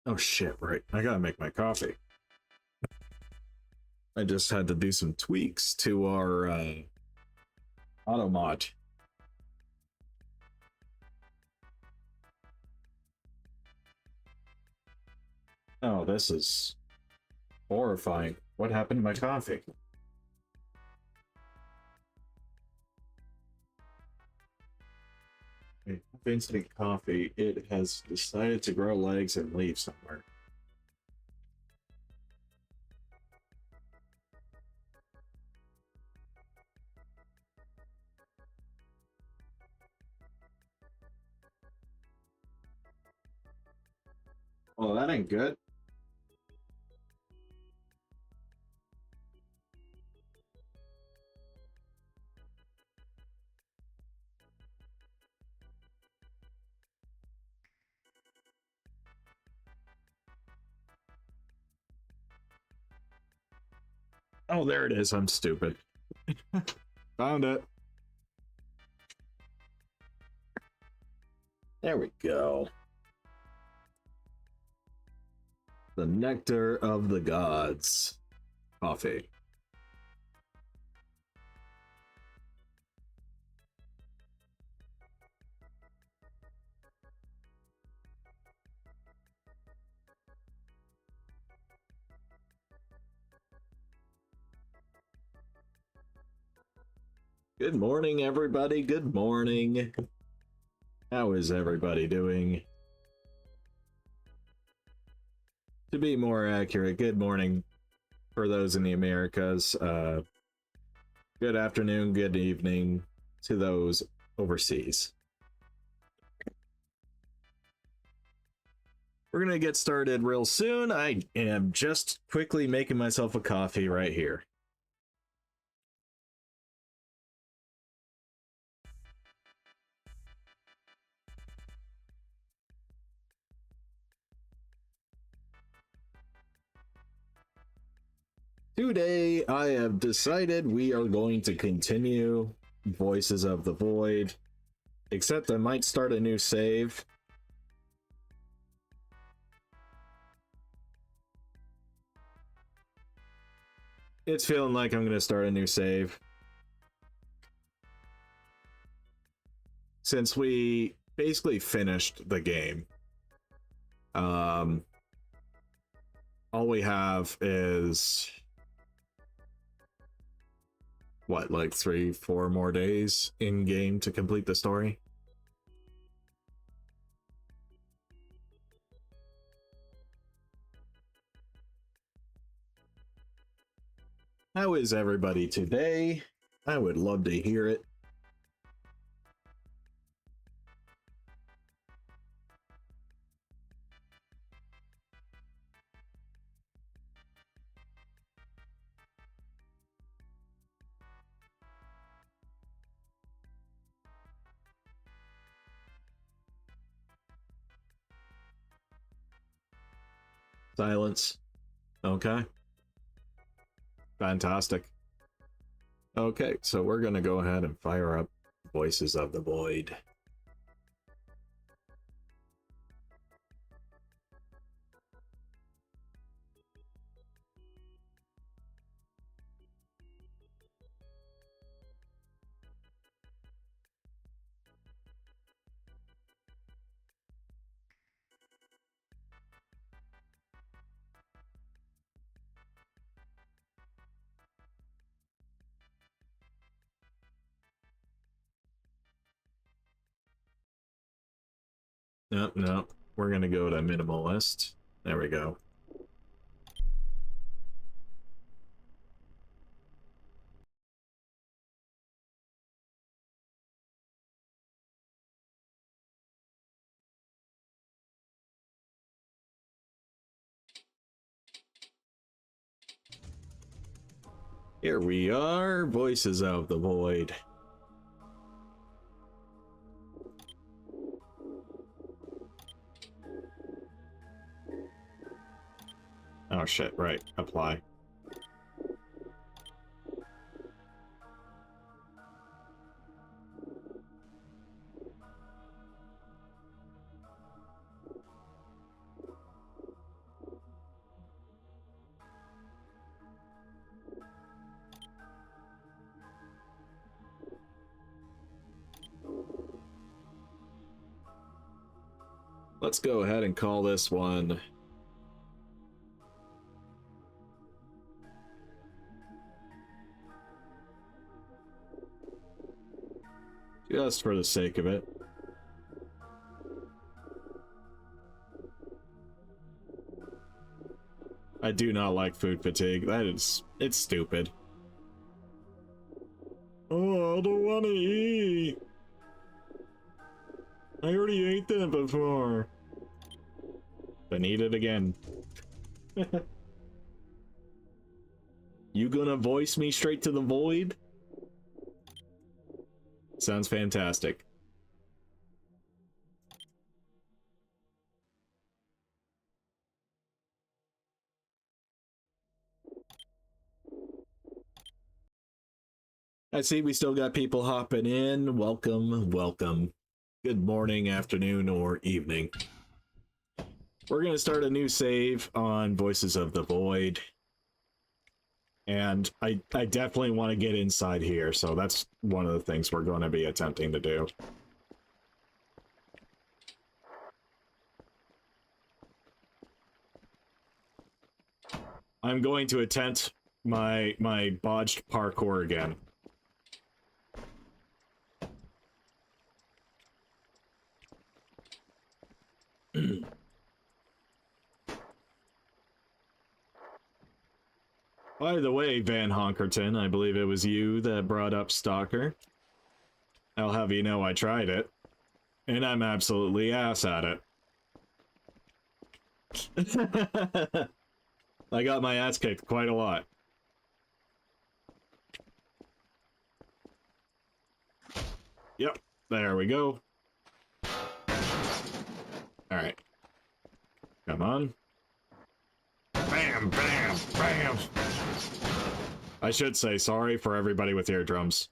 Oh shit, right. I gotta make my coffee. I just had to do some tweaks to our auto mod. Oh, this is horrifying. What happened to my coffee? Instant coffee, it has decided to grow legs and leave somewhere. Well, that ain't good. Oh, there it is. I'm stupid. Found it. There we go. The nectar of the gods. Coffee. Good morning, everybody. Good morning. How is everybody doing? To be more accurate, good morning for those in the Americas. Good afternoon, good evening to those overseas. We're gonna get started real soon. I am just quickly making myself a coffee right here. Today, I have decided we are going to continue Voices of the Void, except I might start a new save. It's feeling like I'm going to start a new save. Since we basically finished the game, all we have is what, like 3-4 more days in game to complete the story. How is everybody today? I would love to hear it. Silence. Okay. Fantastic. Okay, so we're going to go ahead and fire up Voices of the Void. No, we're gonna go to minimalist. There we go. Here we are, Voices of the Void. Oh shit, right, apply. Let's go ahead and call this one just for the sake of it. I do not like food fatigue. It's stupid. Oh, I don't want to eat. I already ate that before. Then eat it again. You gonna voice me straight to the void? Sounds fantastic. I see we still got people hopping in. Welcome, welcome. Good morning, afternoon, or evening. We're going to start a new save on Voices of the Void. And I definitely want to get inside here, so that's one of the things we're going to be attempting to do. I'm going to attempt my botched parkour again. By the way, Van Honkerton, I believe it was you that brought up Stalker. I'll have you know I tried it, and I'm absolutely ass at it. I got my ass kicked quite a lot. Yep, there we go. Alright. Come on. Bam, bam, bam! I should say sorry for everybody with eardrums.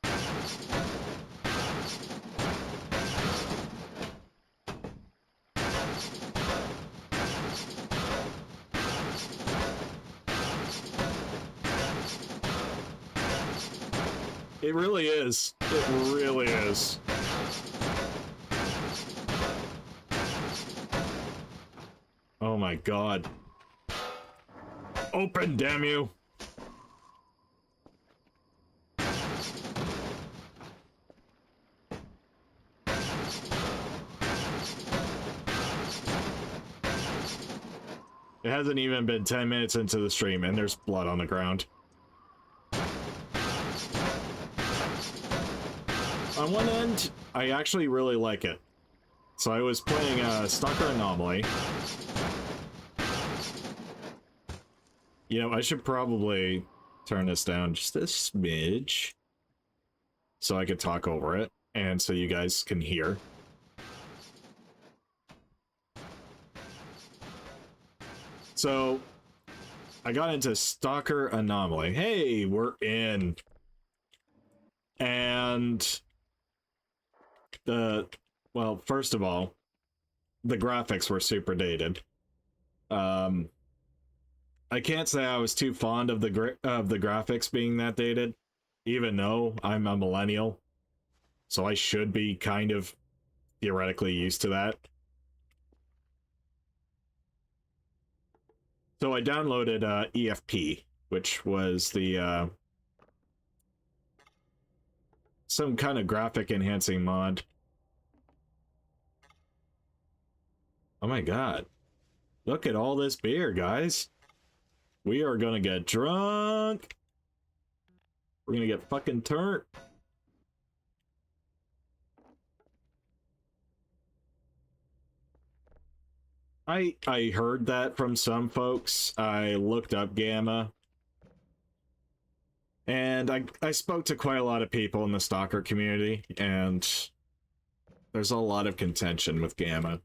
It really is. It really is. Oh my god. Open, damn you! It hasn't even been 10 minutes into the stream and there's blood on the ground. On one end, I actually really like it. So I was playing Stalker Anomaly. You know, I should probably turn this down just a smidge so I could talk over it and so you guys can hear. So I got into Stalker Anomaly. Hey, we're in. And well, first of all, the graphics were super dated. I can't say I was too fond of the graphics being that dated, even though I'm a millennial, so I should be kind of theoretically used to that. So I downloaded EFP, which was the some kind of graphic enhancing mod. Oh my god. Look at all this beer, guys. We are gonna get drunk. We're gonna get fucking turned. I heard that from some folks. I looked up Gamma. And I spoke to quite a lot of people in the Stalker community, and there's a lot of contention with Gamma.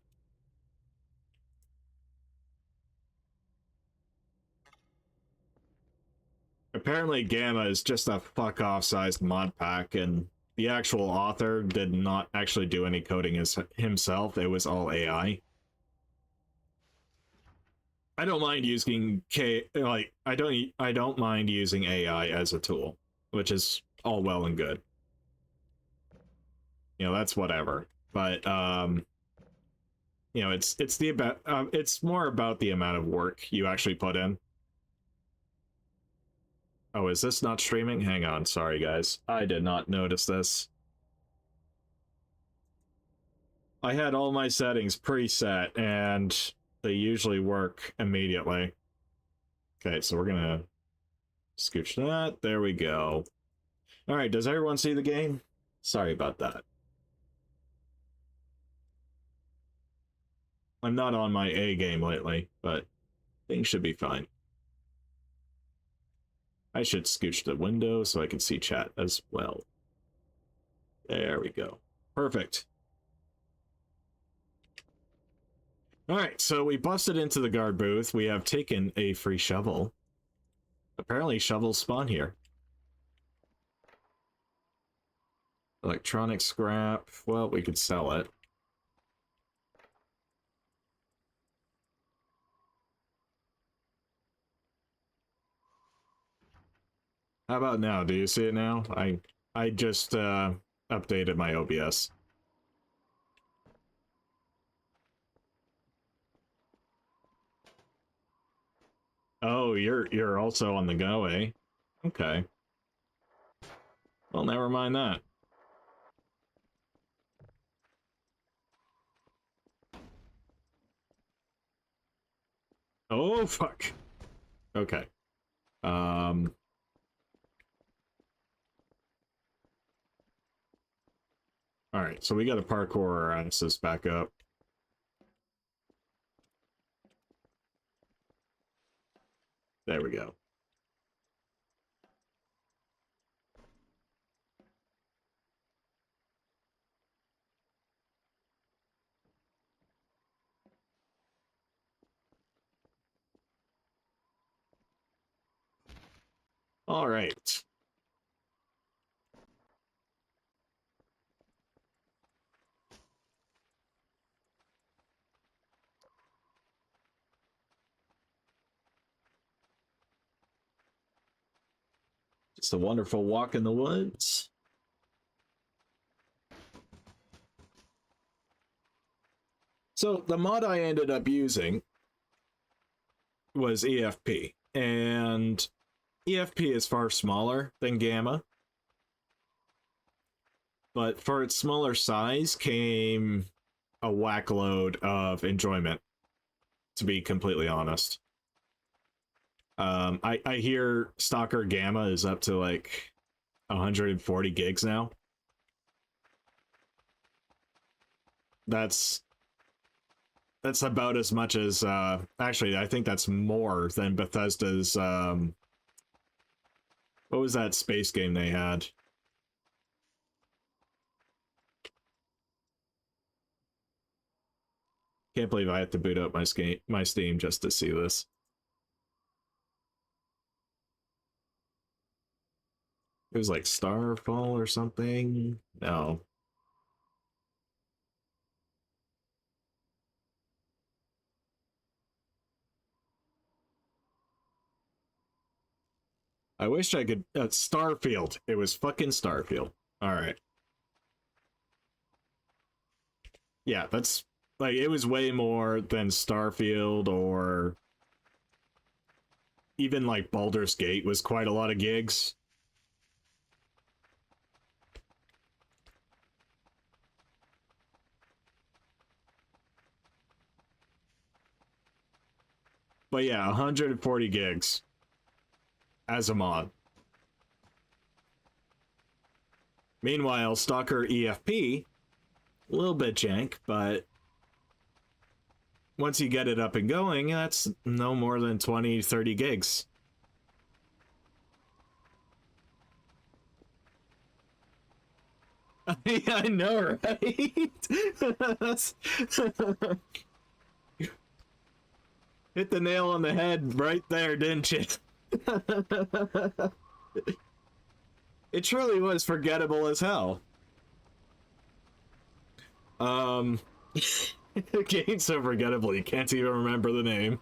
Apparently Gamma is just a fuck-off sized mod pack, and the actual author did not actually do any coding himself. It was all AI. I don't mind using I don't mind using AI as a tool, which is all well and good. You know, that's whatever. But you know, it's the about it's more about the amount of work you actually put in. Oh, is this not streaming? Hang on, sorry guys. I did not notice this. I had all my settings preset and they usually work immediately. Okay, so we're gonna scooch that. There we go. All right, does everyone see the game? Sorry about that. I'm not on my A game lately, but things should be fine. I should scooch the window so I can see chat as well. There we go. Perfect. All right, so we busted into the guard booth. We have taken a free shovel. Apparently shovels spawn here. Electronic scrap. Well, we could sell it. How about now? Do you see it now? I just updated my OBS. Oh, you're also on the go, eh? Okay. Well, never mind that. Oh, fuck. Okay. All right, so we got to parkour our asses back up. There we go. All right. Just a wonderful walk in the woods. So the mod I ended up using was EFP, and EFP is far smaller than Gamma, but for its smaller size came a whack load of enjoyment, to be completely honest. I hear Stalker Gamma is up to like 140 gigs now. That's about as much as actually I think that's more than Bethesda's what was that space game they had? Can't believe I have to boot up my Steam just to see this. It was like Starfall or something. No. I wish I could. Starfield. It was fucking Starfield. All right. Yeah, that's like it was way more than Starfield, or even like Baldur's Gate was quite a lot of gigs. But yeah, 140 gigs as a mod. Meanwhile, Stalker EFP, a little bit jank, but once you get it up and going, that's no more than 20, 30 gigs. Yeah, I know, right? Hit the nail on the head right there, didn't you? It truly was forgettable as hell. The game's so forgettable you can't even remember the name.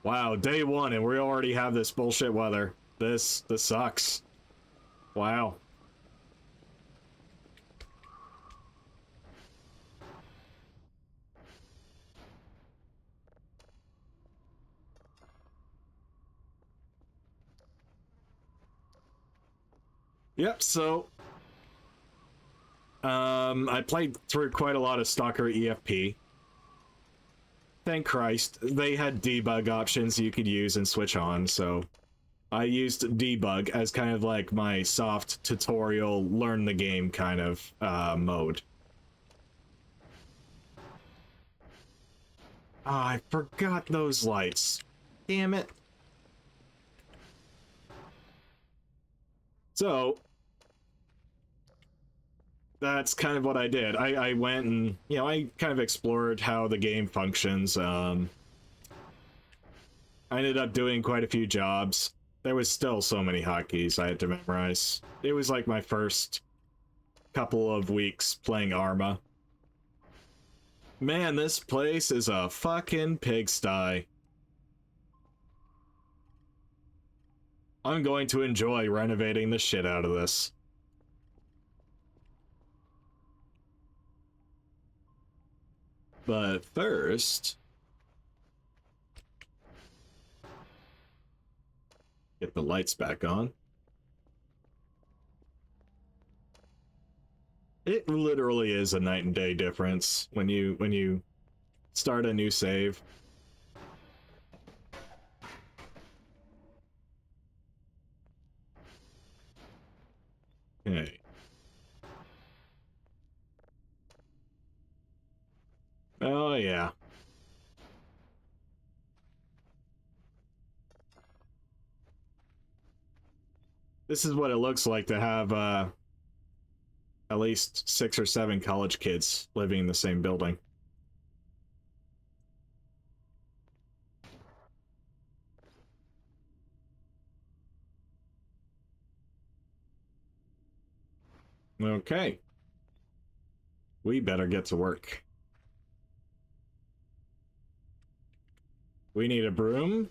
Wow, day one and we already have this bullshit weather. This sucks. Wow. Yep, so I played through quite a lot of Stalker EFP. Thank Christ, they had debug options you could use and switch on, so I used debug as kind of like my soft tutorial, learn the game kind of mode. Oh, I forgot those lights. Damn it. So, that's kind of what I did. I went and, you know, I kind of explored how the game functions. I ended up doing quite a few jobs. There was still so many hotkeys I had to memorize. It was like my first couple of weeks playing Arma. Man, this place is a fucking pigsty. I'm going to enjoy renovating the shit out of this. But first, get the lights back on. It literally is a night and day difference when you start a new save. Okay. Oh yeah. This is what it looks like to have at least 6 or 7 college kids living in the same building. Okay. We better get to work. We need a broom.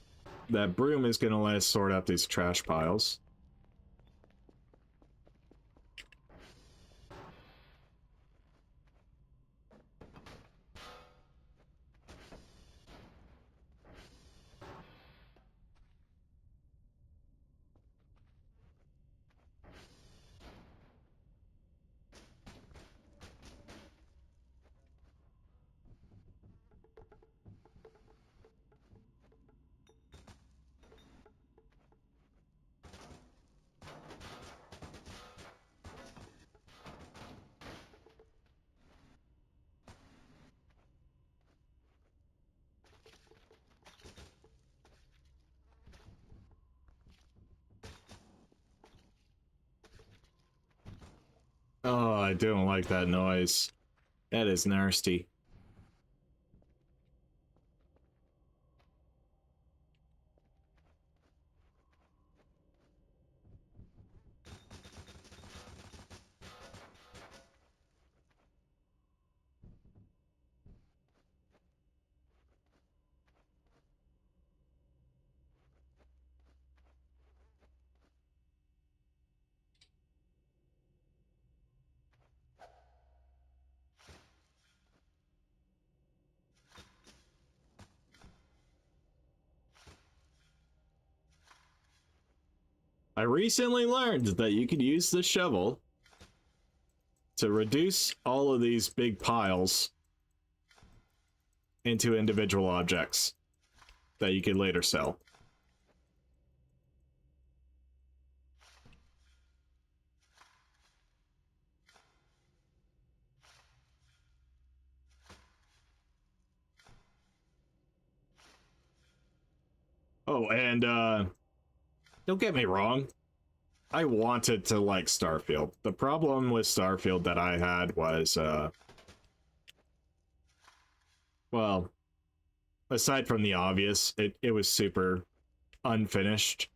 That broom is going to let us sort out these trash piles. Oh, I don't like that noise. That is nasty. I recently learned that you could use the shovel to reduce all of these big piles into individual objects that you could later sell. Oh, and don't get me wrong. I wanted to like Starfield. The problem with Starfield that I had was well, aside from the obvious, it was super unfinished.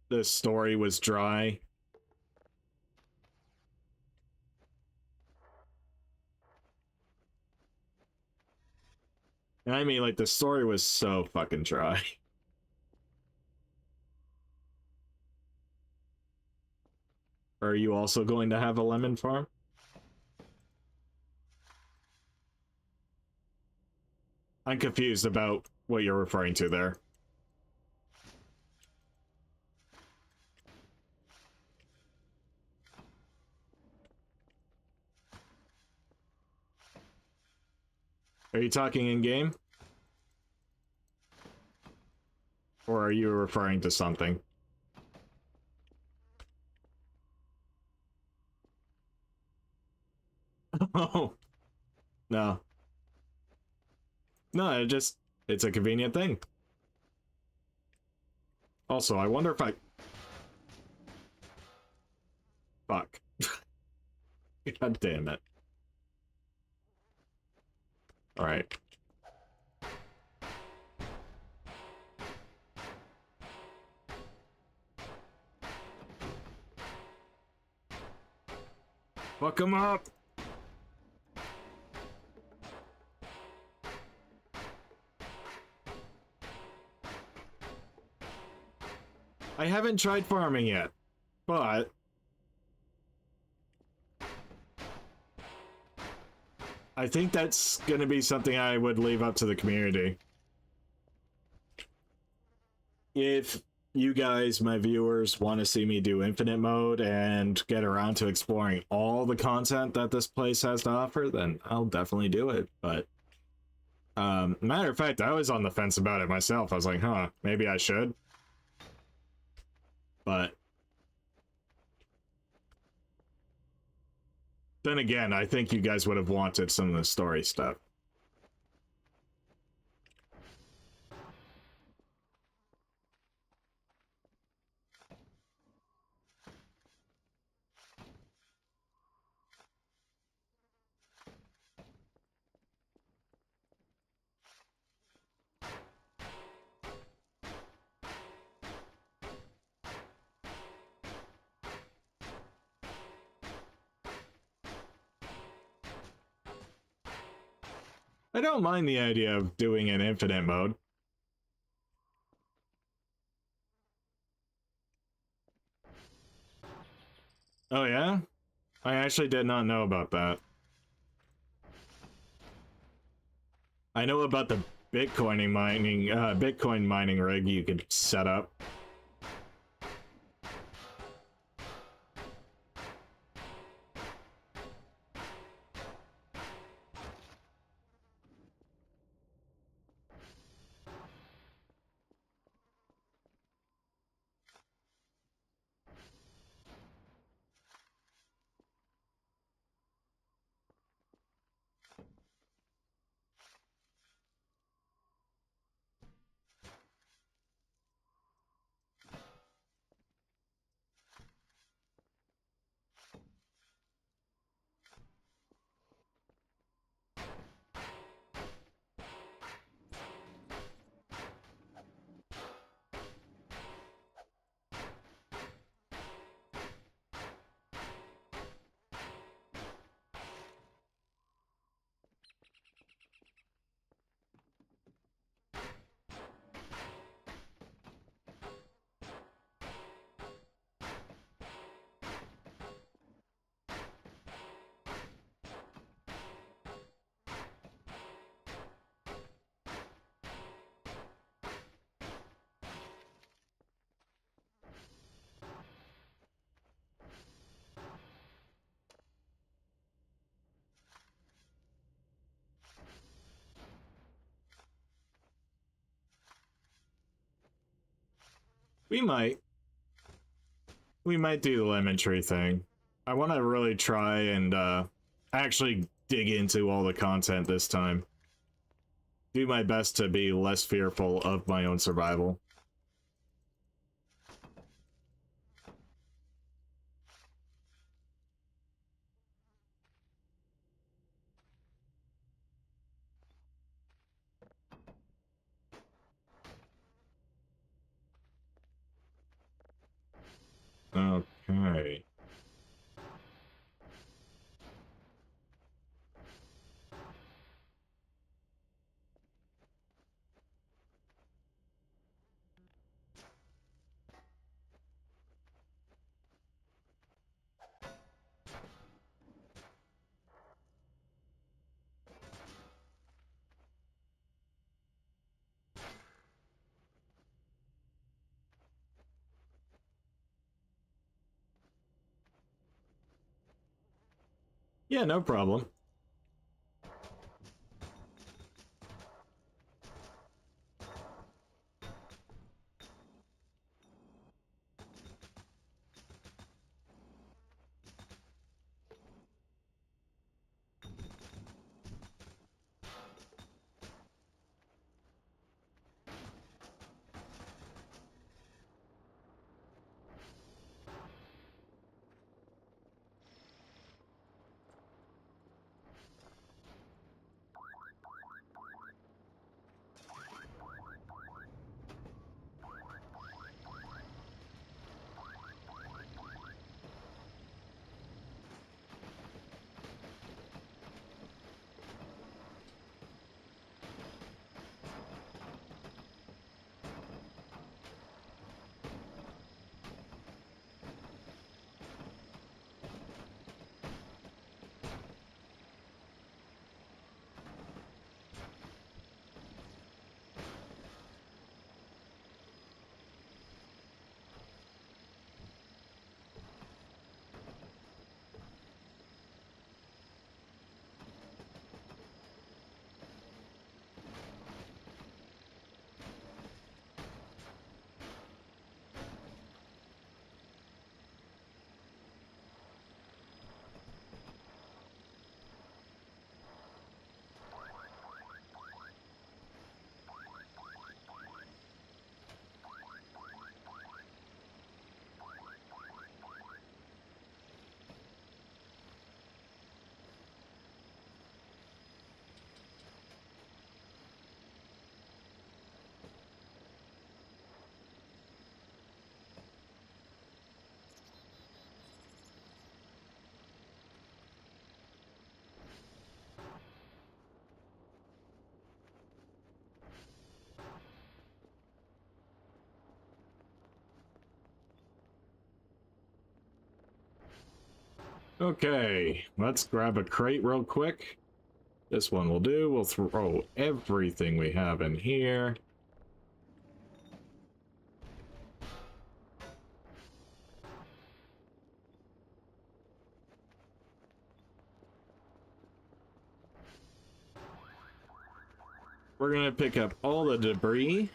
The story was dry. And I mean, like, the story was so fucking dry. Are you also going to have a lemon farm? I'm confused about what you're referring to there. Are you talking in game? Or are you referring to something? Oh, no. No, it's a convenient thing. Also, I wonder if I... Fuck. God damn it. Alright. Fuck him up! I haven't tried farming yet, but I think that's gonna be something I would leave up to the community. If you guys, my viewers, want to see me do infinite mode and get around to exploring all the content that this place has to offer, then I'll definitely do it. But matter of fact, I was on the fence about it myself. I was like, huh, maybe I should. But then again, I think you guys would have wanted some of the story stuff. I don't mind the idea of doing an infinite mode. Oh yeah? I actually did not know about that. I know about the Bitcoin mining rig you could set up. We might. We might do the lemon tree thing. I want to really try and actually dig into all the content this time. Do my best to be less fearful of my own survival. Okay. Yeah, no problem. Okay, let's grab a crate real quick. This one will do. We'll throw everything we have in here. We're gonna pick up all the debris,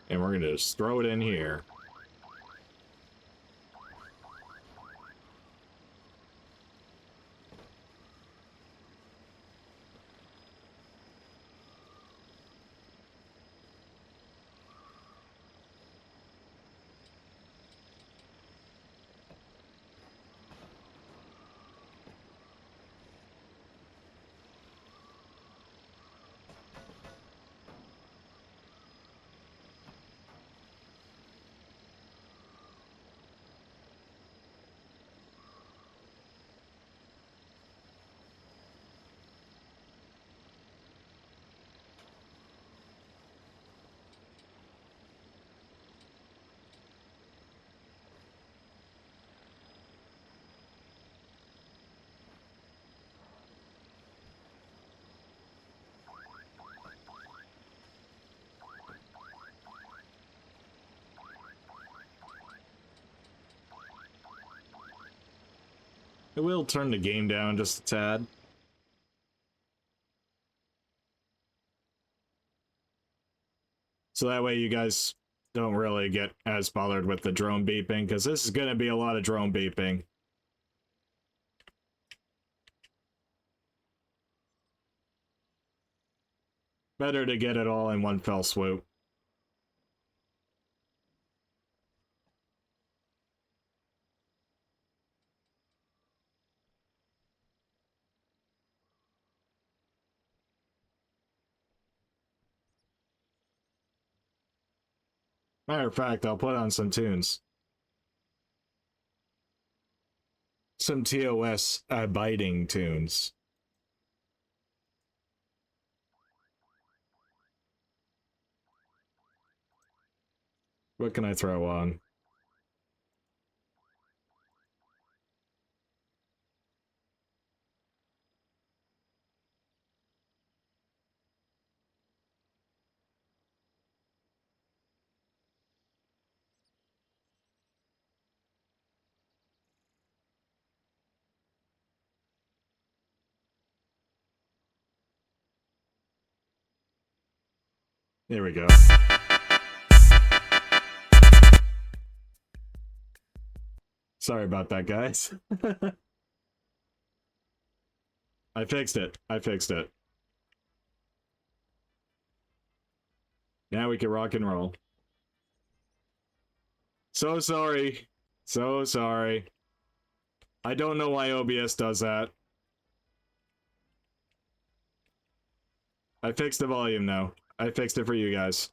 and we're gonna just throw it in here. It will turn the game down just a tad. So that way you guys don't really get as bothered with the drone beeping, because this is going to be a lot of drone beeping. Better to get it all in one fell swoop. Matter of fact, I'll put on some tunes. Some TOS biting tunes. What can I throw on? There we go. Sorry about that, guys. I fixed it. I fixed it. Now we can rock and roll. So sorry. So sorry. I don't know why OBS does that. I fixed the volume now. I fixed it for you guys.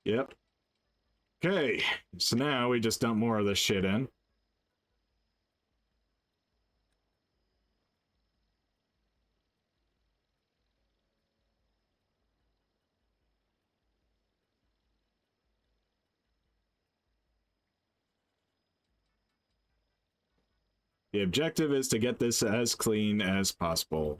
Yep. Okay, so now we just dump more of this shit in. The objective is to get this as clean as possible.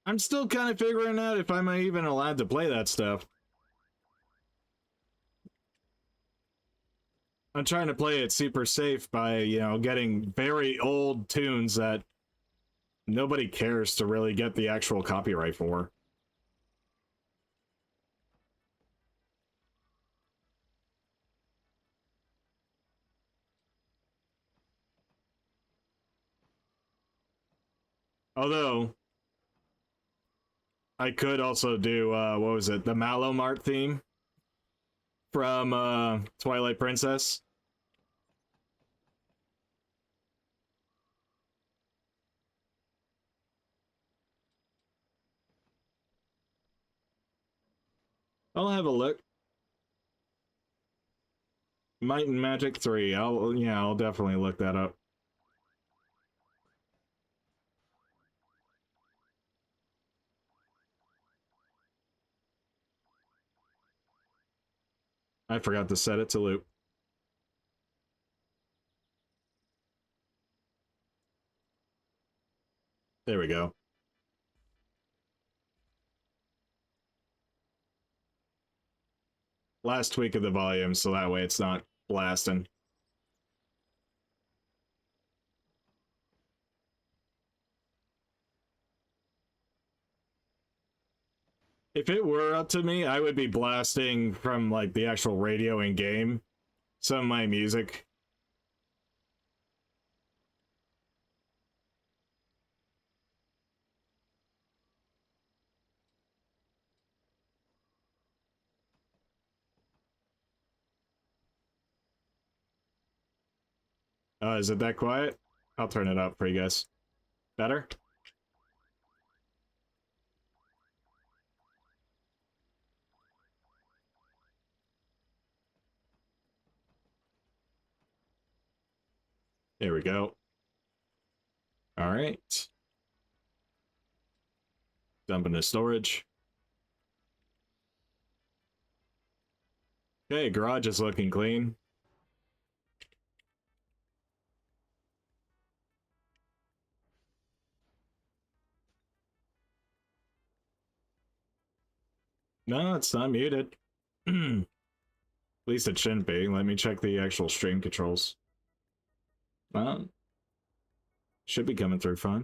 I'm still kind of figuring out if I'm even allowed to play that stuff. I'm trying to play it super safe by, you know, getting very old tunes that nobody cares to really get the actual copyright for. Although, I could also do, what was it, the Malomart theme from Twilight Princess. I'll have a look. Might and Magic 3. I'll definitely look that up. I forgot to set it to loop. There we go. Last tweak of the volume, so that way it's not blasting. If it were up to me, I would be blasting from like the actual radio in game some of my music. Is it that quiet? I'll turn it up for you guys. Better? There we go. All right. Dump into storage. Okay, garage is looking clean. No, it's not muted. At least it shouldn't be. Let me check the actual stream controls. Should be coming through fine.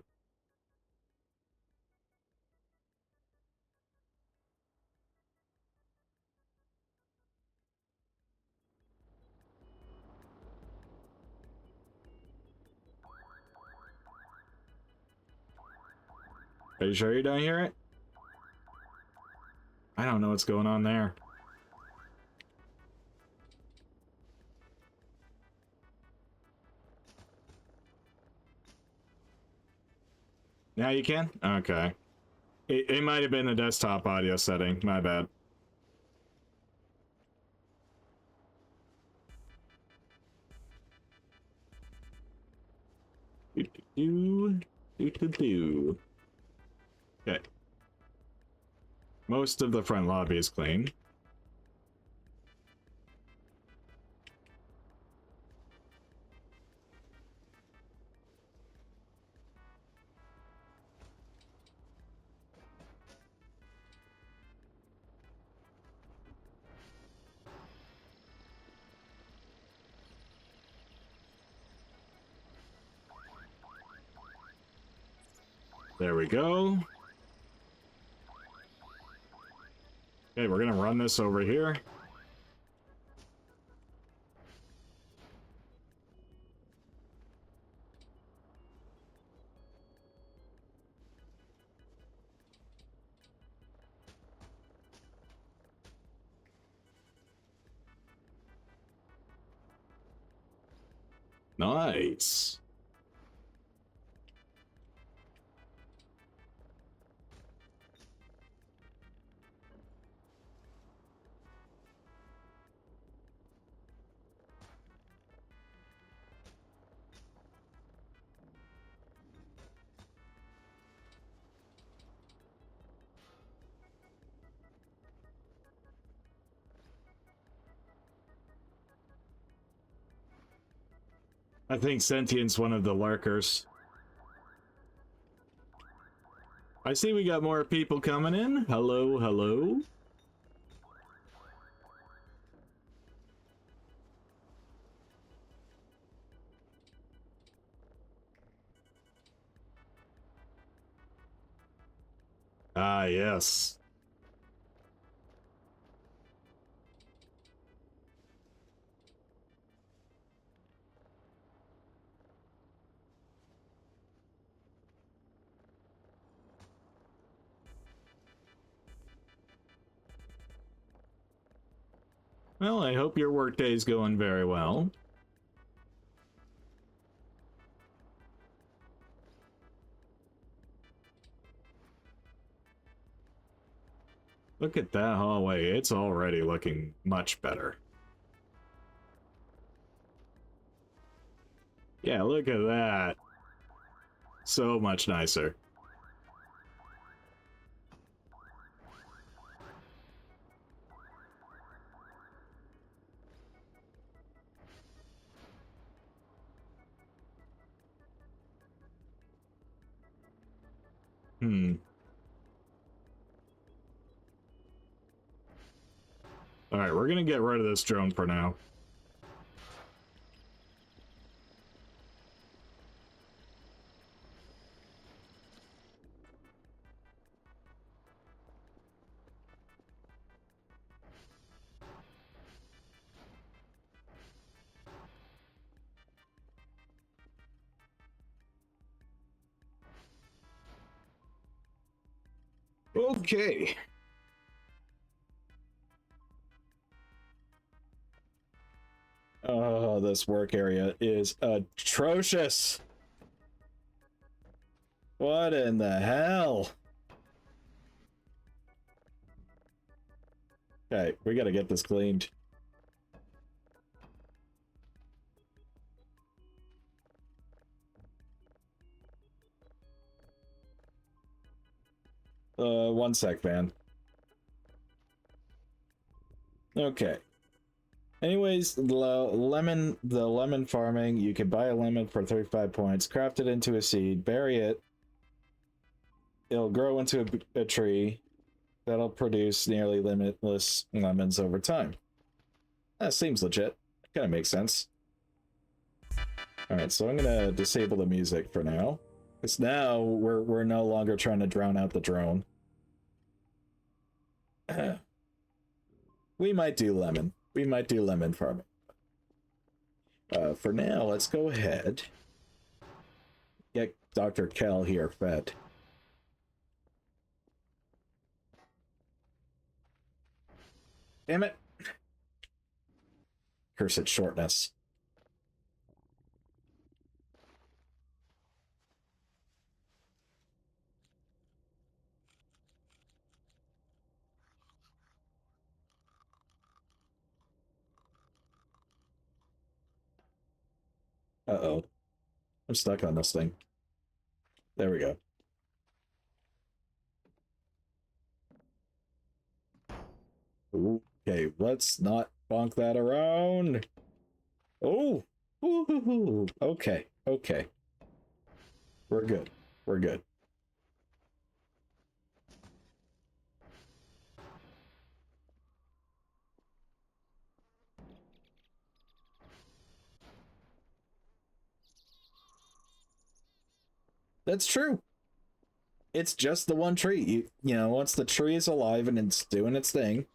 Are you sure you don't hear it? I don't know what's going on there. Now you can? Okay. It might have been the desktop audio setting. My bad. Okay. Most of the front lobby is clean. There we go. Okay, we're gonna run this over here. Nice. I think Sentient's one of the lurkers. I see we got more people coming in. Hello, hello. Ah, yes. Well, I hope your workday's going very well. Look at that hallway. It's already looking much better. Yeah, look at that. So much nicer. Hmm. Alright, we're gonna get rid of this drone for now. Okay. Oh, this work area is atrocious. What in the hell? Okay, we gotta get this cleaned. One sec, man. Okay. Anyways, the lemon farming, you can buy a lemon for 35 points, craft it into a seed, bury it. It'll grow into a tree that'll produce nearly limitless lemons over time. That seems legit. Kind of makes sense. Alright, so I'm gonna disable the music for now. Because now we're no longer trying to drown out the drone. We might do lemon. We might do lemon farming. For now, let's go ahead. Get Dr. Kell here fed. Damn it! Cursed shortness. Uh-oh. I'm stuck on this thing. There we go. Okay, let's not bonk that around. Oh! Ooh, okay, okay. We're good. We're good. That's true. It's just the one tree. You know, once the tree is alive and it's doing its thing,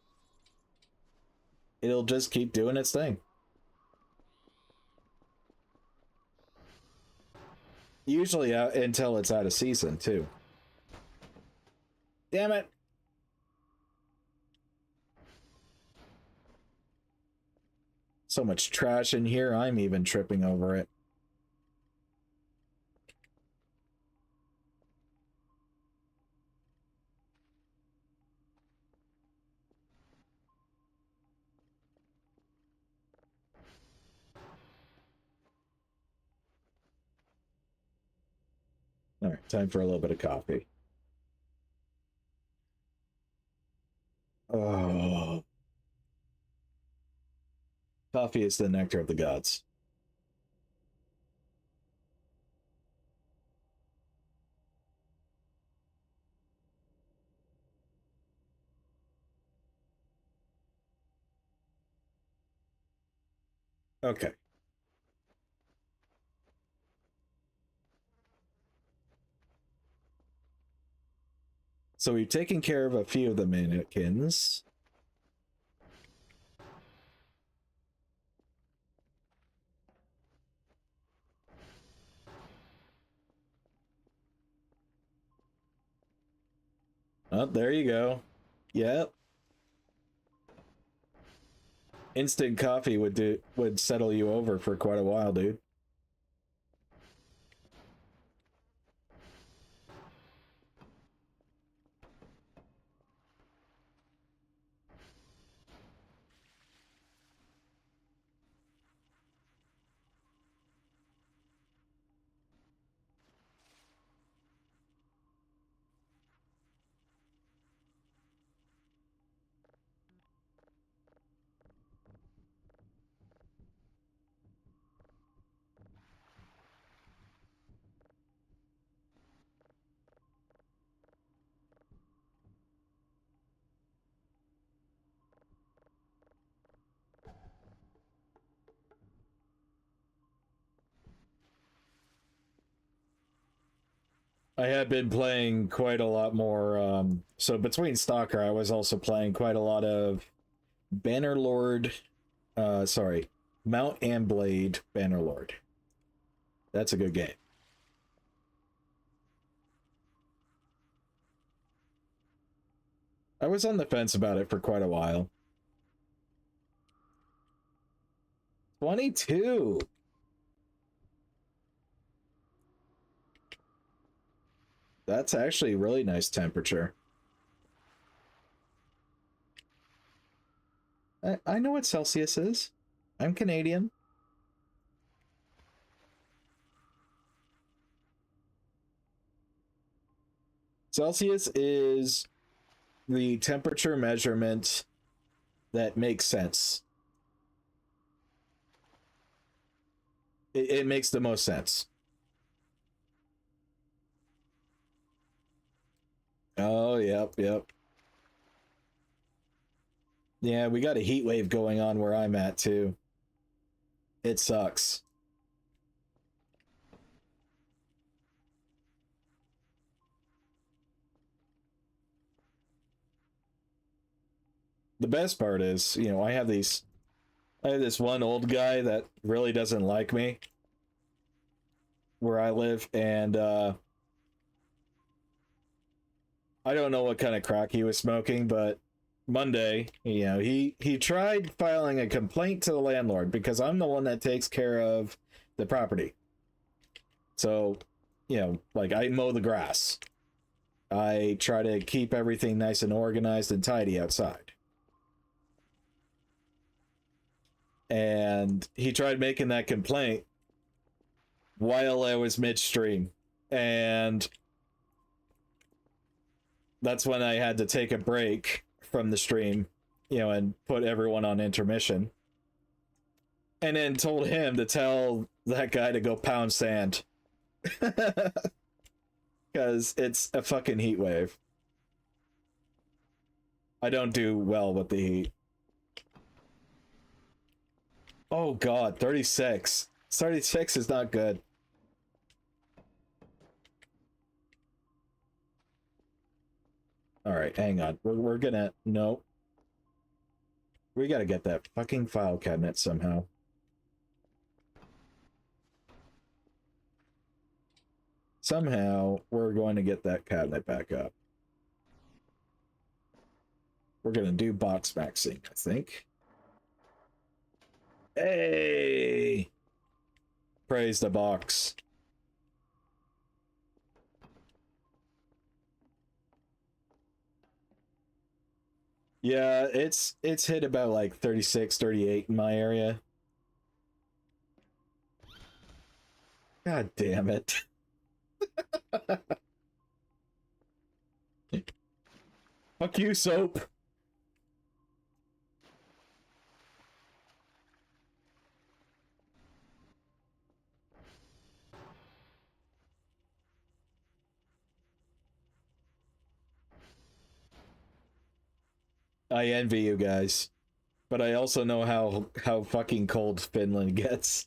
it'll just keep doing its thing. Usually until it's out of season, too. Damn it! So much trash in here, I'm even tripping over it. Alright, time for a little bit of coffee. Oh. Coffee is the nectar of the gods. Okay. So we've taken care of a few of the mannequins. Oh, there you go. Yep. Instant coffee would settle you over for quite a while, dude. I had been playing quite a lot more. So between Stalker, I was also playing quite a lot of Bannerlord. Sorry, Mount and Blade Bannerlord. That's a good game. I was on the fence about it for quite a while. 22. That's actually a really nice temperature. I know what Celsius is. I'm Canadian. Celsius is the temperature measurement that makes sense. It makes the most sense. Oh, yep, yep. Yeah, we got a heat wave going on where I'm at, too. It sucks. The best part is, I have this one old guy that really doesn't like me where I live, and I don't know what kind of crack he was smoking, but Monday, he tried filing a complaint to the landlord because I'm the one that takes care of the property. So, like I mow the grass. I try to keep everything nice and organized and tidy outside. And he tried making that complaint while I was midstream. And that's when I had to take a break from the stream, and put everyone on intermission. And then told him to tell that guy to go pound sand. Because it's a fucking heat wave. I don't do well with the heat. Oh god, 36. 36 is not good. Alright, hang on. We're gonna... No. We gotta get that fucking file cabinet somehow. Somehow, we're going to get that cabinet back up. We're gonna do box maxing, I think. Hey! Praise the box. Yeah, it's hit about like 36, 38 in my area. God damn it. Fuck you, soap. I envy you guys. But I also know how fucking cold Finland gets.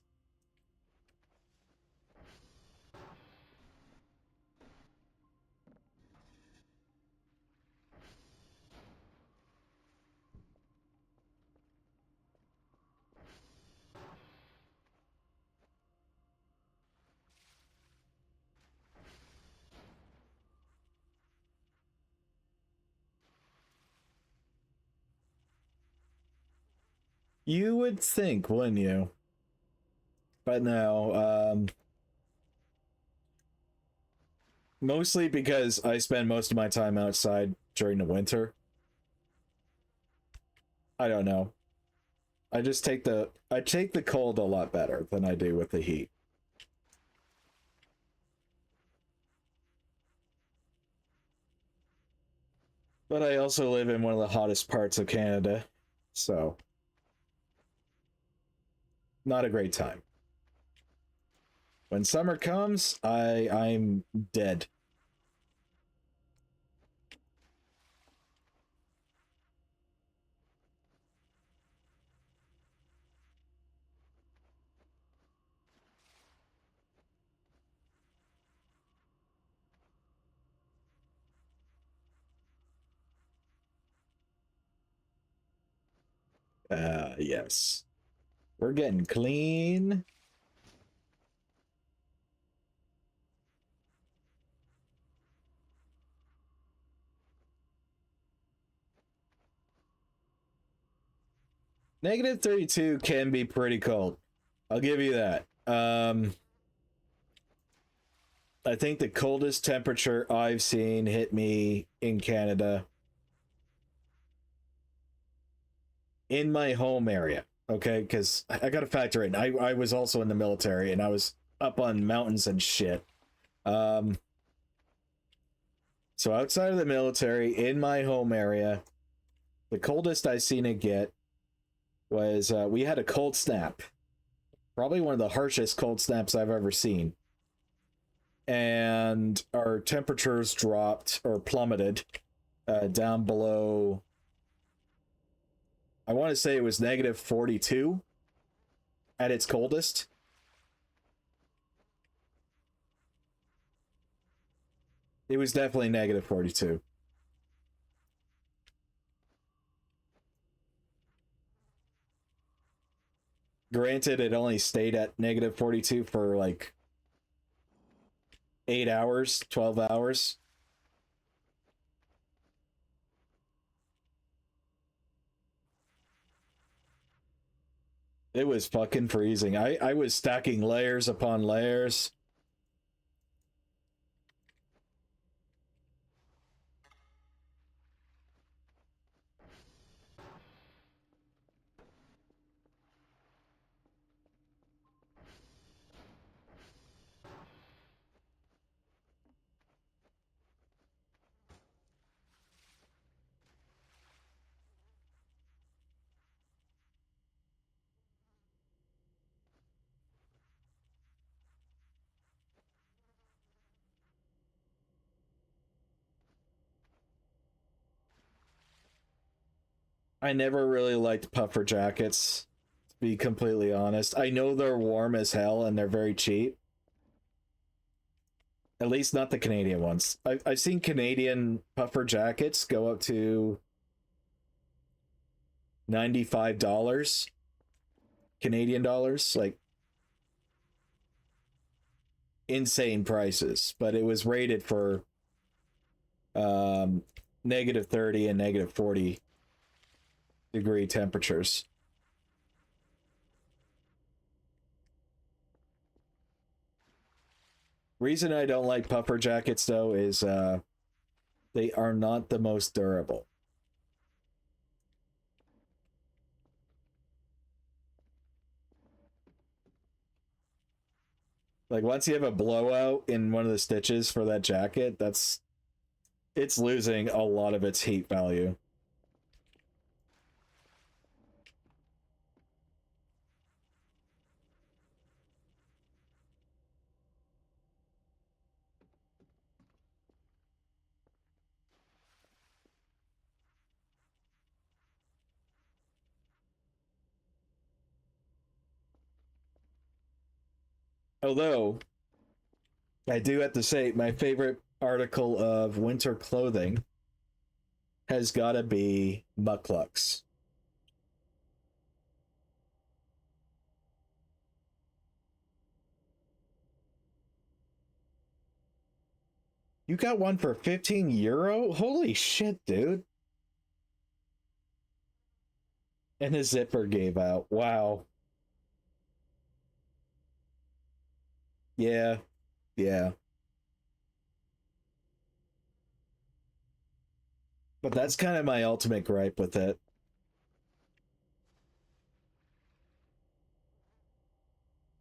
You would think, wouldn't you? But no, mostly because I spend most of my time outside during the winter. I don't know. I take the cold a lot better than I do with the heat. But I also live in one of the hottest parts of Canada, so not a great time. When summer comes, I'm dead. Yes. We're getting clean. Negative 32 can be pretty cold. I'll give you that. I think the coldest temperature I've seen hit me in Canada in my home area. Okay, because I got to factor in. I was also in the military and I was up on mountains and shit. Um, so outside of the military, in my home area, the coldest I seen it get was we had a cold snap. Probably one of the harshest cold snaps I've ever seen. And our temperatures dropped or plummeted down below. I want to say it was negative 42 at its coldest. It was definitely negative 42. Granted, it only stayed at negative 42 for like 8 hours, 12 hours. It was fucking freezing. I was stacking layers upon layers. I never really liked puffer jackets, to be completely honest. I know they're warm as hell and they're very cheap. At least not the Canadian ones. I've seen Canadian puffer jackets go up to $95 Canadian dollars, like insane prices. But it was rated for negative 30 and negative 40 degree temperatures. Reason I don't like puffer jackets though is they are not the most durable. Like once you have a blowout in one of the stitches for that jacket, it's losing a lot of its heat value. Although I do have to say my favorite article of winter clothing has got to be Mucklucks. You got one for 15 euro? Holy shit, dude. And the zipper gave out. Wow. Yeah. Yeah. But that's kind of my ultimate gripe with it.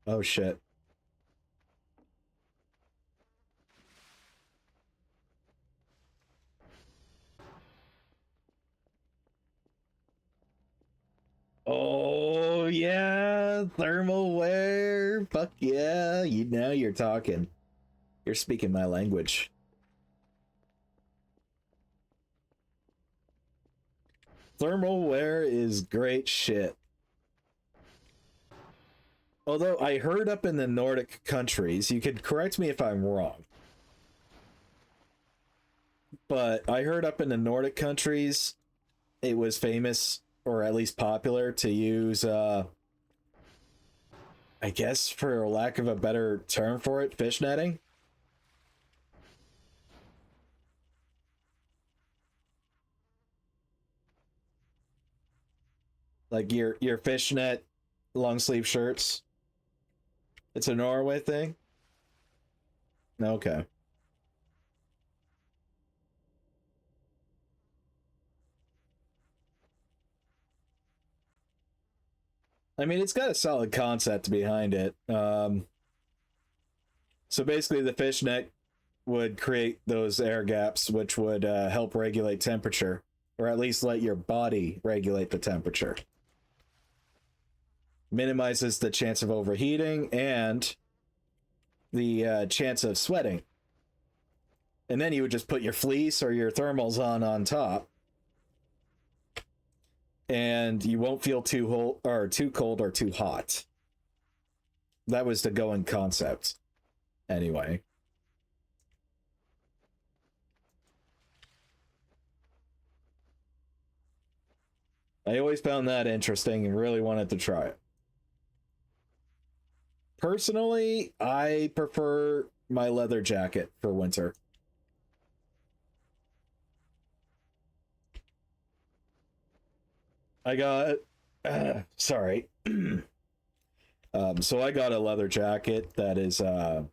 Oh shit. Oh yeah, thermal wear. Fuck yeah. You now you're talking. You're speaking my language. Thermal wear is great shit. Although I heard up in the Nordic countries, you could correct me if I'm wrong, but I heard up in the Nordic countries it was famous or at least popular to use I guess for lack of a better term for it, fishnetting. Like your fishnet long sleeve shirts. It's a Norway thing. Okay. I mean, it's got a solid concept behind it. So basically, the fishnet would create those air gaps, which would help regulate temperature, or at least let your body regulate the temperature. Minimizes the chance of overheating and the chance of sweating. And then you would just put your fleece or your thermals on top, and you won't feel too cold or too hot. That was the going concept, anyway. I always found that interesting and really wanted to try it. Personally, I prefer my leather jacket for winter. I got sorry. So I got a leather jacket that is all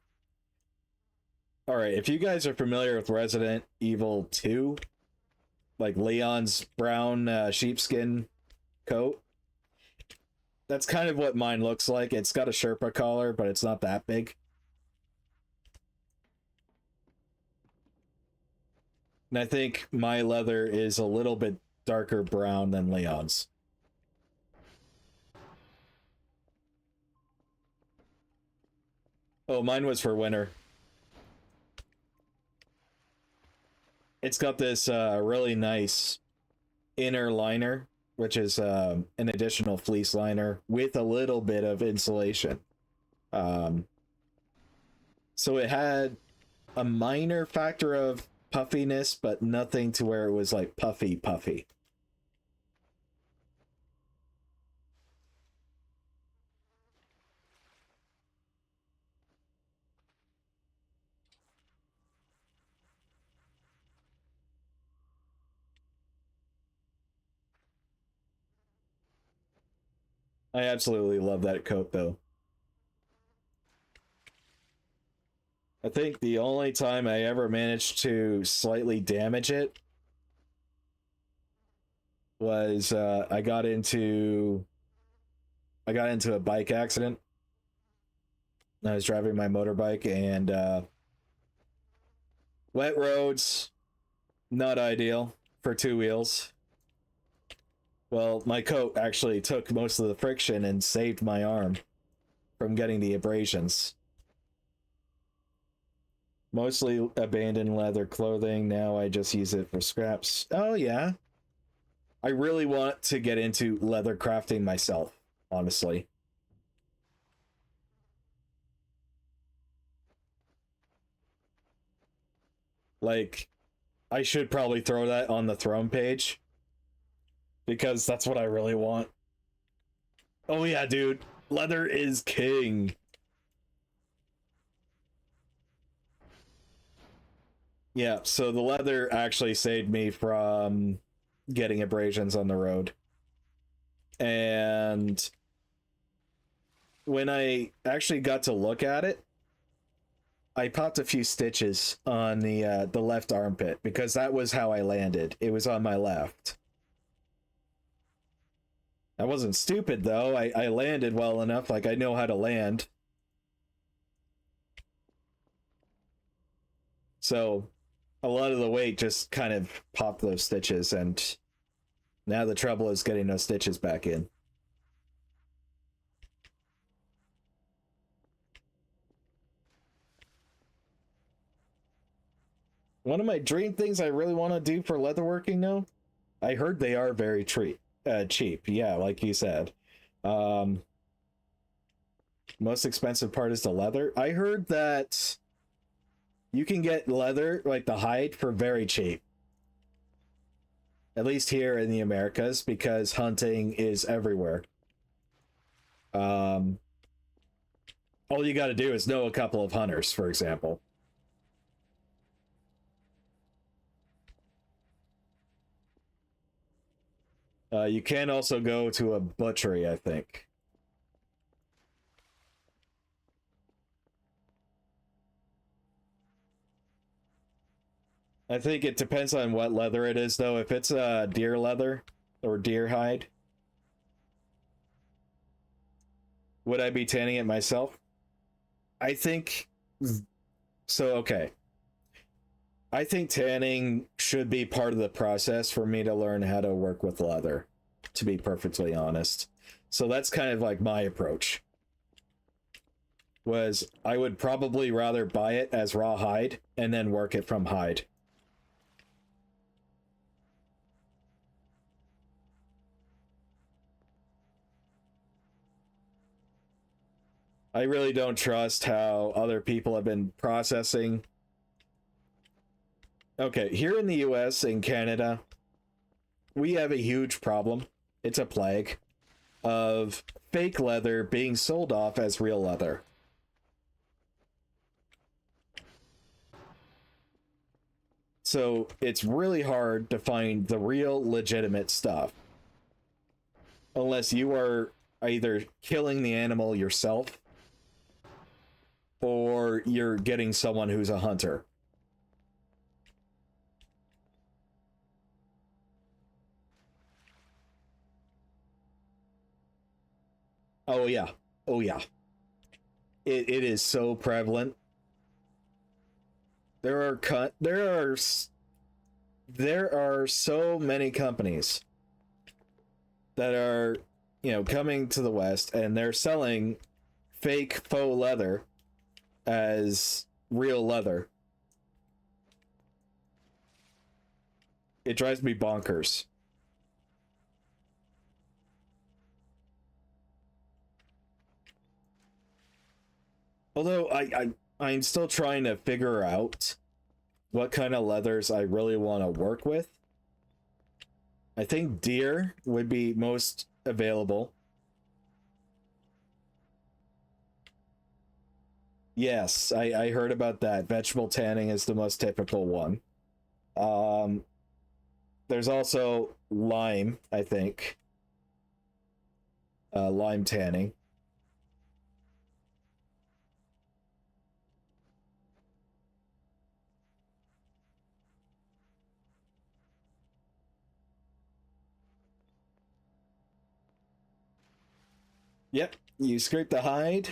right, if you guys are familiar with Resident Evil 2, like Leon's brown sheepskin coat, that's kind of what mine looks like. It's got a Sherpa collar, but it's not that big. And I think my leather is a little bit darker brown than Leon's. Oh, mine was for winter. It's got this really nice inner liner, which is an additional fleece liner with a little bit of insulation. Um, so it had a minor factor of puffiness, but nothing to where it was like puffy. I absolutely love that coat though. I think the only time I ever managed to slightly damage it was I got into a bike accident. I was driving my motorbike and wet roads, not ideal for two wheels. Well, my coat actually took most of the friction and saved my arm from getting the abrasions. Mostly abandoned leather clothing. Now I just use it for scraps. Oh, yeah. I really want to get into leather crafting myself, honestly. Like, I should probably throw that on the throne page because that's what I really want. Oh, yeah, dude. Leather is king. Yeah, so the leather actually saved me from getting abrasions on the road. And when I actually got to look at it, I popped a few stitches on the left armpit because that was how I landed. It was on my left. I wasn't stupid though. I landed well enough, like I know how to land. So a lot of the weight just kind of popped those stitches, and now the trouble is getting those stitches back in. One of my dream things I really want to do for leatherworking though, I heard they are very cheap. Yeah, like you said. Um, Most expensive part is the leather. I heard that you can get leather, like the hide, for very cheap. At least here in the Americas, because hunting is everywhere. Um, all you got to do is know a couple of hunters, for example. You can also go to a butchery, I think. I think it depends on what leather it is, though. If it's deer leather or deer hide, would I be tanning it myself? I think so. Okay. I think tanning should be part of the process for me to learn how to work with leather, to be perfectly honest. So that's kind of like my approach. Was I would probably rather buy it as raw hide and then work it from hide. I really don't trust how other people have been processing. Okay, here in the US and Canada, we have a huge problem. It's a plague of fake leather being sold off as real leather. So it's really hard to find the real legitimate stuff unless you are either killing the animal yourself or you're getting someone who's a hunter. Oh yeah. Oh yeah. It is so prevalent. There are so many companies that are, coming to the West, and they're selling fake faux leather as real leather. It drives me bonkers. Although I'm still trying to figure out what kind of leathers I really want to work with. I think deer would be most available. Yes, I heard about that. Vegetable tanning is the most typical one. Um, there's also lime, I think. Lime tanning. Yep, you scrape the hide,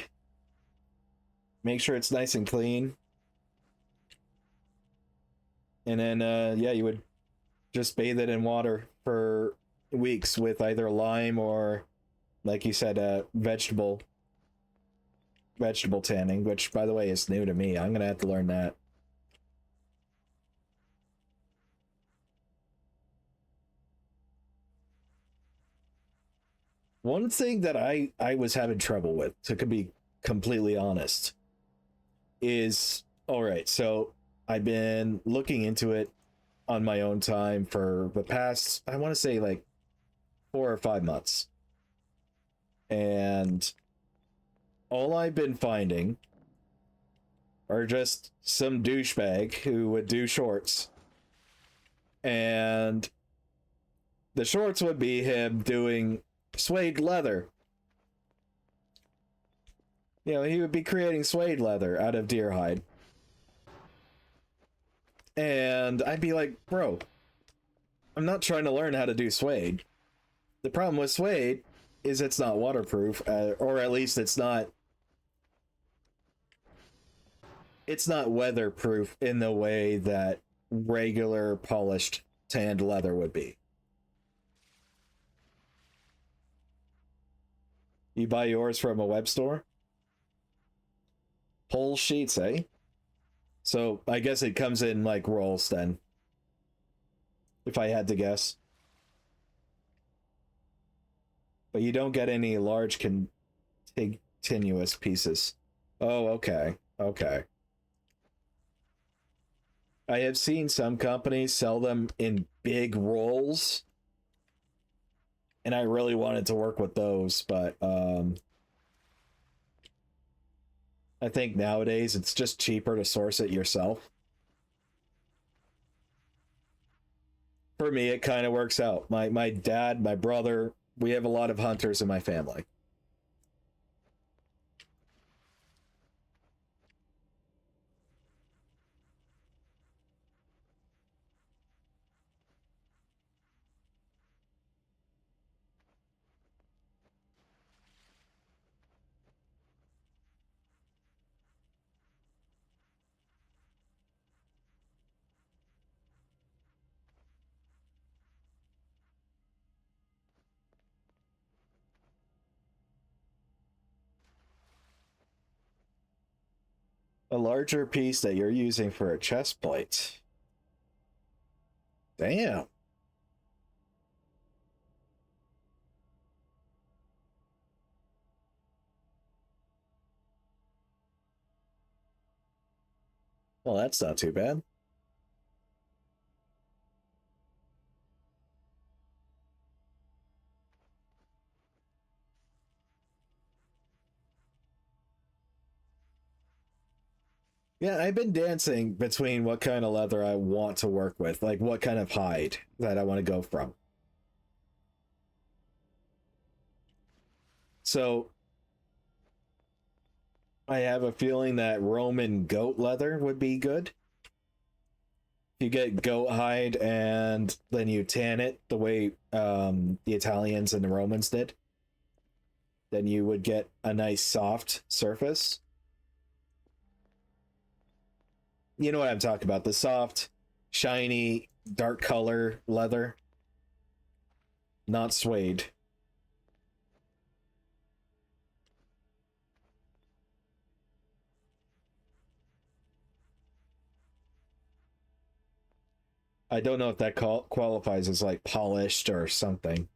make sure it's nice and clean, and then yeah, you would just bathe it in water for weeks with either lime or, like you said, vegetable tanning, which by the way is new to me. I'm gonna have to learn that. One thing that I was having trouble with, to be completely honest, is all right. So I've been looking into it on my own time for the past, I want to say, like 4 or 5 months, and all I've been finding are just some douchebag who would do shorts, and the shorts would be him doing suede leather. You know, he would be creating suede leather out of deer hide. And I'd be like, bro, I'm not trying to learn how to do suede. The problem with suede is it's not waterproof, or at least it's not weatherproof in the way that regular polished tanned leather would be. You buy yours from a web store? Whole sheets, eh? So I guess it comes in like rolls then. If I had to guess. But you don't get any large continuous pieces. Oh, okay. Okay. I have seen some companies sell them in big rolls. And I really wanted to work with those, but I think nowadays it's just cheaper to source it yourself. For me, it kind of works out. My dad, my brother, we have a lot of hunters in my family. A larger piece that you're using for a chest plate. Damn. Well, that's not too bad. Yeah, I've been dancing between what kind of leather I want to work with, like what kind of hide that I want to go from. So I have a feeling that Roman goat leather would be good. You get goat hide and then you tan it the way the Italians and the Romans did. Then you would get a nice soft surface. You know what I'm talking about, the soft, shiny, dark color leather. Not suede. I don't know if that qualifies as like polished or something.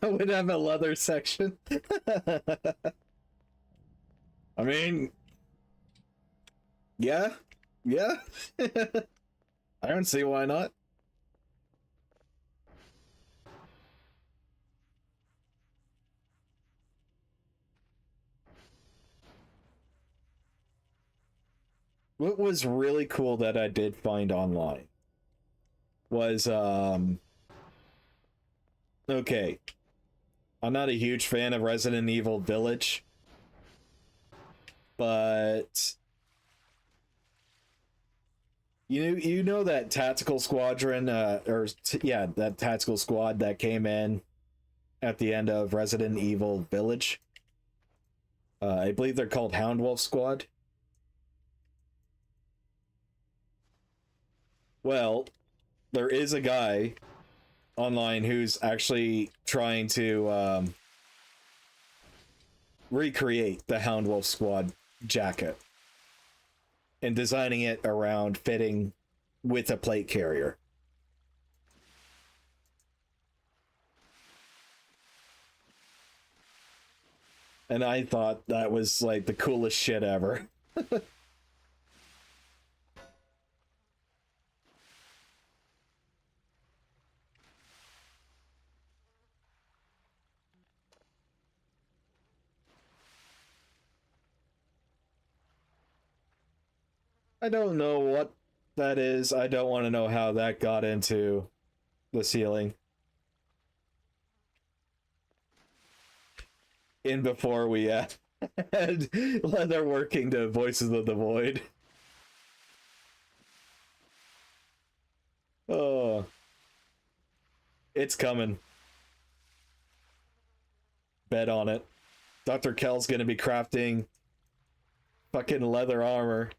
Would have a leather section. I mean, yeah, yeah. I don't see why not. What was really cool that I did find online was okay. I'm not a huge fan of Resident Evil Village, but you know that tactical squadron that tactical squad that came in at the end of Resident Evil Village. I believe they're called Houndwolf Squad. Well, there is a guy online who's actually trying to recreate the Houndwolf Squad jacket and designing it around fitting with a plate carrier. And I thought that was like the coolest shit ever. I don't know what that is. I don't want to know how that got into the ceiling. In before we had leather working to Voices of the Void. Oh, it's coming. Bet on it. Dr. Kell's gonna be crafting fucking leather armor.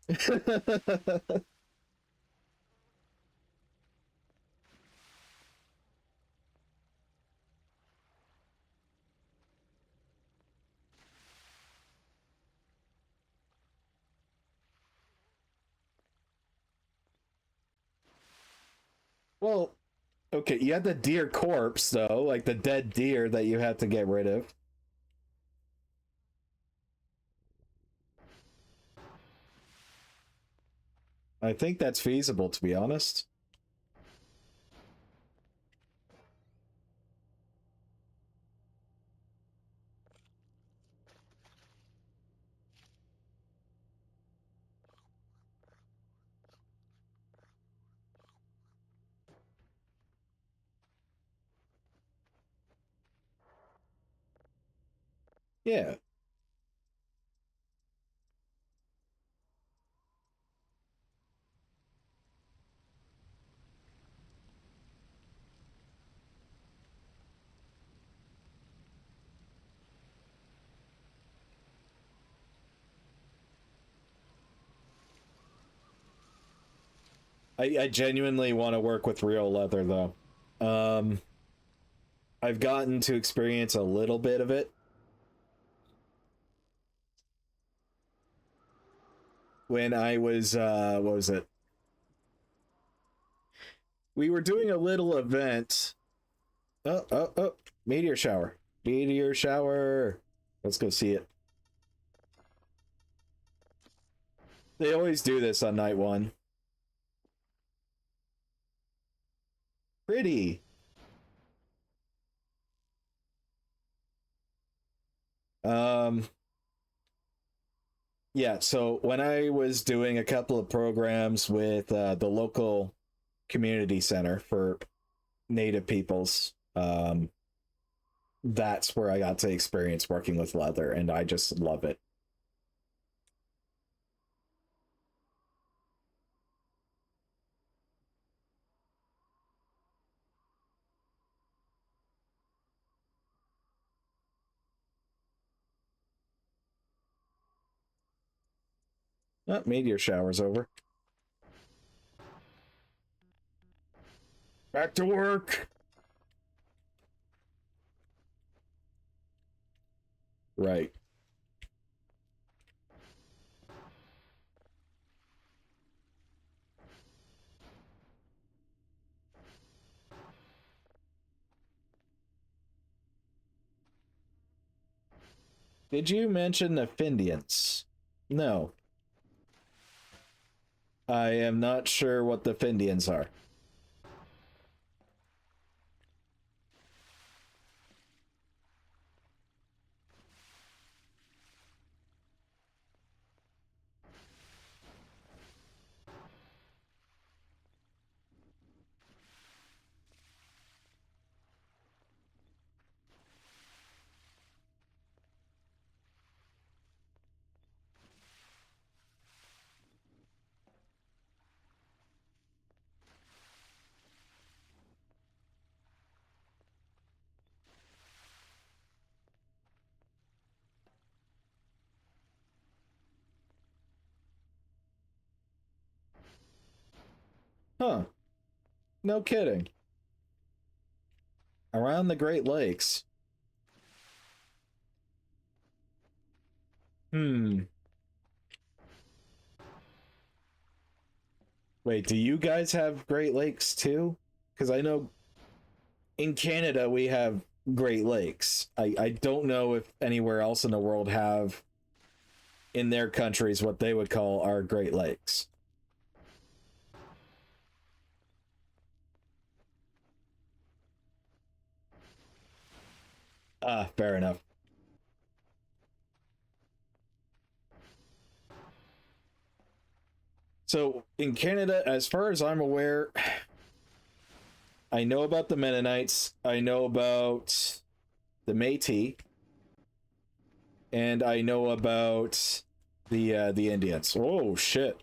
Well, okay, you had the deer corpse though, like the dead deer that you had to get rid of. I think that's feasible, to be honest. Yeah. I genuinely want to work with real leather though. Um, I've gotten to experience a little bit of it when I was what was it? We were doing a little event. Oh, meteor shower. Meteor shower. Let's go see it. They always do this on night one. Pretty. Um, yeah, so when I was doing a couple of programs with the local community center for native peoples, that's where I got to experience working with leather, and I just love it. Meteor shower's over. Back to work. Right. Did you mention the Findians? No. I am not sure what the Findians are. Huh. No kidding. Around the Great Lakes. Hmm. Wait, do you guys have Great Lakes too? Because I know in Canada we have Great Lakes. I don't know if anywhere else in the world have in their countries what they would call our Great Lakes. Ah, fair enough. So in Canada, as far as I'm aware, I know about the Mennonites, I know about the Métis, and I know about the Indians. Oh shit.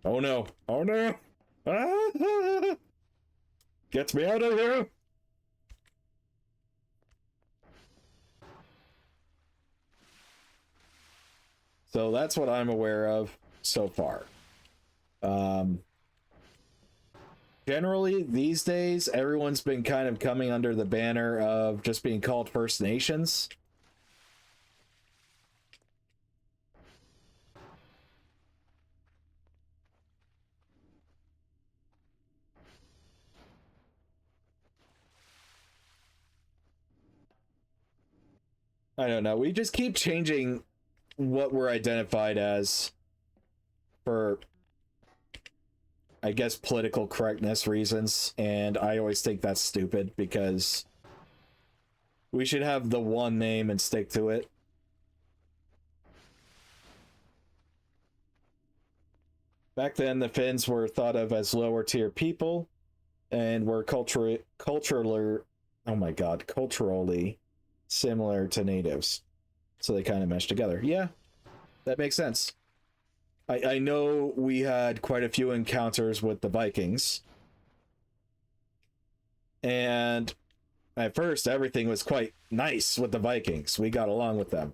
Oh no. Oh no. Ah! Gets me out of here. So that's what I'm aware of so far. Generally, these days, everyone's been kind of coming under the banner of just being called First Nations. I don't know. We just keep changing what we're identified as for, I guess, political correctness reasons. And I always think that's stupid because we should have the one name and stick to it. Back then, the Finns were thought of as lower tier people and were culturally, oh my god, culturally similar to natives. So they kind of meshed together. Yeah, that makes sense. I know we had quite a few encounters with the Vikings. And at first, everything was quite nice with the Vikings. We got along with them.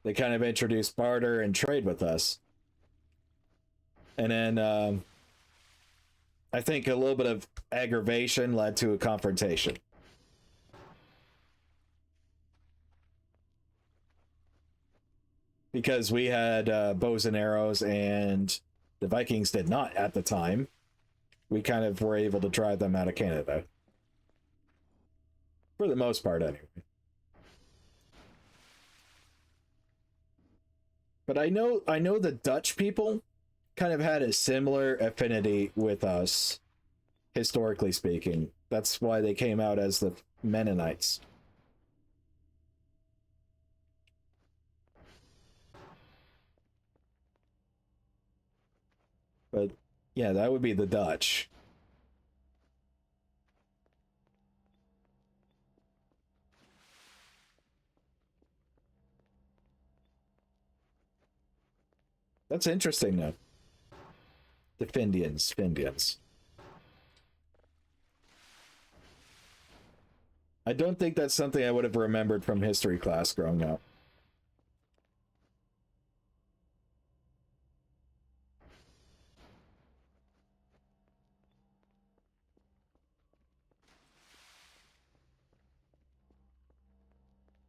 They kind of introduced barter and trade with us. And then I think a little bit of aggravation led to a confrontation. Because we had bows and arrows and the Vikings did not at the time. We kind of were able to drive them out of Canada. For the most part, anyway. But I know the Dutch people kind of had a similar affinity with us, historically speaking. That's why they came out as the Mennonites. But yeah, that would be the Dutch. That's interesting, though. The Findians. I don't think that's something I would have remembered from history class growing up.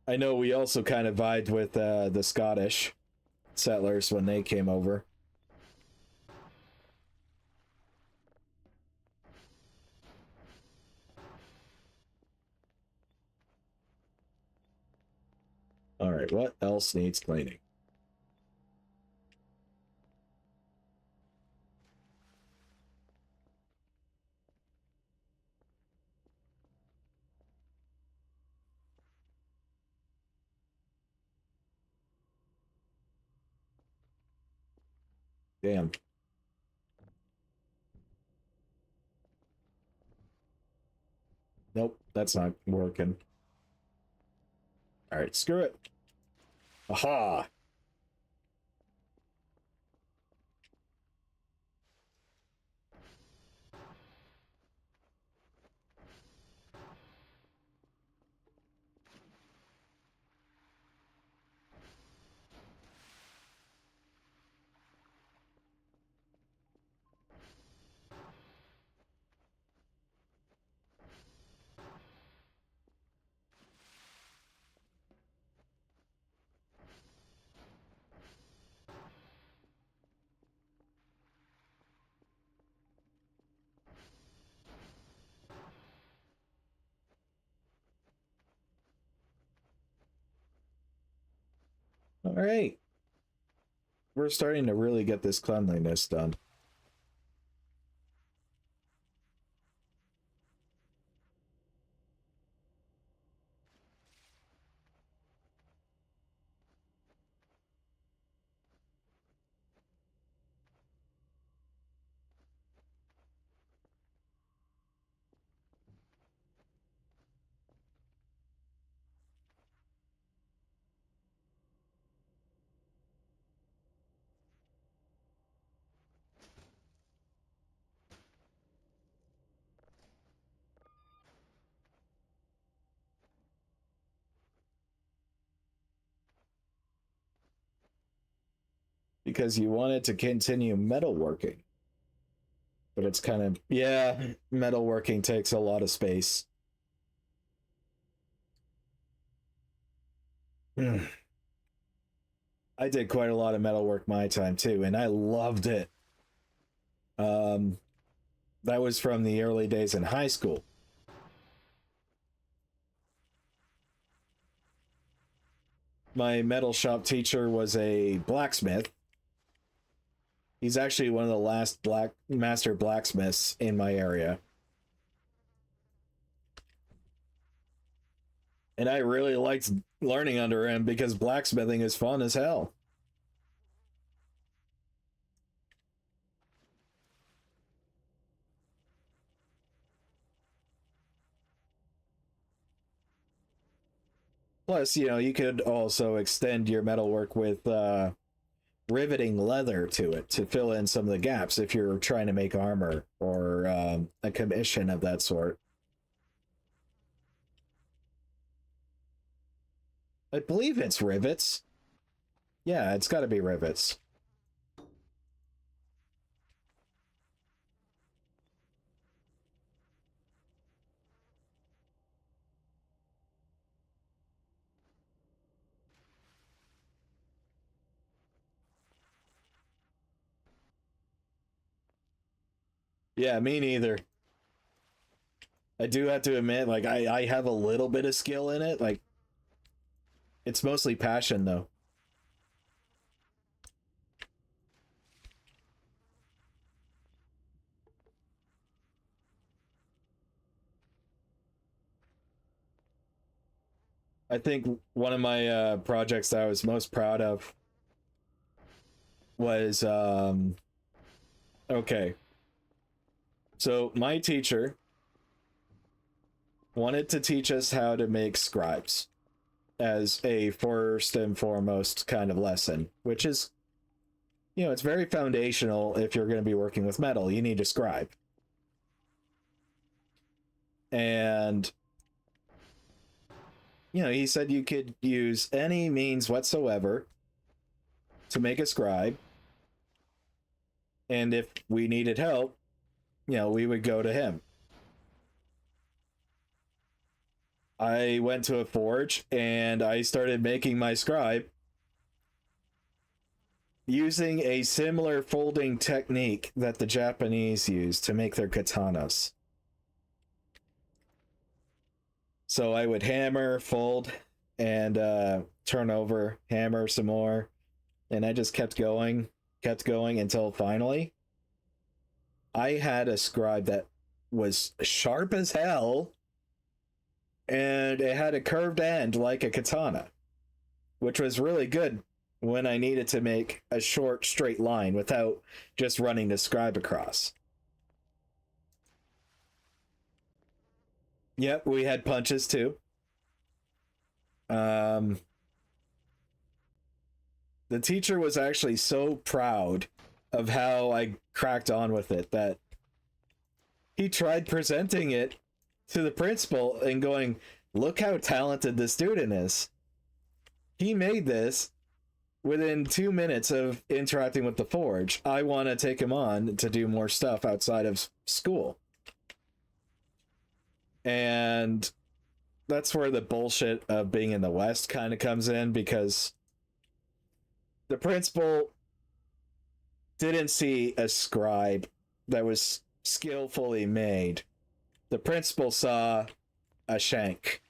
I know we also kind of vibed with the Scottish settlers when they came over. All right, what else needs cleaning? Damn. Nope, that's not working. All right, screw it. Aha! All right. We're starting to really get this cleanliness done. because you wanted to continue metalworking. But it's kind of, yeah, metalworking takes a lot of space. I did quite a lot of metalwork my time too, and I loved it. That was from the early days in high school. My metal shop teacher was a blacksmith. He's actually one of the last master blacksmiths in my area. And I really liked learning under him because blacksmithing is fun as hell. Plus, you know, you could also extend your metalwork with riveting leather to it to fill in some of the gaps if you're trying to make armor or a commission of that sort. I believe it's rivets. Yeah, it's got to be rivets. Yeah, me neither. I do have to admit, like, I have a little bit of skill in it. Like, it's mostly passion, though. I think one of my projects that I was most proud of was okay. So my teacher wanted to teach us how to make scribes as a first and foremost kind of lesson, which is, you know, it's very foundational if you're going to be working with metal. You need a scribe. And you know, he said you could use any means whatsoever to make a scribe. And if we needed help, you know, we would go to him. I went to a forge and I started making my scribe using a similar folding technique that the Japanese use to make their katanas. So I would hammer, fold, and turn over, hammer some more, and I just kept going until finally I had a scribe that was sharp as hell, and it had a curved end like a katana, which was really good when I needed to make a short straight line without just running the scribe across. Yep, we had punches too. The teacher was actually so proud of how I cracked on with it that he tried presenting it to the principal and going, "Look how talented this student is. He made this within 2 minutes of interacting with the forge. I want to take him on to do more stuff outside of school." And that's where the bullshit of being in the West kind of comes in, because the principal didn't see a scribe that was skillfully made. The principal saw a shank.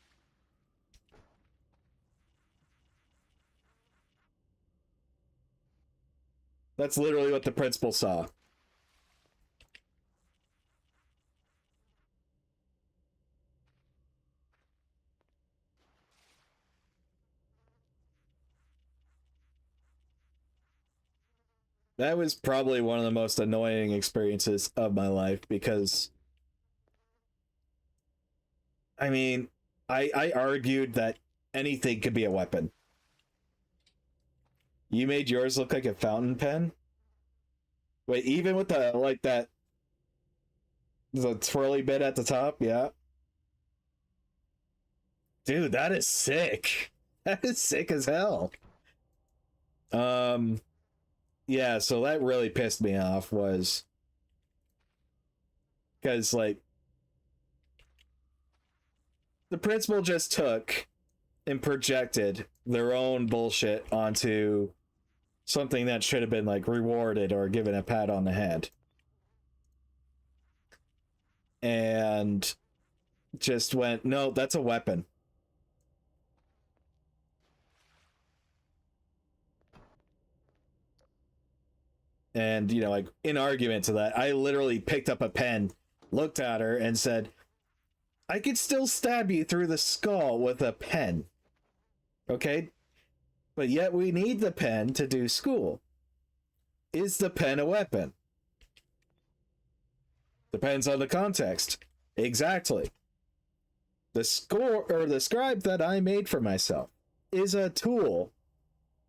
That's literally what the principal saw. That was probably one of the most annoying experiences of my life, because I mean, I argued that anything could be a weapon. You made yours look like a fountain pen? Wait, even with the like that the twirly bit at the top, yeah. Dude, that is sick. That is sick as hell. Um yeah, so that really pissed me off was because like the principal just took and projected their own bullshit onto something that should have been like rewarded or given a pat on the head. And just went, no, that's a weapon. And, you know, like in argument to that, I literally picked up a pen, looked at her, and said, I could still stab you through the skull with a pen. Okay? But yet we need the pen to do school. Is the pen a weapon? Depends on the context. Exactly. The score or the scribe that I made for myself is a tool.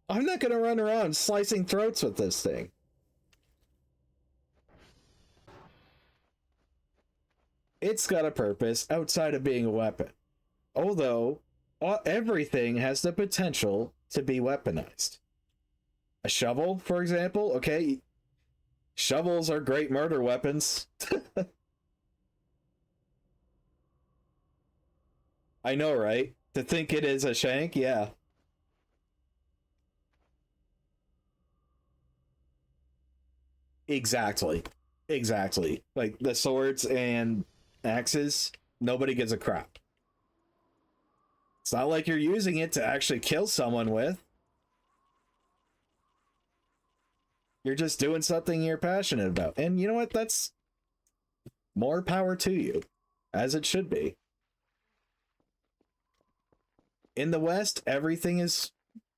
I'm not going to run around slicing throats with this thing. It's got a purpose outside of being a weapon. Although, everything has the potential to be weaponized. A shovel, for example, okay, shovels are great murder weapons. I know, right? To think it is a shank, yeah. Exactly. Exactly. Like the swords and axes, nobody gives a crap. It's not like you're using it to actually kill someone with. You're just doing something you're passionate about. And you know what? That's more power to you, as it should be. In the West, everything is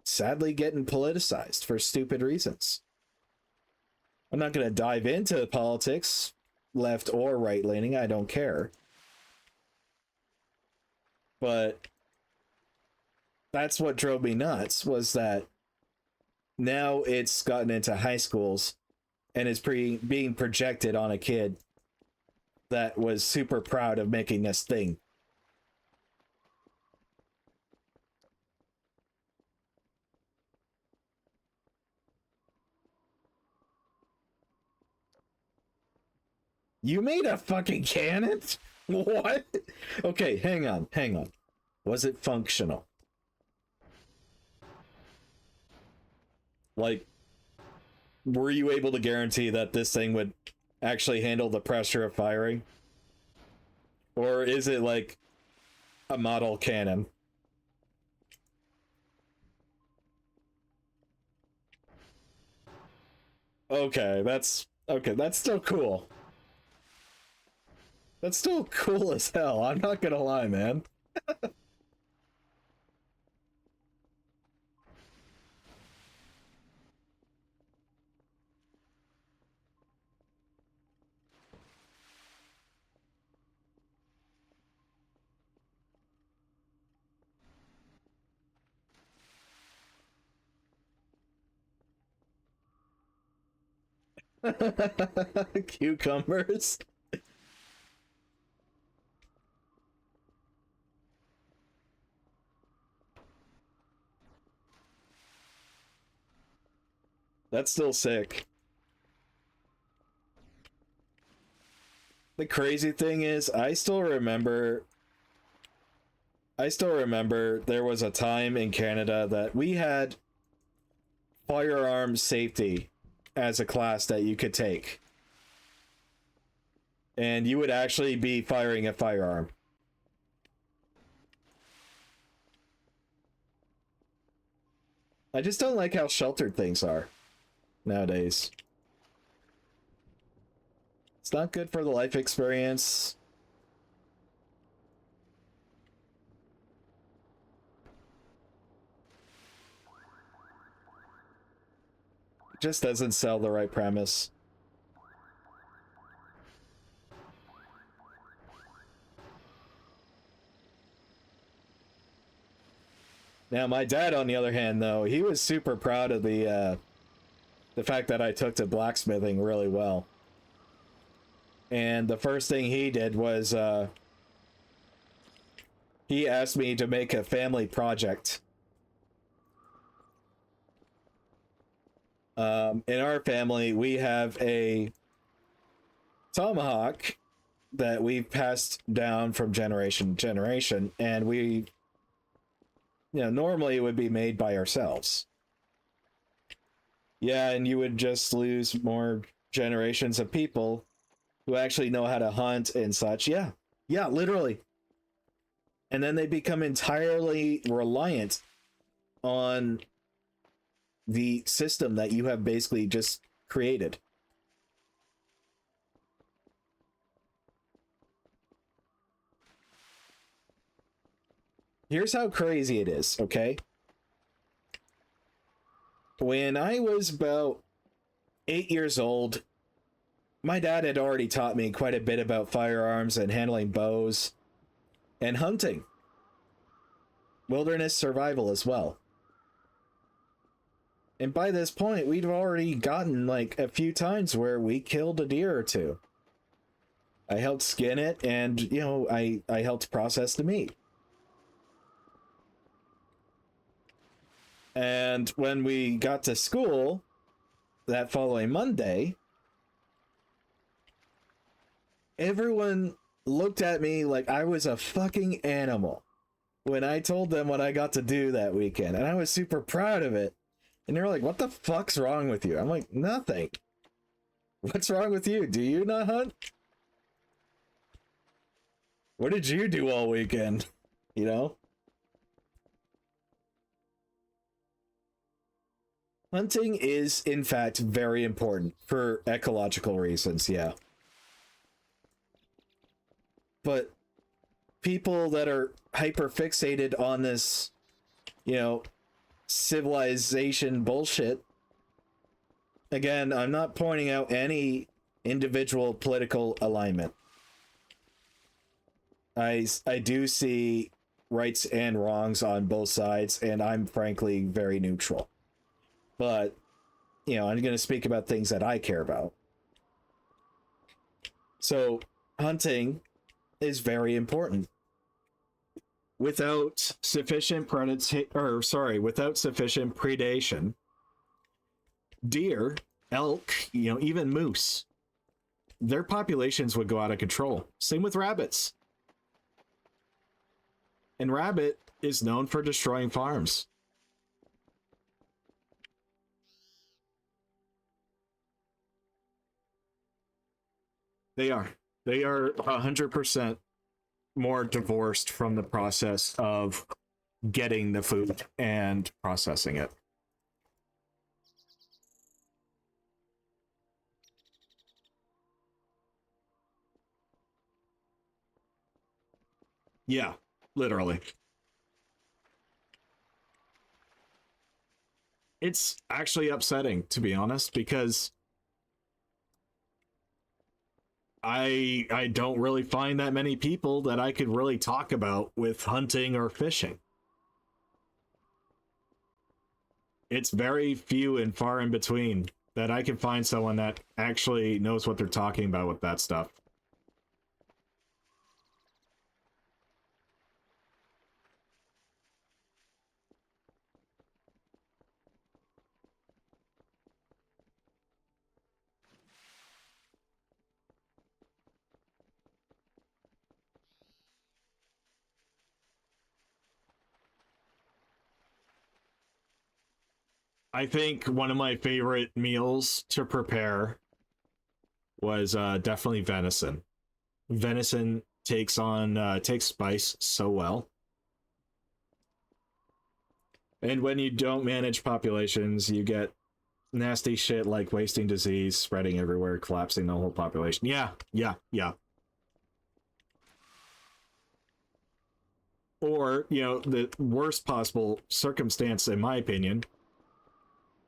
sadly getting politicized for stupid reasons. I'm not going to dive into politics, left or right leaning, I don't care. But that's what drove me nuts, was that now it's gotten into high schools and is being projected on a kid that was super proud of making this thing. You made a fucking cannon? What? Okay, hang on. Was it functional? Like, were you able to guarantee that this thing would actually handle the pressure of firing? Or is it like a model cannon? Okay, that's still cool. That's still cool as hell. I'm not gonna lie, man. Cucumbers. That's still sick. The crazy thing is, I still remember there was a time in Canada that we had firearms safety as a class that you could take. And you would actually be firing a firearm. I just don't like how sheltered things are nowadays. It's not good for the life experience. It just doesn't sell the right premise. Now, my dad, on the other hand, though, he was super proud of the fact that I took to blacksmithing really well. And the first thing he did was he asked me to make a family project. In our family, we have a tomahawk that we've passed down from generation to generation, and we, normally it would be made by ourselves. Yeah, and you would just lose more generations of people who actually know how to hunt and such. Yeah, literally. And then they become entirely reliant on the system that you have basically just created. Here's how crazy it is, okay? When I was about 8 years old, my dad had already taught me quite a bit about firearms and handling bows and hunting. Wilderness survival as well. And by this point, we'd already gotten like a few times where we killed a deer or two. I helped skin it, and, I helped process the meat. And when we got to school that following Monday, everyone looked at me like I was a fucking animal when I told them what I got to do that weekend. And I was super proud of it. And they were like, what the fuck's wrong with you? I'm like, nothing. What's wrong with you? Do you not hunt? What did you do all weekend? Hunting is, in fact, very important for ecological reasons, yeah. But people that are hyper fixated on this, civilization bullshit. Again, I'm not pointing out any individual political alignment. I do see rights and wrongs on both sides, and I'm frankly very neutral. But, I'm going to speak about things that I care about. So, hunting is very important. Without sufficient predation, deer, elk, even moose, their populations would go out of control. Same with rabbits. And rabbit is known for destroying farms. They are 100% more divorced from the process of getting the food and processing it. Yeah, literally. It's actually upsetting, to be honest, because I don't really find that many people that I could really talk about with hunting or fishing. It's very few and far in between that I can find someone that actually knows what they're talking about with that stuff. I think one of my favorite meals to prepare was definitely venison. Venison takes spice so well. And when you don't manage populations, you get nasty shit like wasting disease, spreading everywhere, collapsing the whole population. Yeah. Or, the worst possible circumstance, in my opinion,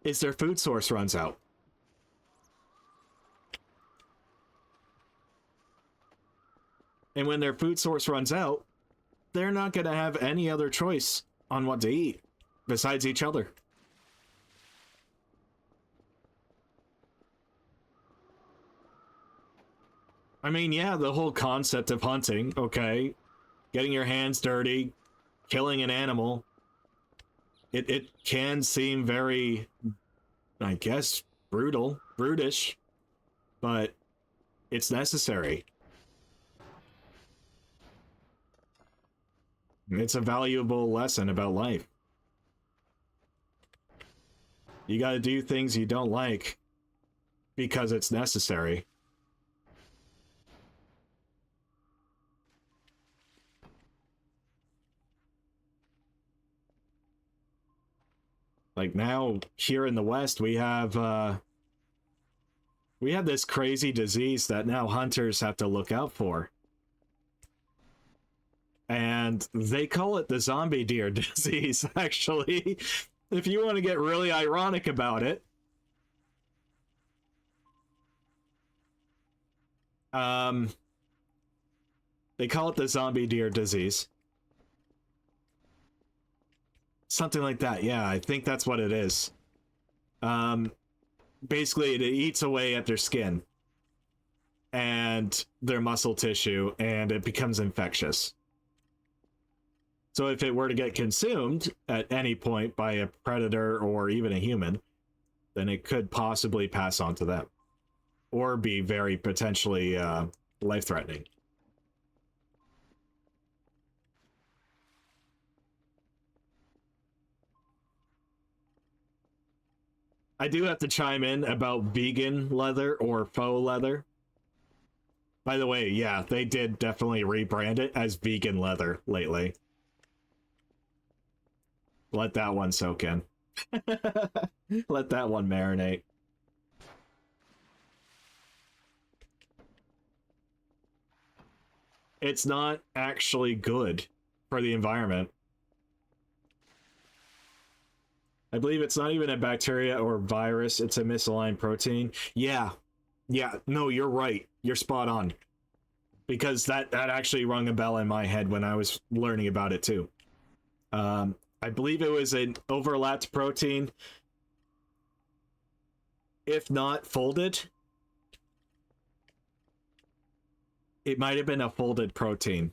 is their food source runs out. And when their food source runs out, they're not going to have any other choice on what to eat besides each other. I mean, yeah, the whole concept of hunting, okay, getting your hands dirty, killing an animal, it can seem very I guess, brutal, brutish, but it's necessary. It's a valuable lesson about life. You gotta do things you don't like because it's necessary. Like now, here in the West, we have this crazy disease that now hunters have to look out for. And they call it the zombie deer disease, actually, if you want to get really ironic about it. They call it the zombie deer disease. Something like that, yeah, I think that's what it is. Basically, it eats away at their skin and their muscle tissue, and it becomes infectious. So if it were to get consumed at any point by a predator or even a human, then it could possibly pass on to them or be very potentially life-threatening. I do have to chime in about vegan leather or faux leather. By the way, yeah, they did definitely rebrand it as vegan leather lately. Let that one soak in. Let that one marinate. It's not actually good for the environment. I believe it's not even a bacteria or virus, it's a misaligned protein. Yeah. Yeah, no, you're right. You're spot on. Because that actually rung a bell in my head when I was learning about it too. I believe it was an overlapped protein. If not folded, it might have been a folded protein.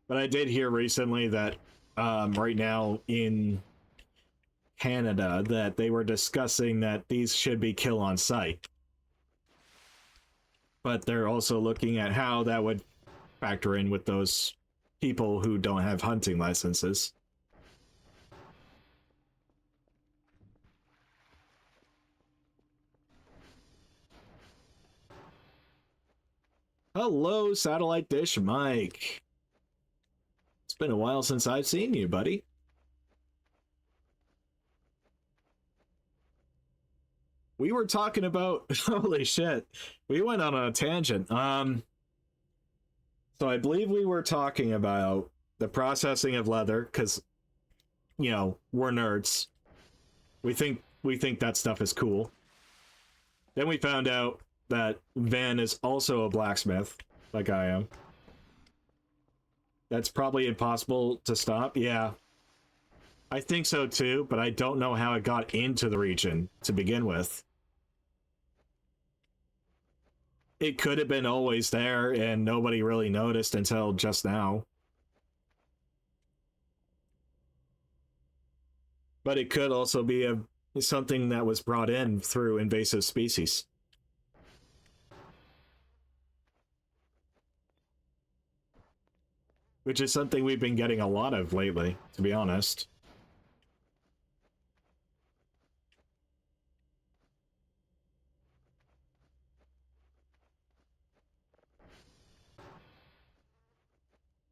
But I did hear recently that right now in Canada that they were discussing that these should be kill on sight. But they're also looking at how that would factor in with those people who don't have hunting licenses. Hello, Satellite Dish Mike. It's been a while since I've seen you, buddy. We were talking about holy shit. We went on a tangent. So I believe we were talking about the processing of leather because you know, we're nerds. We think that stuff is cool. Then we found out that Van is also a blacksmith, like I am. That's probably impossible to stop. Yeah. I think so too, but I don't know how it got into the region to begin with. It could have been always there and nobody really noticed until just now. But it could also be something that was brought in through invasive species. Which is something we've been getting a lot of lately, to be honest.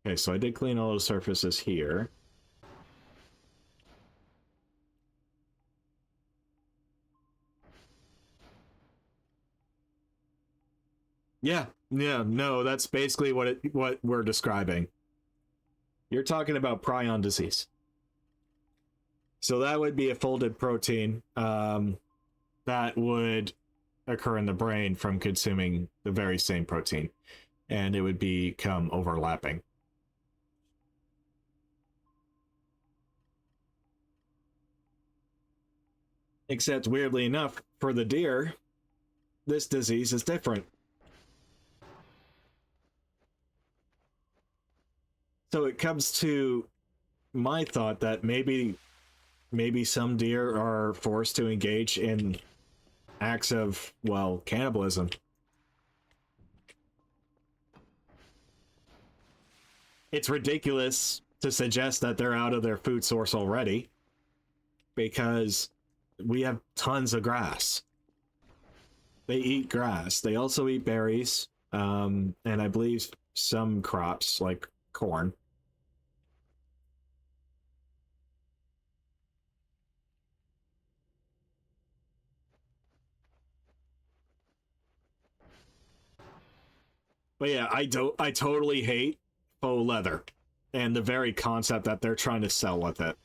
Okay, so I did clean all the surfaces here. Yeah, no, that's basically what we're describing. You're talking about prion disease. So that would be a folded protein that would occur in the brain from consuming the very same protein, and it would become overlapping. Except weirdly enough, for the deer, this disease is different. So it comes to my thought that maybe some deer are forced to engage in acts of, well, cannibalism. It's ridiculous to suggest that they're out of their food source already, because we have tons of grass. They eat grass. They also eat berries, and I believe some crops like corn. But yeah, I totally hate faux leather and the very concept that they're trying to sell with it.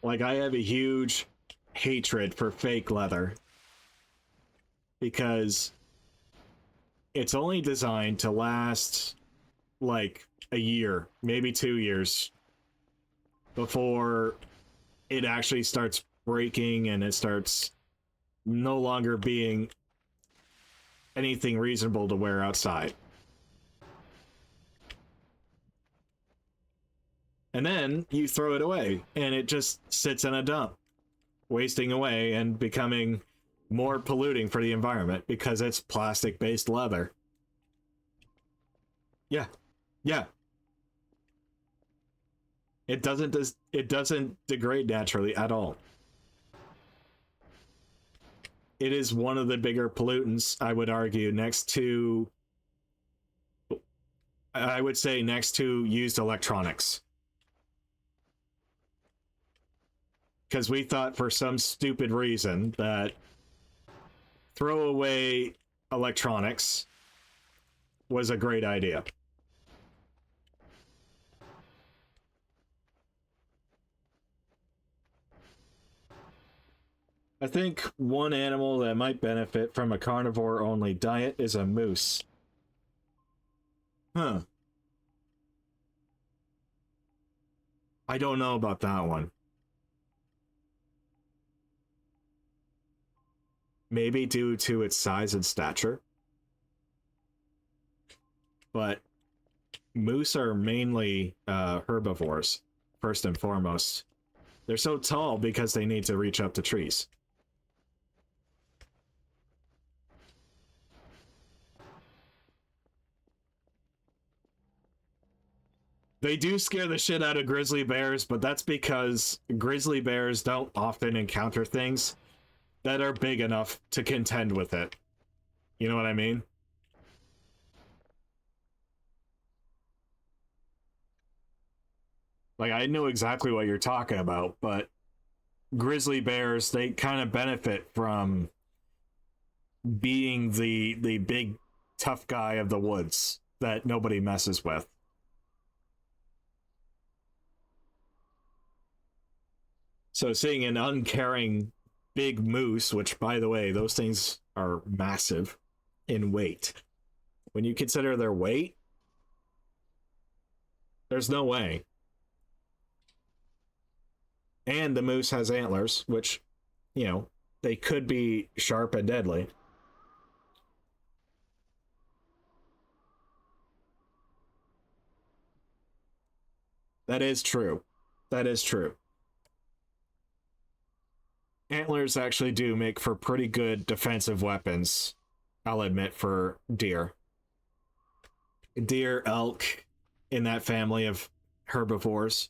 Like, I have a huge hatred for fake leather because it's only designed to last like a year, maybe 2 years before it actually starts breaking and it starts no longer being anything reasonable to wear outside. And then you throw it away and it just sits in a dump, wasting away and becoming more polluting for the environment because it's plastic-based leather. Yeah. Yeah. It doesn't degrade naturally at all. It is one of the bigger pollutants, I would argue, next to used electronics. Because we thought for some stupid reason that throwaway electronics was a great idea. I think one animal that might benefit from a carnivore-only diet is a moose. Huh. I don't know about that one. Maybe due to its size and stature. But moose are mainly herbivores, first and foremost. They're so tall because they need to reach up to trees. They do scare the shit out of grizzly bears, but that's because grizzly bears don't often encounter things that are big enough to contend with it. You know what I mean? Like, I know exactly what you're talking about, but grizzly bears, they kind of benefit from being the big tough guy of the woods that nobody messes with. So seeing an uncaring big moose, which, by the way, those things are massive in weight. When you consider their weight, there's no way. And the moose has antlers, which, you know, they could be sharp and deadly. That is true. That is true. Antlers actually do make for pretty good defensive weapons, I'll admit, for deer. Deer, elk, in that family of herbivores.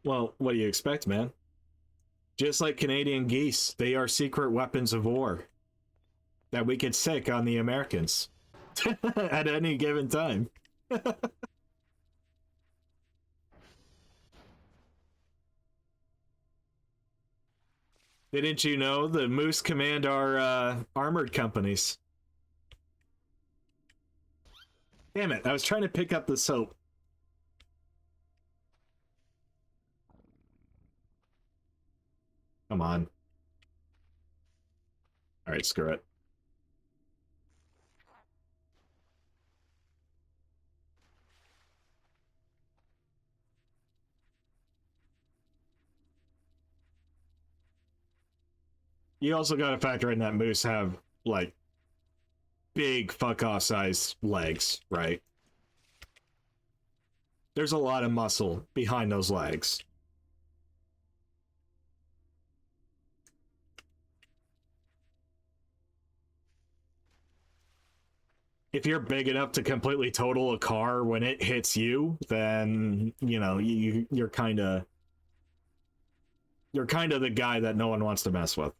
Well, what do you expect, man? Just like Canadian geese, they are secret weapons of war that we could sick on the Americans at any given time. Didn't you know the moose command our armored companies? Damn it, I was trying to pick up the soap. Come on. Alright, screw it. You also gotta factor in that moose have, like, big fuck-off size legs, right? There's a lot of muscle behind those legs. If you're big enough to completely total a car when it hits you, then, you know, you're kind of the guy that no one wants to mess with.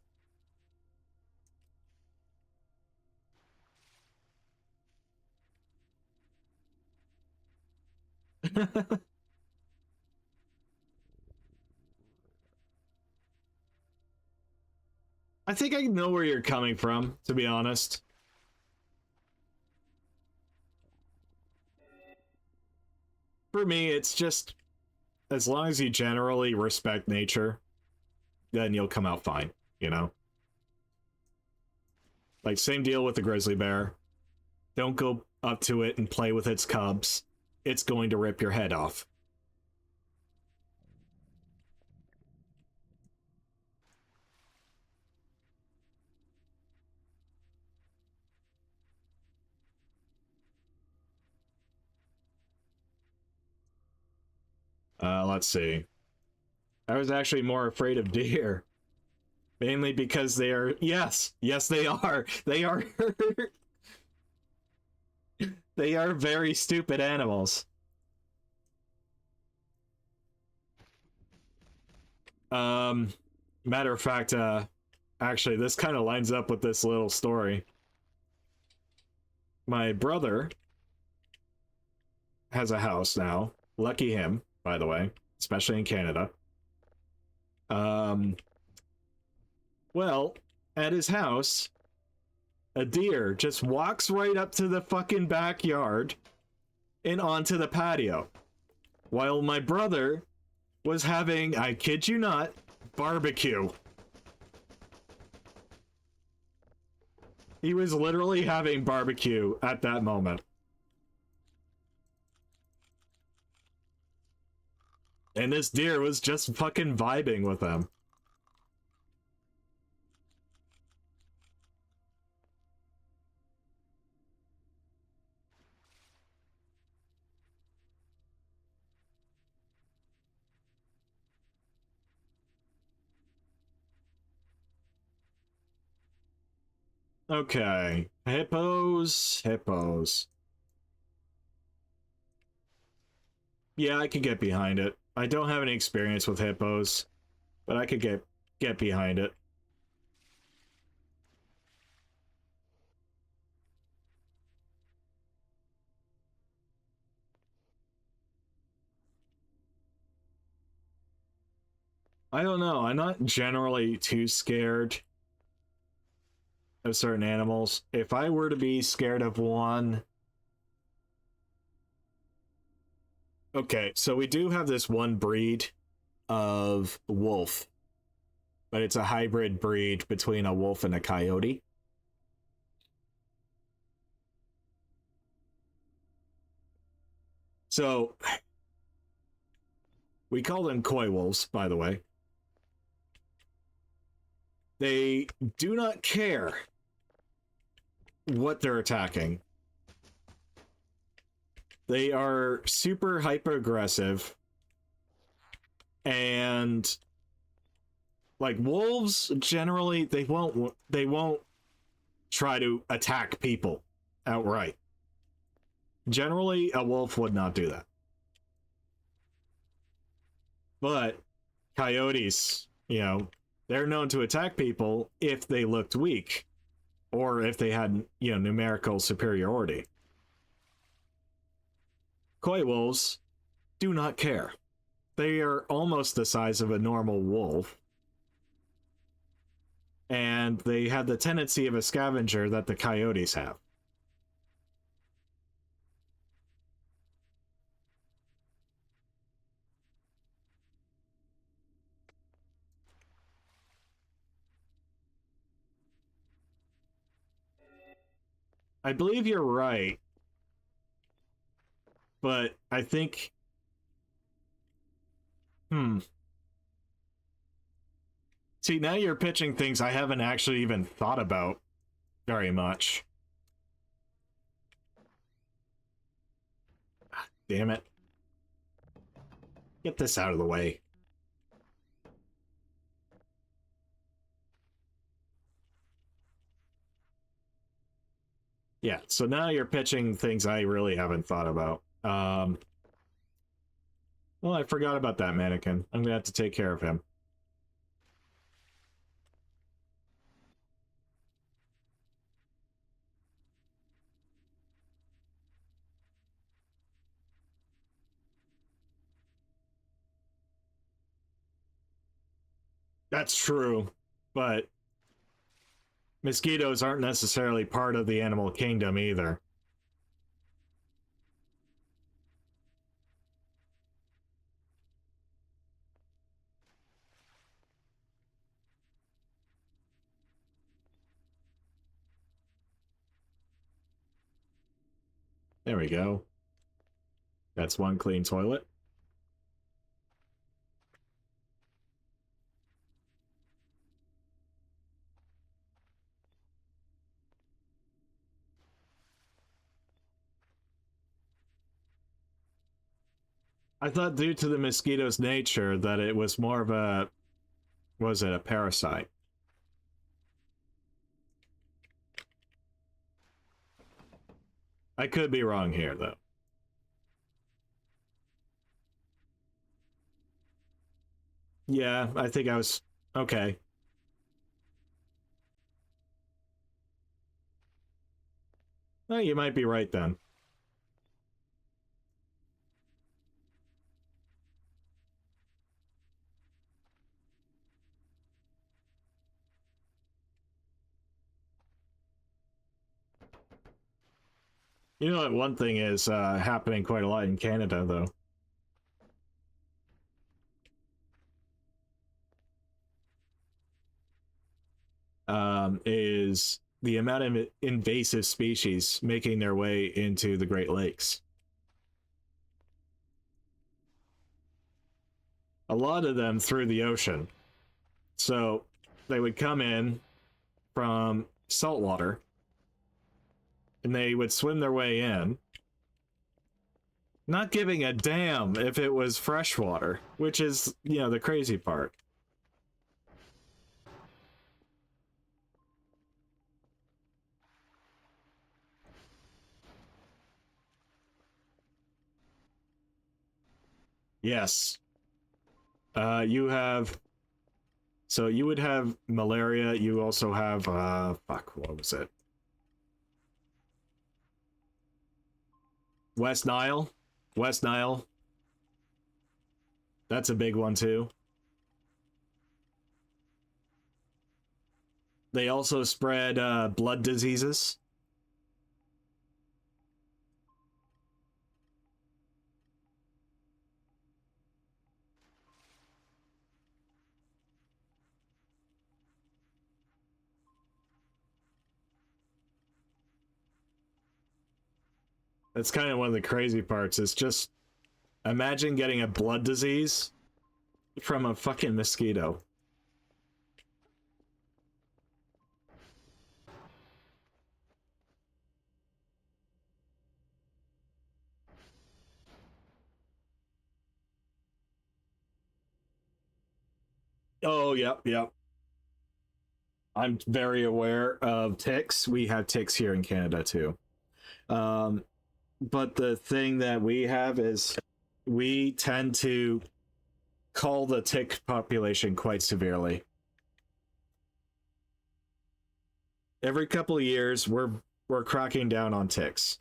I think I know where you're coming from, to be honest. For me, it's just as long as you generally respect nature, then you'll come out fine, you know? Like, same deal with the grizzly bear. Don't go up to it and play with its cubs. It's going to rip your head off. Let's see. I was actually more afraid of deer. Mainly because they are... Yes, they are. They are... they are very stupid animals. Matter of fact, actually, this kind of lines up with this little story. My brother has a house now. Lucky him, by the way, especially in Canada. Well, at his house, a deer just walks right up to the fucking backyard and onto the patio. While my brother was having, I kid you not, barbecue. He was literally having barbecue at that moment. And this deer was just fucking vibing with them. Okay. Hippos. Yeah, I could get behind it. I don't have any experience with hippos, but I could get behind it. I don't know. I'm not generally too scared of certain animals. If I were to be scared of one... Okay, so we do have this one breed of wolf, but it's a hybrid breed between a wolf and a coyote. So, we call them coy wolves, by the way. They do not care what they're attacking. They are super hyper aggressive, and like wolves generally they won't try to attack people outright. Generally a wolf would not do that. But coyotes, you know, they're known to attack people if they looked weak or if they had, you know, numerical superiority. Coy wolves do not care. They are almost the size of a normal wolf. and they have the tendency of a scavenger that the coyotes have. I believe you're right, but I think, hmm. See, now you're pitching things I haven't actually even thought about very much. Damn it. Get this out of the way. Yeah, so now you're pitching things I really haven't thought about. Well, I forgot about that mannequin. I'm gonna have to take care of him. That's true, but mosquitoes aren't necessarily part of the animal kingdom either. There we go. That's one clean toilet. I thought due to the mosquito's nature that it was more of a, was it a parasite? I could be wrong here though. Yeah, I think I was okay. Well, you might be right then. You know what? One thing is happening quite a lot in Canada, though. Is the amount of invasive species making their way into the Great Lakes. A lot of them through the ocean. So they would come in from saltwater and they would swim their way in, not giving a damn if it was freshwater, which is, you know, the crazy part. Yes. You have, so you would have malaria. You also have, fuck, what was it? West Nile. West Nile. That's a big one too. They also spread blood diseases. That's kind of one of the crazy parts. It's just imagine getting a blood disease from a fucking mosquito. Oh, yep, yep. I'm very aware of ticks. We have ticks here in Canada too. Um, but the thing that we have is we tend to cull the tick population quite severely. Every couple of years, we're cracking down on ticks.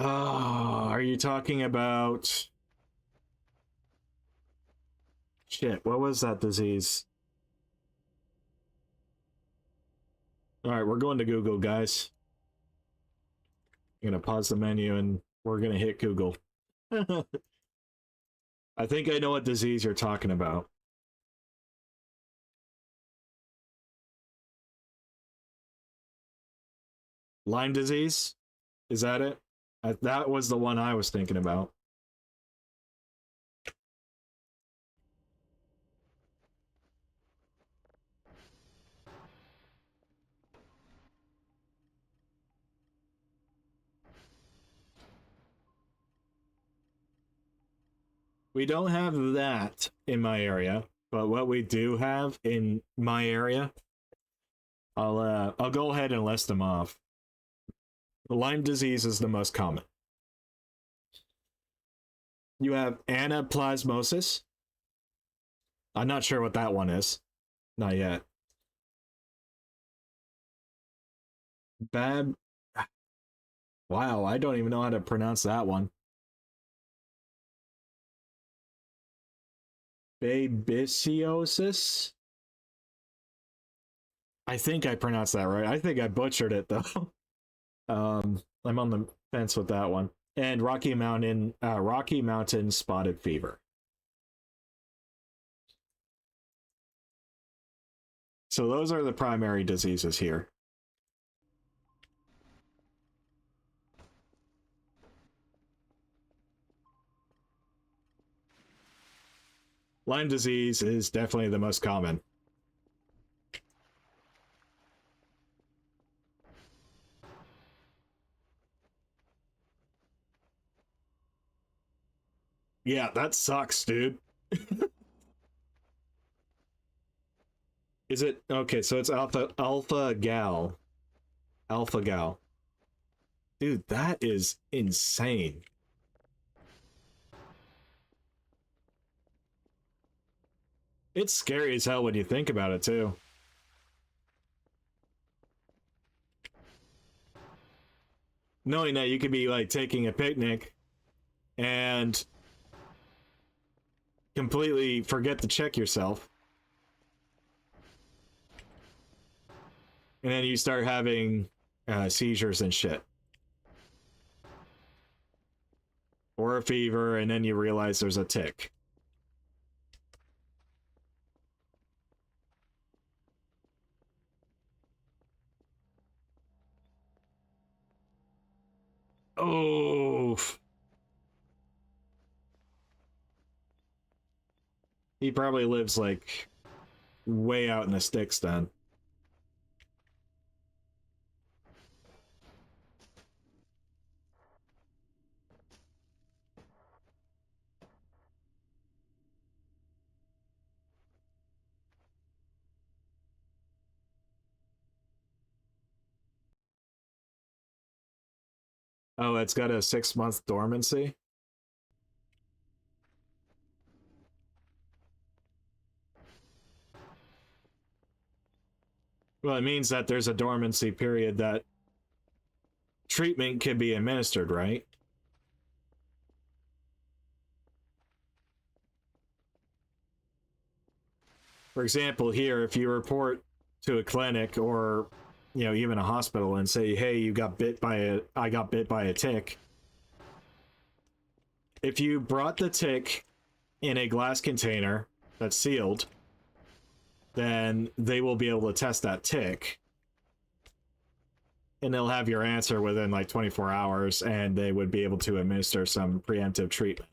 Oh, are you talking about... Shit, what was that disease? Alright, we're going to Google, guys. I'm gonna pause the menu and we're gonna hit Google. I think I know what disease you're talking about. Lyme disease? Is that it? That was the one I was thinking about. We don't have that in my area, but what we do have in my area, I'll go ahead and list them off. Lyme disease is the most common. You have anaplasmosis. I'm not sure what that one is. Not yet. Bab. Wow, I don't even know how to pronounce that one. Babesiosis? I think I pronounced that right. I think I butchered it though. I'm on the fence with that one. And Rocky Mountain spotted fever. So those are the primary diseases here. Lyme disease is definitely the most common. Yeah, that sucks, dude. Is it okay? So it's alpha gal. Alpha gal. Dude, that is insane. It's scary as hell when you think about it too. Knowing that you could be like taking a picnic and completely forget to check yourself. And then you start having seizures and shit. Or a fever, and then you realize there's a tick. Oh. He probably lives like way out in the sticks then. Oh, it's got a 6-month dormancy. Well, it means that there's a dormancy period that treatment can be administered, right? For example, here, if you report to a clinic or, you know, even a hospital and say, hey, I got bit by a tick. If you brought the tick in a glass container that's sealed, then they will be able to test that tick. And they'll have your answer within like 24 hours, and they would be able to administer some preemptive treatment.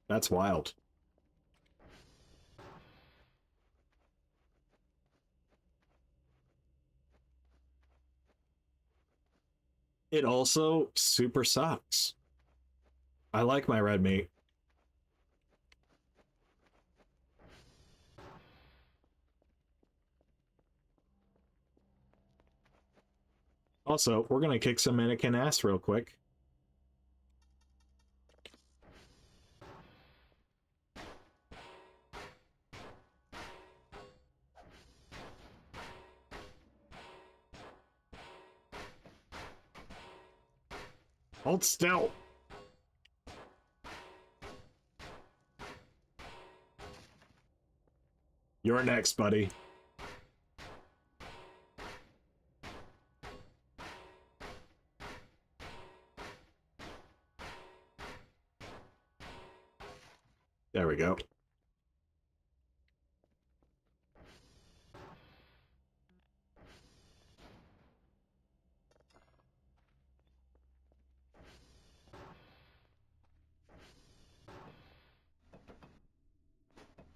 That's wild. It also super sucks. I like my red meat. Also, we're gonna kick some mannequin ass real quick. Hold still. You're next, buddy. There we go.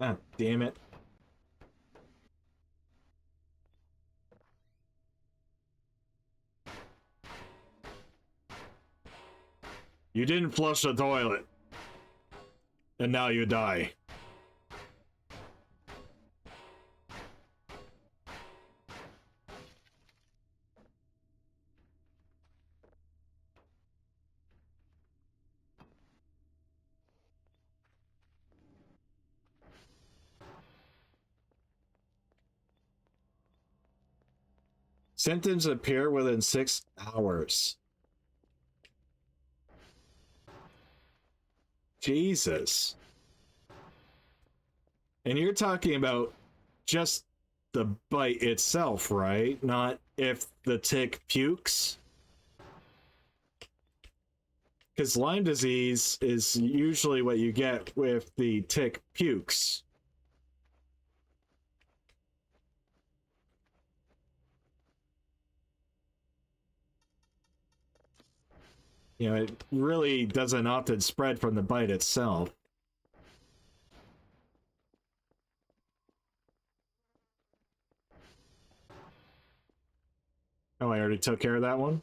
Ah, damn it. You didn't flush the toilet. And now you die. Symptoms appear within 6 hours. Jesus. And you're talking about just the bite itself, right? Not if the tick pukes? Because Lyme disease is usually what you get if the tick pukes. You know, it really doesn't often spread from the bite itself. Oh, I already took care of that one?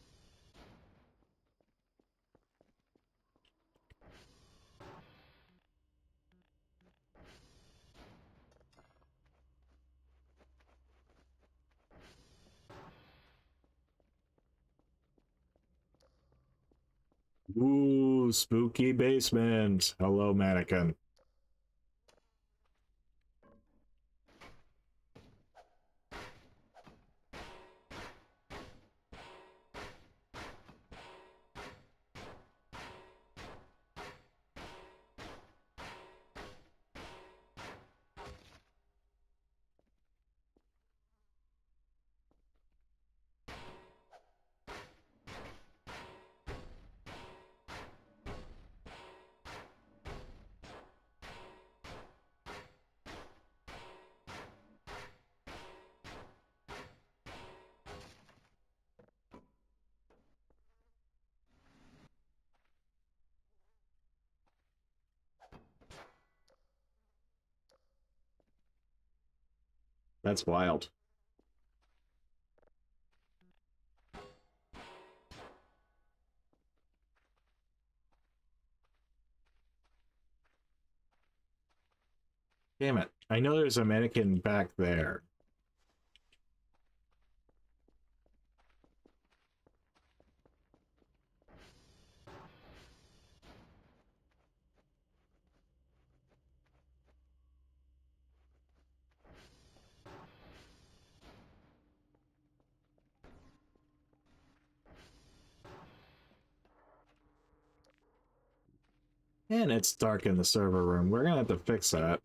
Ooh, spooky basement. Hello, mannequin. That's wild. Damn it. I know there's a mannequin back there. And it's dark in the server room. We're gonna have to fix that.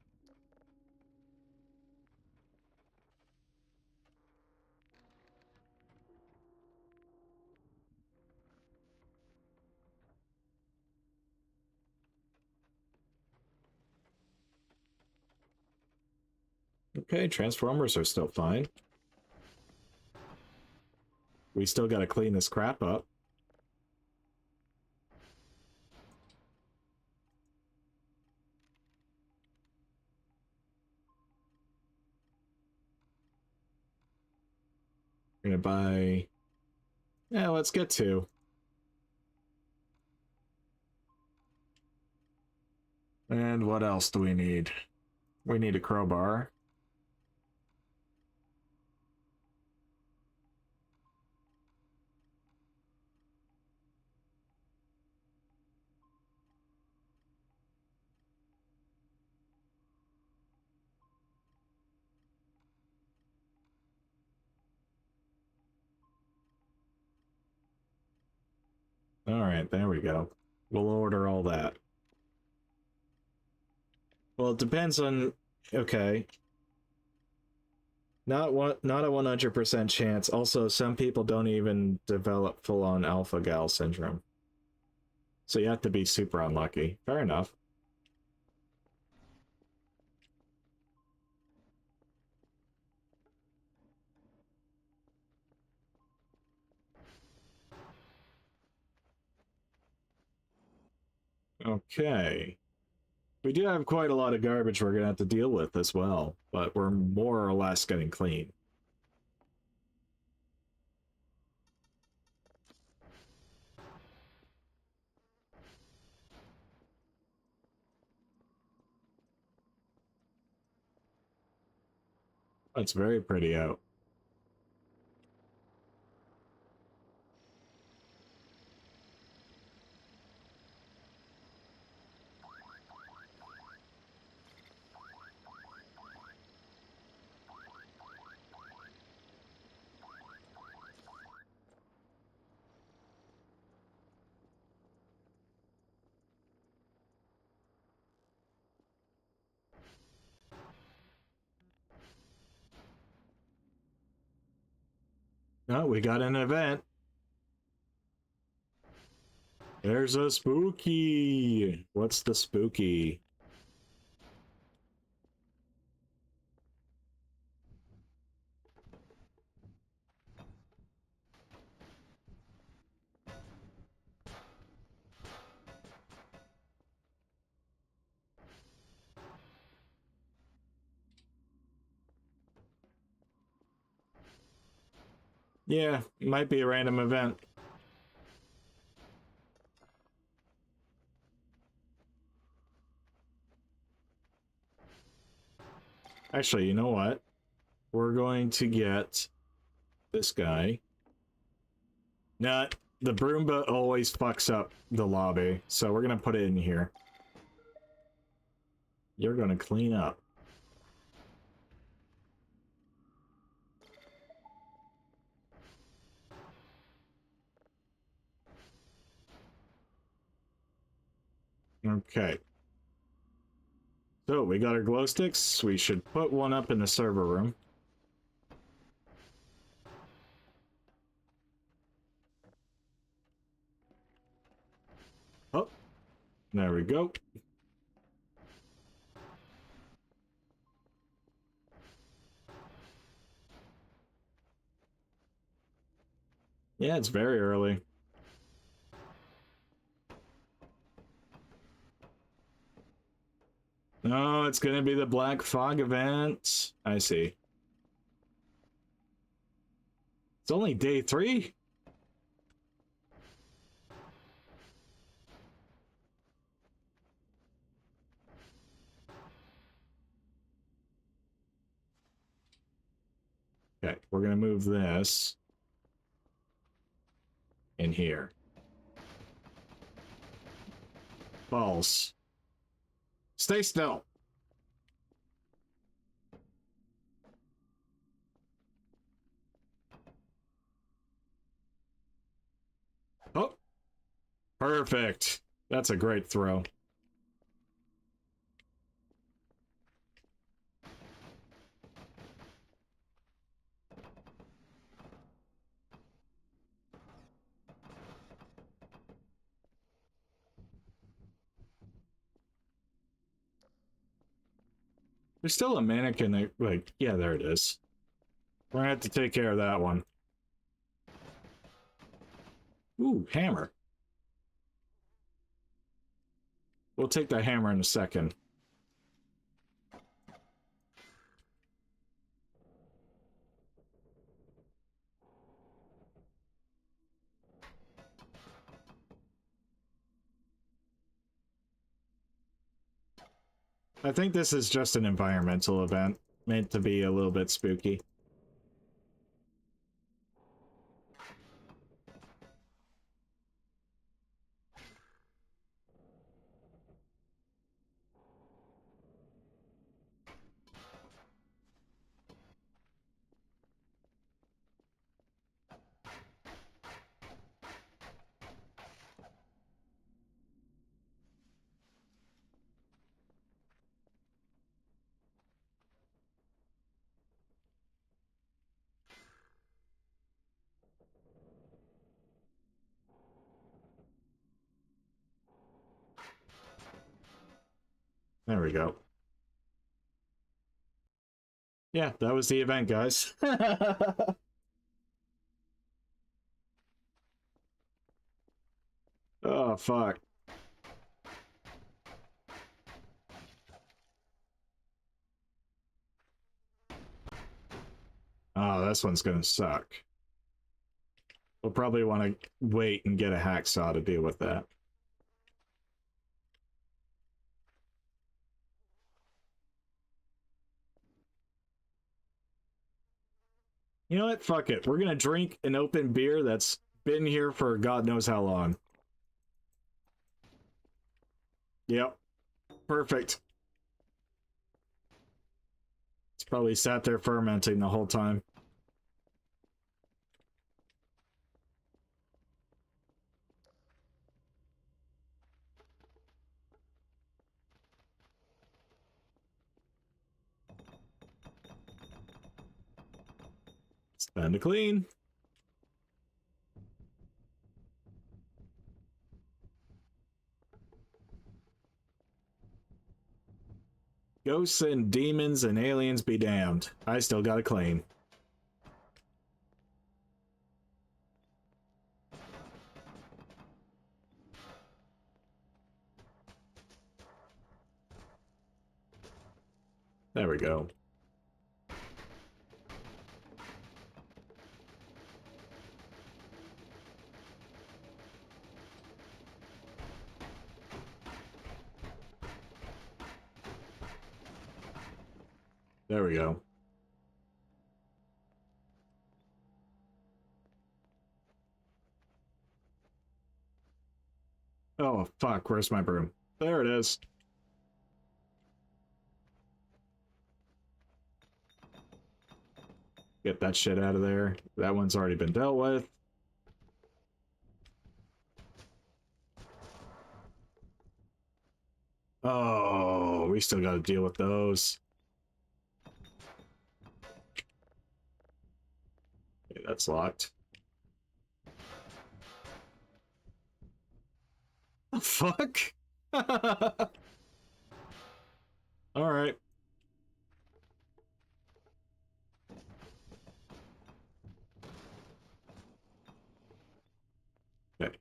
Okay, transformers are still fine. We still gotta clean this crap up. We're gonna buy... Yeah, let's get two. And what else do we need? We need a crowbar. Alright, there we go. We'll order all that. Well, it depends on... Okay. Not a 100% chance. Also, some people don't even develop full-on alpha-gal syndrome. So you have to be super unlucky. Fair enough. Okay. We do have quite a lot of garbage we're gonna have to deal with as well, but we're more or less getting clean. It's very pretty out. Oh, we got an event. There's a spooky. What's the spooky? Yeah, might be a random event. Actually, you know what? We're going to get this guy. Nah, the Broomba always fucks up the lobby, so we're gonna put it in here. You're gonna clean up. Okay. So, we got our glow sticks. We should put one up in the server room. Oh, there we go. Yeah, it's very early. No, it's gonna be the Black Fog event. I see. It's only day 3? Okay, we're gonna move this in here. Balls. Stay still. Oh, perfect. That's a great throw. There's still a mannequin that, like, yeah, there it is. We're gonna have to take care of that one. Ooh, hammer. We'll take the hammer in a second. I think this is just an environmental event, meant to be a little bit spooky. There we go. Yeah, that was the event, guys. Oh, fuck. Oh, this one's gonna suck. We'll probably want to wait and get a hacksaw to deal with that. You know what? Fuck it. We're gonna drink an open beer that's been here for God knows how long. Yep. Perfect. It's probably sat there fermenting the whole time. It's time to clean. Ghosts and demons and aliens be damned. I still gotta clean. There we go. There we go. Oh, fuck. Where's my broom? There it is. Get that shit out of there. That one's already been dealt with. Oh, we still gotta deal with those. Okay, that's locked. The fuck? Alright. Okay.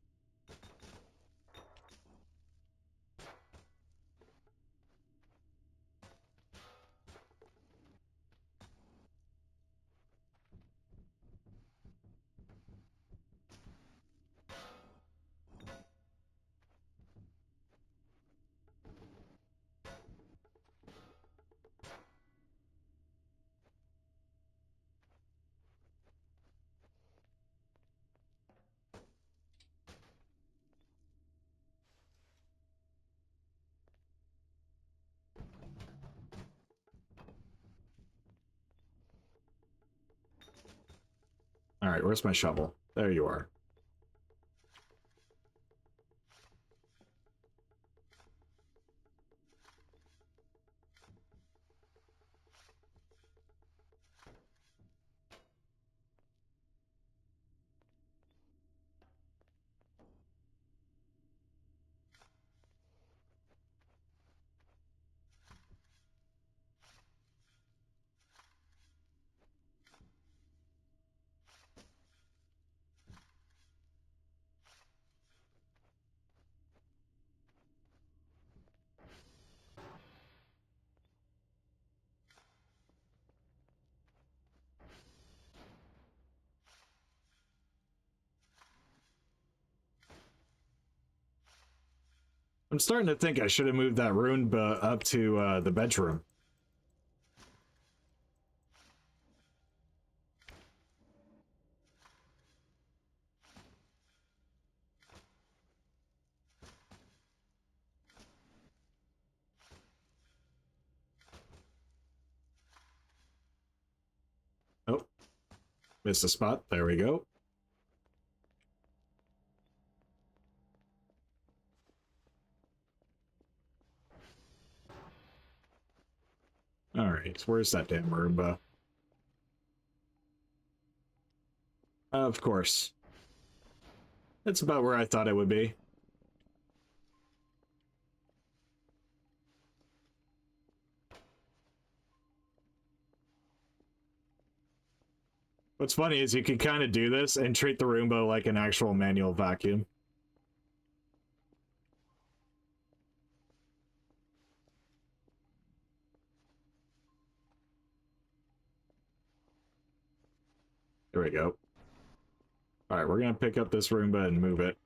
Alright, where's my shovel? There you are. I'm starting to think I should have moved that rune up to the bedroom. Oh, missed a spot. There we go. Alright, where's that damn Roomba? Of course. That's about where I thought it would be. What's funny is you can kind of do this and treat the Roomba like an actual manual vacuum. There we go. All right, we're gonna pick up this Roomba and move it.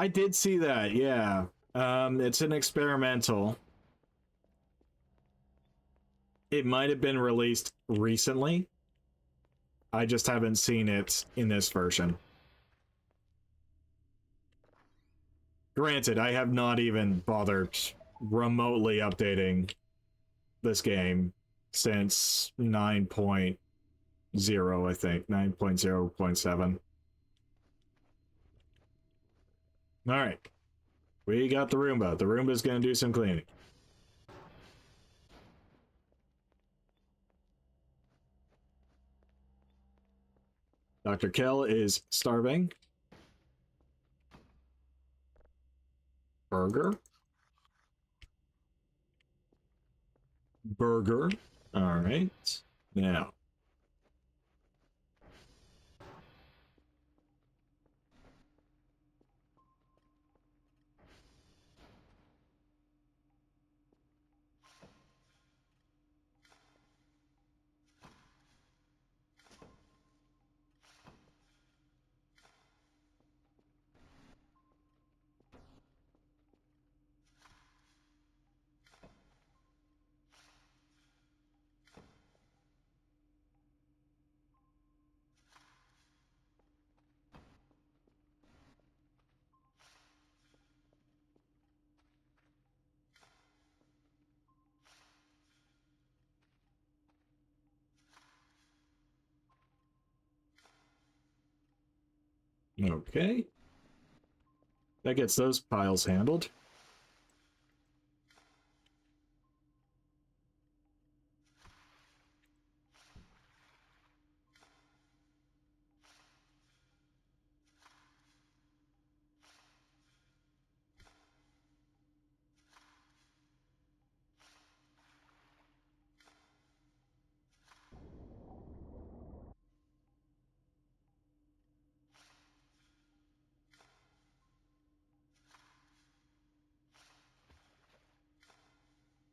I did see that, yeah. It's an experimental. It might have been released recently. I just haven't seen it in this version. Granted, I have not even bothered remotely updating this game since 9.0, I think. 9.0.7. Alright. We got the Roomba. The Roomba's gonna do some cleaning. Dr. Kell is starving. Burger. Burger. Alright. Now. Okay. That gets those piles handled.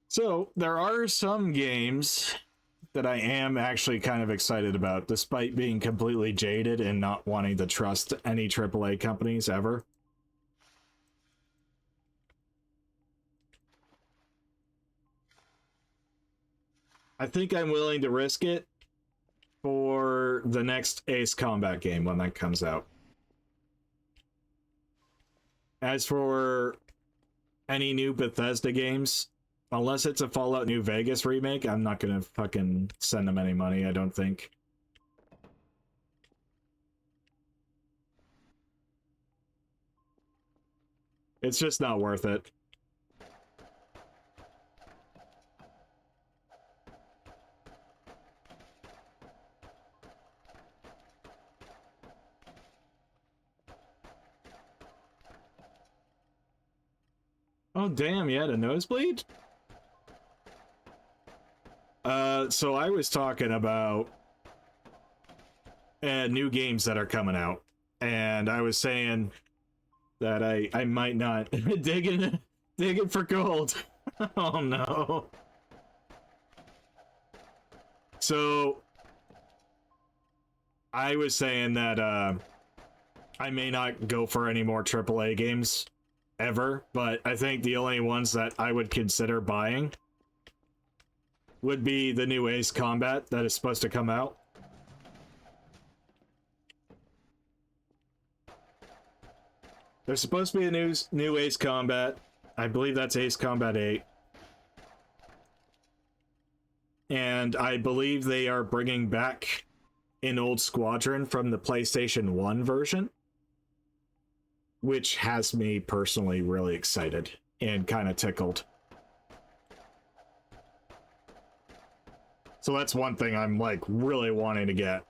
So, there are some games that I am actually kind of excited about, despite being completely jaded and not wanting to trust any AAA companies ever. I think I'm willing to risk it for the next Ace Combat game when that comes out. As for any new Bethesda games, unless it's a Fallout New Vegas remake, I'm not gonna fucking send them any money, I don't think. It's just not worth it. Oh damn, you had a nosebleed? So I was talking about new games that are coming out, and I was saying that I might not digging for gold. Oh no. So I was saying that I may not go for any more AAA games ever, but I think the only ones that I would consider buying would be the new Ace Combat that is supposed to come out. There's supposed to be a new Ace Combat. I believe that's Ace Combat 8. And I believe they are bringing back an old Squadron from the PlayStation 1 version, which has me personally really excited and kind of tickled. So that's one thing I'm like really wanting to get.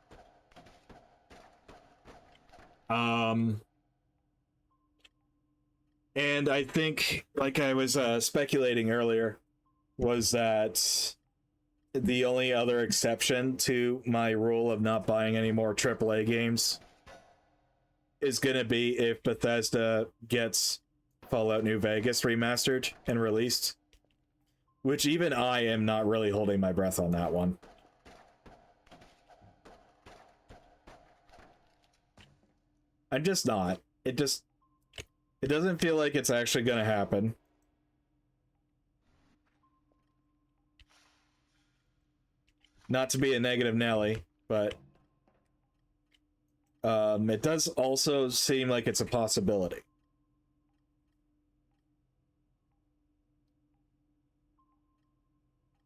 And I think, like I was speculating earlier, was that the only other exception to my rule of not buying any more AAA games is going to be if Bethesda gets Fallout New Vegas remastered and released, which even I am not really holding my breath on that one. I'm just not. It doesn't feel like it's actually going to happen. Not to be a negative Nelly, but it does also seem like it's a possibility.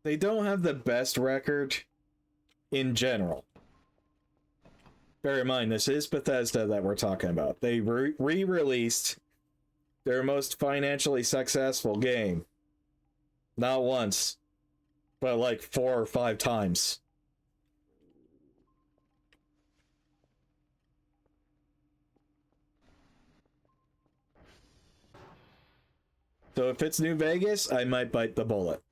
They don't have the best record in general. Bear in mind, this is Bethesda that we're talking about. They re-released their most financially successful game. Not once, but like 4 or 5 times. So if it's New Vegas, I might bite the bullet.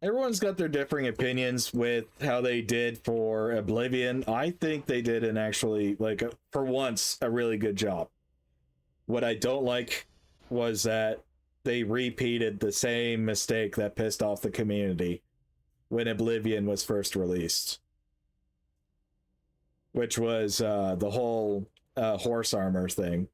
Everyone's got their differing opinions with how they did for Oblivion. I think they did an actually, like, for once, a really good job. What I don't like was that they repeated the same mistake that pissed off the community when Oblivion was first released, which was the whole horse armor thing.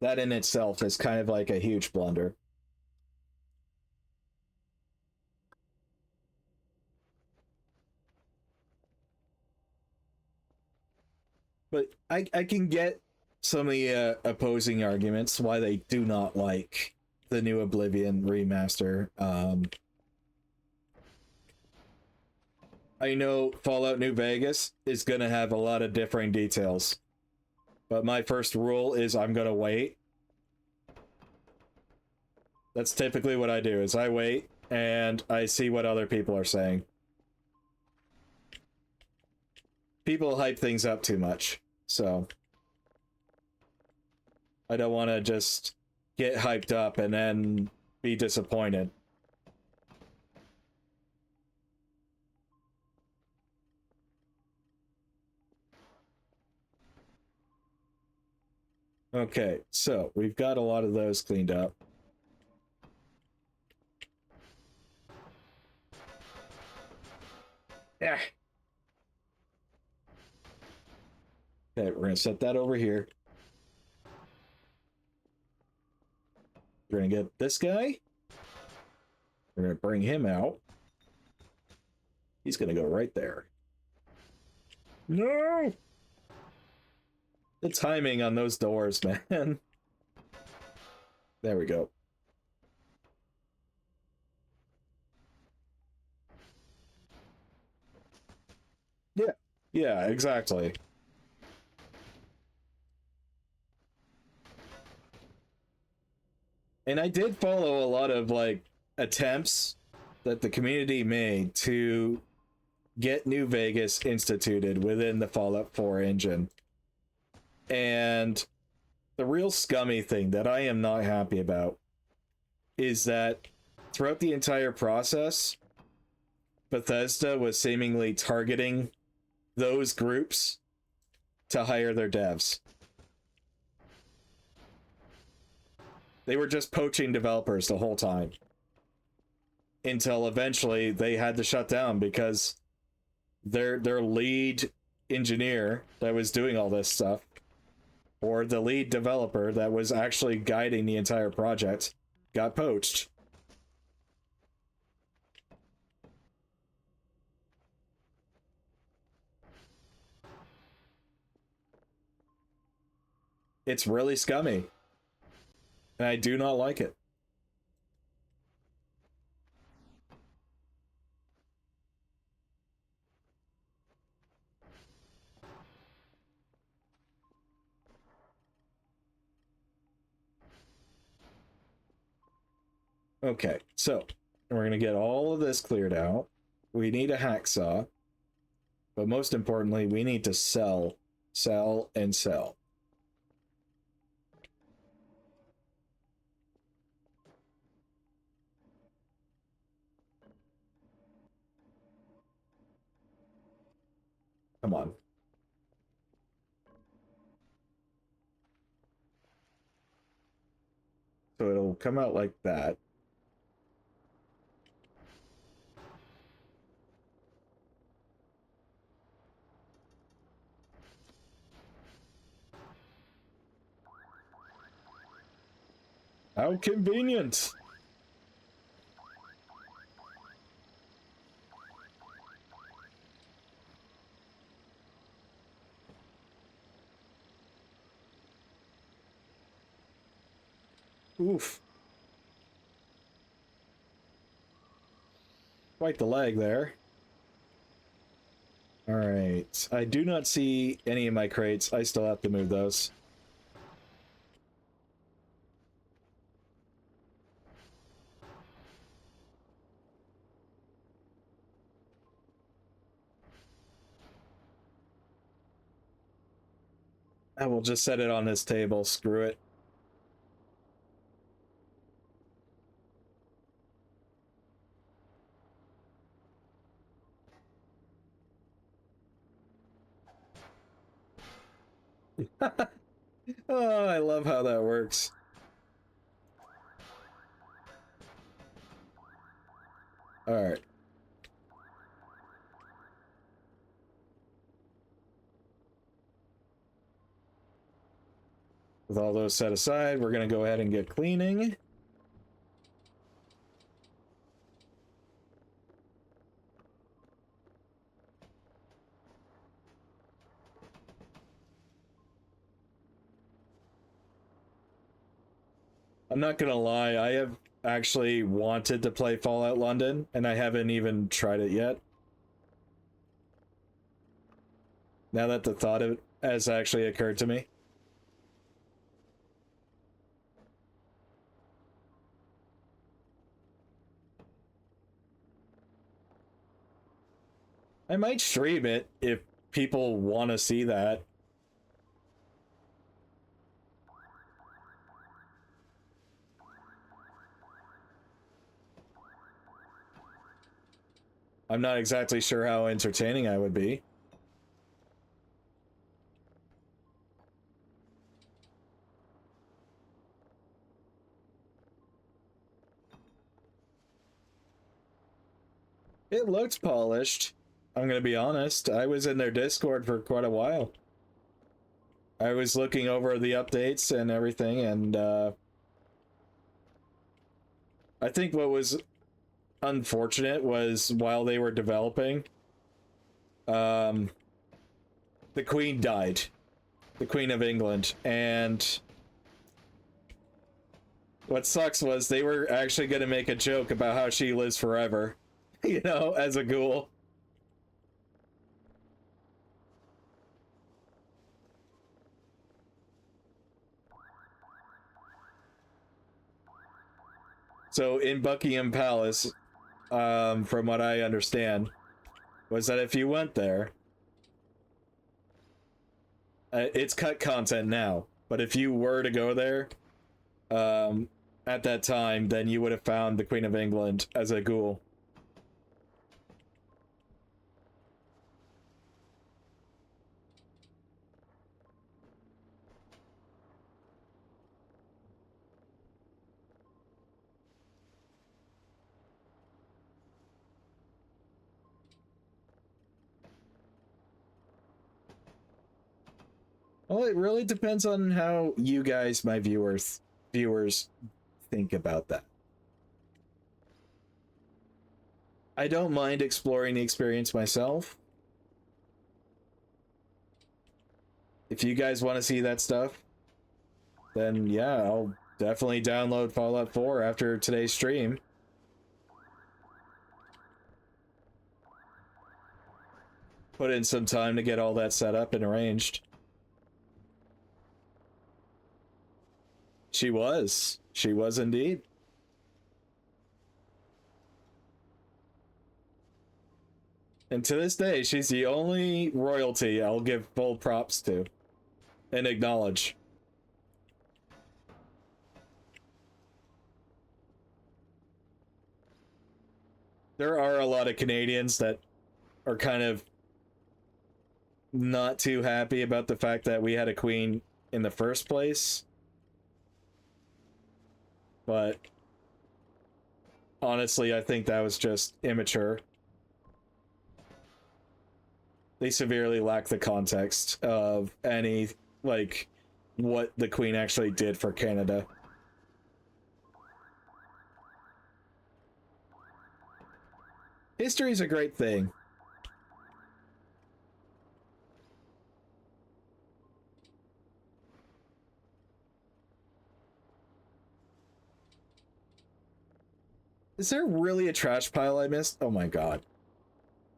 That in itself is kind of like a huge blunder. But I can get some of the opposing arguments why they do not like the new Oblivion remaster. I know Fallout New Vegas is going to have a lot of differing details, but my first rule is I'm going to wait. That's typically what I do, is I wait and I see what other people are saying. People hype things up too much, so I don't want to just get hyped up and then be disappointed. Okay, so we've got a lot of those cleaned up. Yeah. Okay, we're gonna set that over here. We're gonna get this guy. We're gonna bring him out. He's gonna go right there. No! The timing on those doors, man. There we go. Yeah. Yeah, exactly. And I did follow a lot of like attempts that the community made to get New Vegas instituted within the Fallout 4 engine. And the real scummy thing that I am not happy about is that throughout the entire process, Bethesda was seemingly targeting those groups to hire their devs. They were just poaching developers the whole time. Until eventually they had to shut down because their lead engineer that was doing all this stuff, or the lead developer that was actually guiding the entire project, got poached. It's really scummy. And I do not like it. Okay, so we're gonna get all of this cleared out. We need a hacksaw, but most importantly, we need to sell, sell, and sell. Come on. So it'll come out like that. How convenient! Oof. Quite the lag there. Alright. I do not see any of my crates. I still have to move those. I will just set it on this table. Screw it. Oh, I love how that works. Alright. With all those set aside, we're going to go ahead and get cleaning. I'm not gonna lie, I have actually wanted to play Fallout London, and I haven't even tried it yet. Now that the thought of it has actually occurred to me. I might stream it if people want to see that. I'm not exactly sure how entertaining I would be. It looks polished. I'm gonna be honest. I was in their Discord for quite a while. I was looking over the updates and everything, and I think what was unfortunate was while they were developing, the Queen died, the Queen of England, and what sucks was they were actually going to make a joke about how she lives forever, you know, as a ghoul. So in Buckingham Palace, from what I understand, was that if you went there, it's cut content now, but if you were to go there, at that time, then you would have found the Queen of England as a ghoul. Well, it really depends on how you guys, my viewers, think about that. I don't mind exploring the experience myself. If you guys want to see that stuff, then yeah, I'll definitely download Fallout 4 after today's stream. Put in some time to get all that set up and arranged. She was. She was indeed. And to this day, she's the only royalty I'll give full props to and acknowledge. There are a lot of Canadians that are kind of not too happy about the fact that we had a queen in the first place. But honestly, I think that was just immature. They severely lack the context of any, like, what the Queen actually did for Canada. History's a great thing. Is there really a trash pile I missed? Oh my god.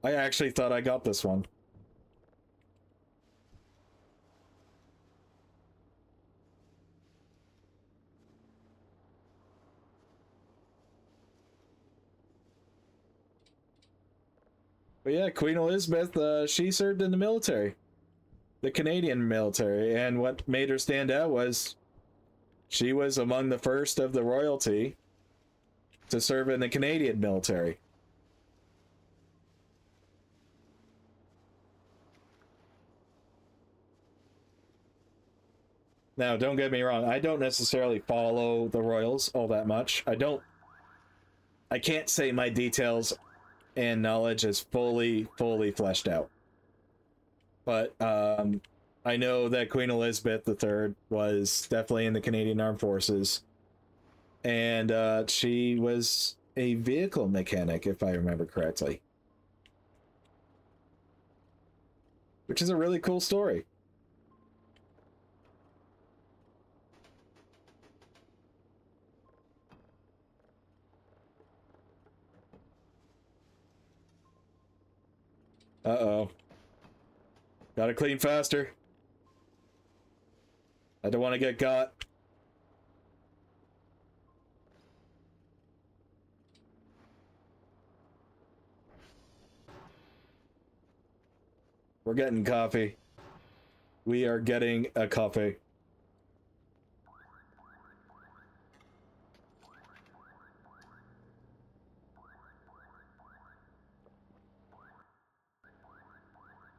I actually thought I got this one. But yeah, Queen Elizabeth, she served in the military. The Canadian military. And what made her stand out was she was among the first of the royalty to serve in the Canadian military. Now, don't get me wrong, I don't necessarily follow the royals all that much. I can't say my details and knowledge is fully fleshed out. But I know that Queen Elizabeth III was definitely in the Canadian Armed Forces. And she was a vehicle mechanic, if I remember correctly. Which is a really cool story. Uh-oh. Gotta clean faster. I don't want to get got. We're getting coffee. We are getting a coffee.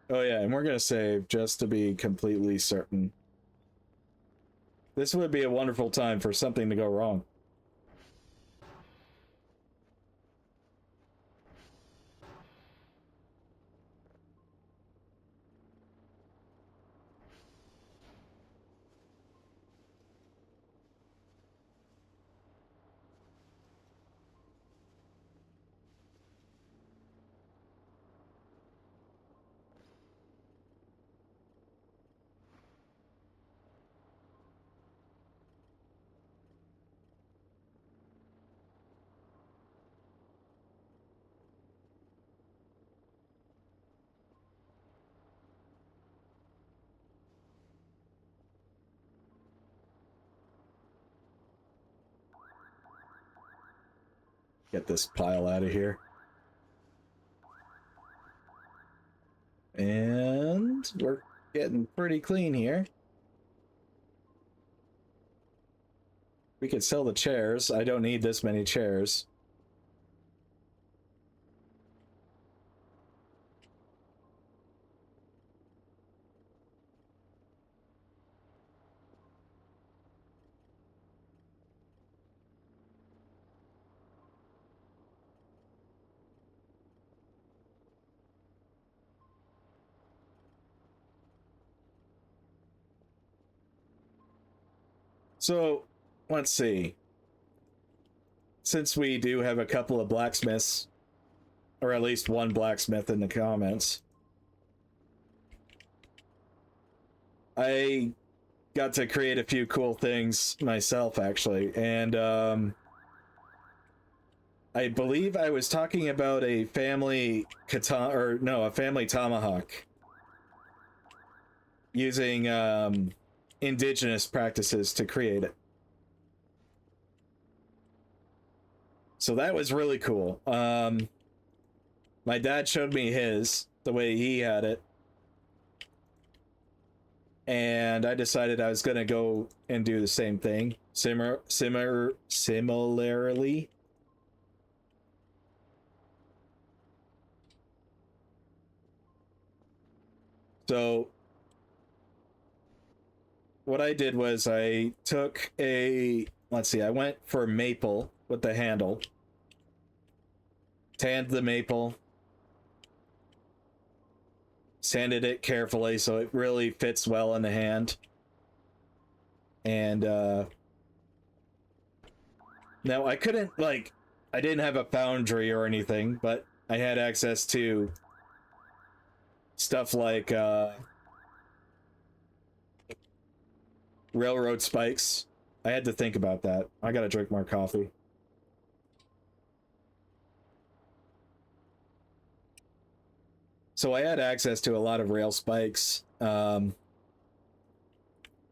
Oh yeah, and we're gonna save just to be completely certain. This would be a wonderful time for something to go wrong. Get this pile out of here. And we're getting pretty clean here. We could sell the chairs. I don't need this many chairs. So, let's see. Since we do have a couple of blacksmiths, or at least one blacksmith in the comments, I got to create a few cool things myself, actually. And I believe I was talking about a family katana, or no, a family tomahawk, using indigenous practices to create it. So that was really cool. My dad showed me his, the way he had it. And I decided I was gonna go and do the same thing. Similarly. So what I did was I took a, let's see, I went for maple with the handle. Tanned the maple. Sanded it carefully so it really fits well in the hand. And now I couldn't, like, I didn't have a foundry or anything, but I had access to stuff like railroad spikes. I had to think about that. I gotta drink more coffee. So I had access to a lot of rail spikes,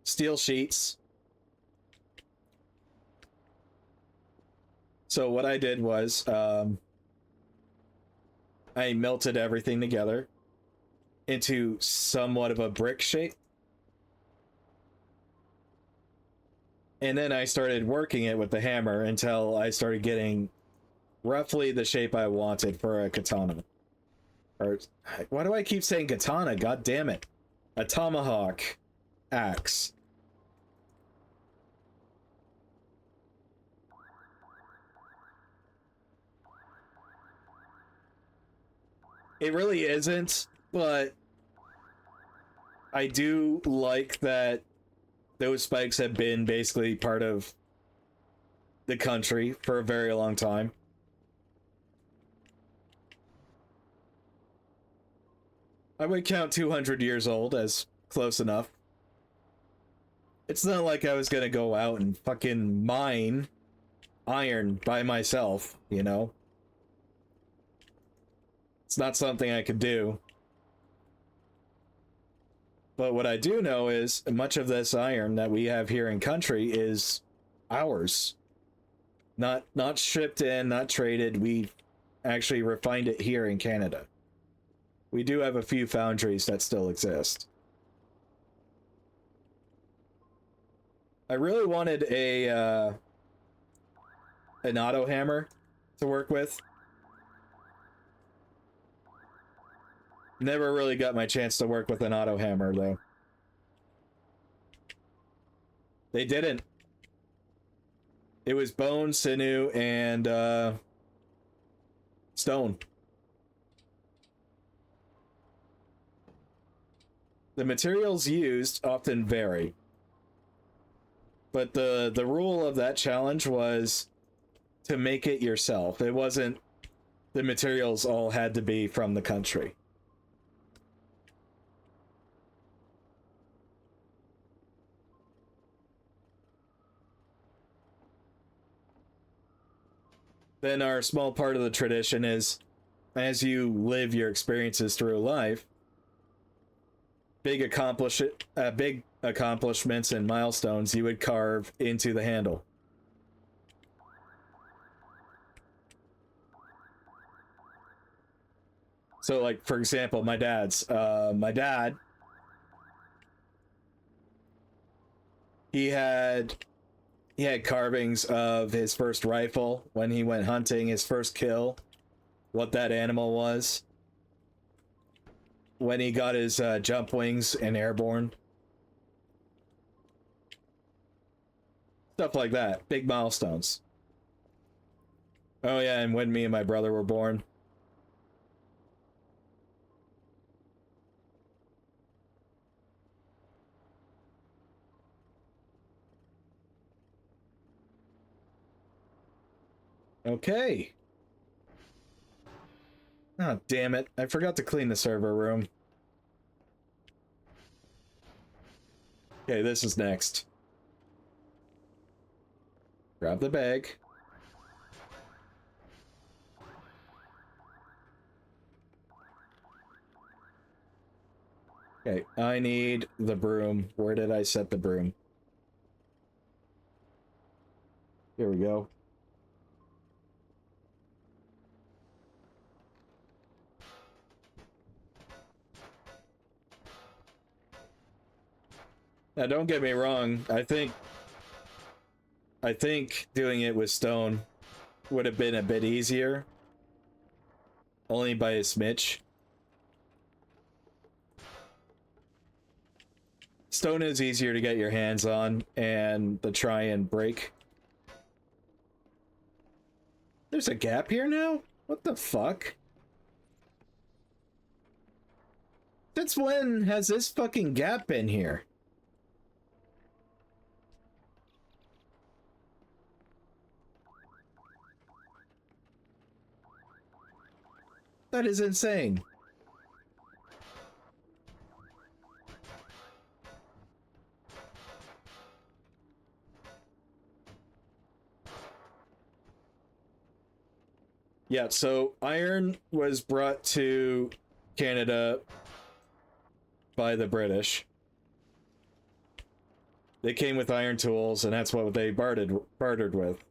steel sheets. So what I did was I melted everything together into somewhat of a brick shape. And then I started working it with the hammer until I started getting roughly the shape I wanted for a katana. Or, why do I keep saying katana? God damn it. A tomahawk axe. It really isn't, but I do like that those spikes have been basically part of the country for a very long time. I would count 200 years old as close enough. It's not like I was gonna go out and fucking mine iron by myself, you know? It's not something I could do. But what I do know is much of this iron that we have here in country is ours. Not shipped in, not traded. We actually refined it here in Canada. We do have a few foundries that still exist. I really wanted a an auto hammer to work with. Never really got my chance to work with an auto hammer though. They didn't. It was bone, sinew, and stone. The materials used often vary. But the rule of that challenge was to make it yourself. It wasn't the materials all had to be from the country. Then our small part of the tradition is as you live your experiences through life, big accomplishments and milestones you would carve into the handle. So, like, for example, my dad, he had carvings of his first rifle when he went hunting, his first kill, what that animal was, when he got his jump wings and airborne. Stuff like that. Big milestones. Oh yeah, and when me and my brother were born. Okay. Oh, damn it. I forgot to clean the server room. Okay, this is next. Grab the bag. Okay, I need the broom. Where did I set the broom? Here we go. Now, don't get me wrong. I think doing it with stone would have been a bit easier, only by a smidge. Stone is easier to get your hands on and to try and break. There's a gap here now? What the fuck? Since when has this fucking gap been here? That is insane. Yeah, so iron was brought to Canada by the British. They came with iron tools, and that's what they bartered with.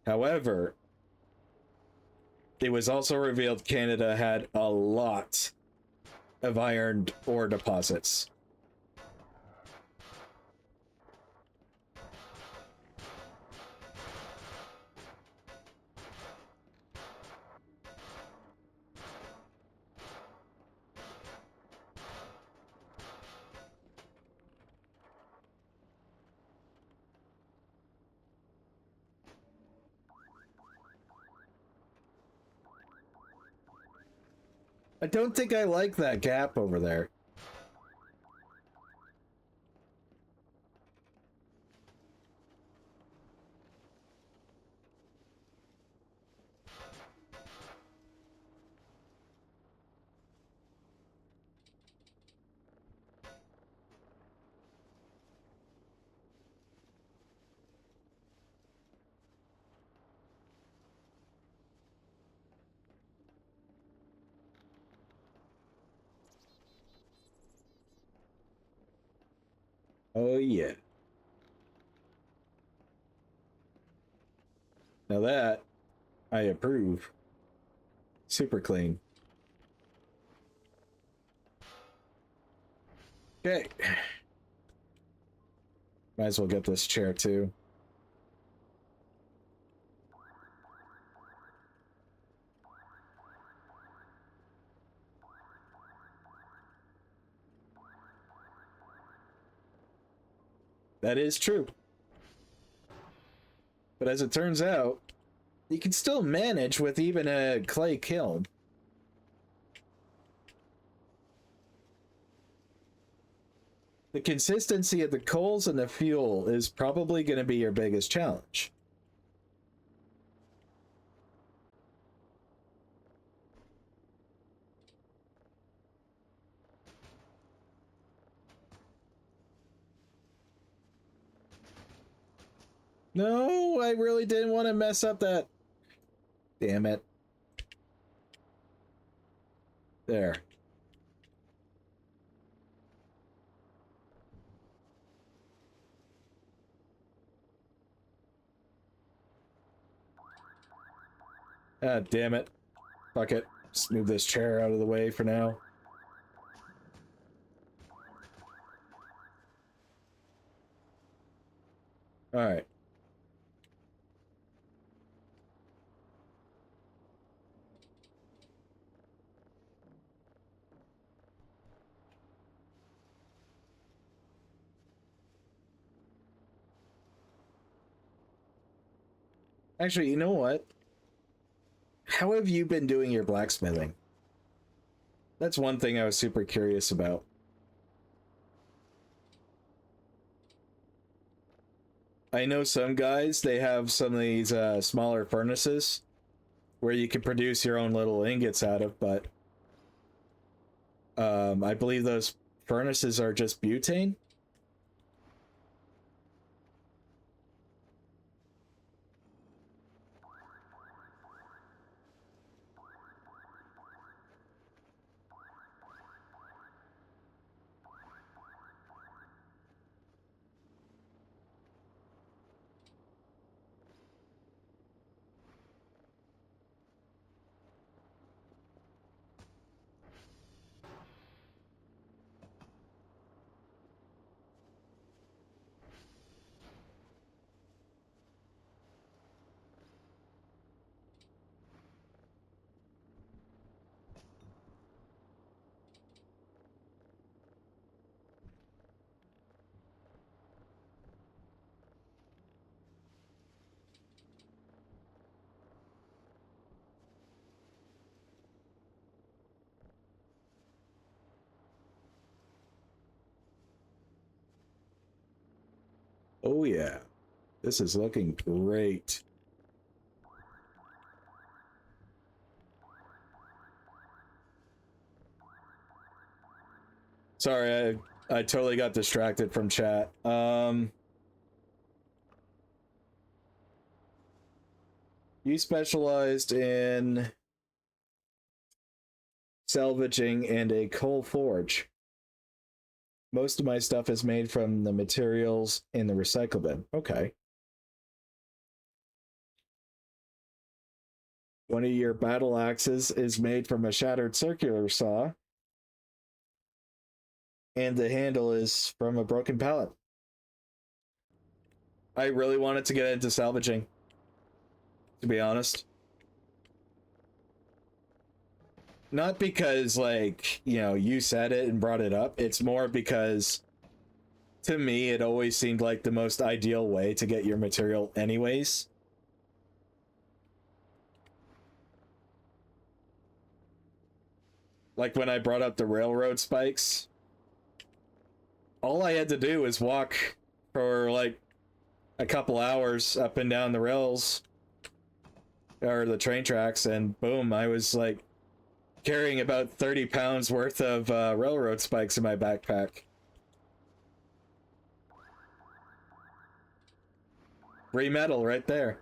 However, it was also revealed Canada had a lot of iron ore deposits. I don't think I like that gap over there. Oh yeah. Now that I approve. Super clean. Okay. Might as well get this chair too. That is true. But as it turns out, you can still manage with even a clay kiln. The consistency of the coals and the fuel is probably going to be your biggest challenge. No, I really didn't want to mess up that. Damn it. There. Ah, damn it. Fuck it. Just move this chair out of the way for now. Alright. Actually, you know what? How have you been doing your blacksmithing? That's one thing I was super curious about. I know some guys, they have some of these smaller furnaces where you can produce your own little ingots out of, but I believe those furnaces are just butane. Oh yeah, this is looking great. Sorry, I totally got distracted from chat. You specialized in salvaging and a coal forge. Most of my stuff is made from the materials in the recycle bin. Okay. One of your battle axes is made from a shattered circular saw, and the handle is from a broken pallet. I really wanted to get into salvaging, to be honest. Not because, like, you know, you said it and brought it up. It's more because, to me, it always seemed like the most ideal way to get your material anyways. Like when I brought up the railroad spikes, all I had to do was walk for like a couple hours up and down the rails or the train tracks, and boom, I was like carrying about 30 pounds worth of railroad spikes in my backpack. Free metal right there.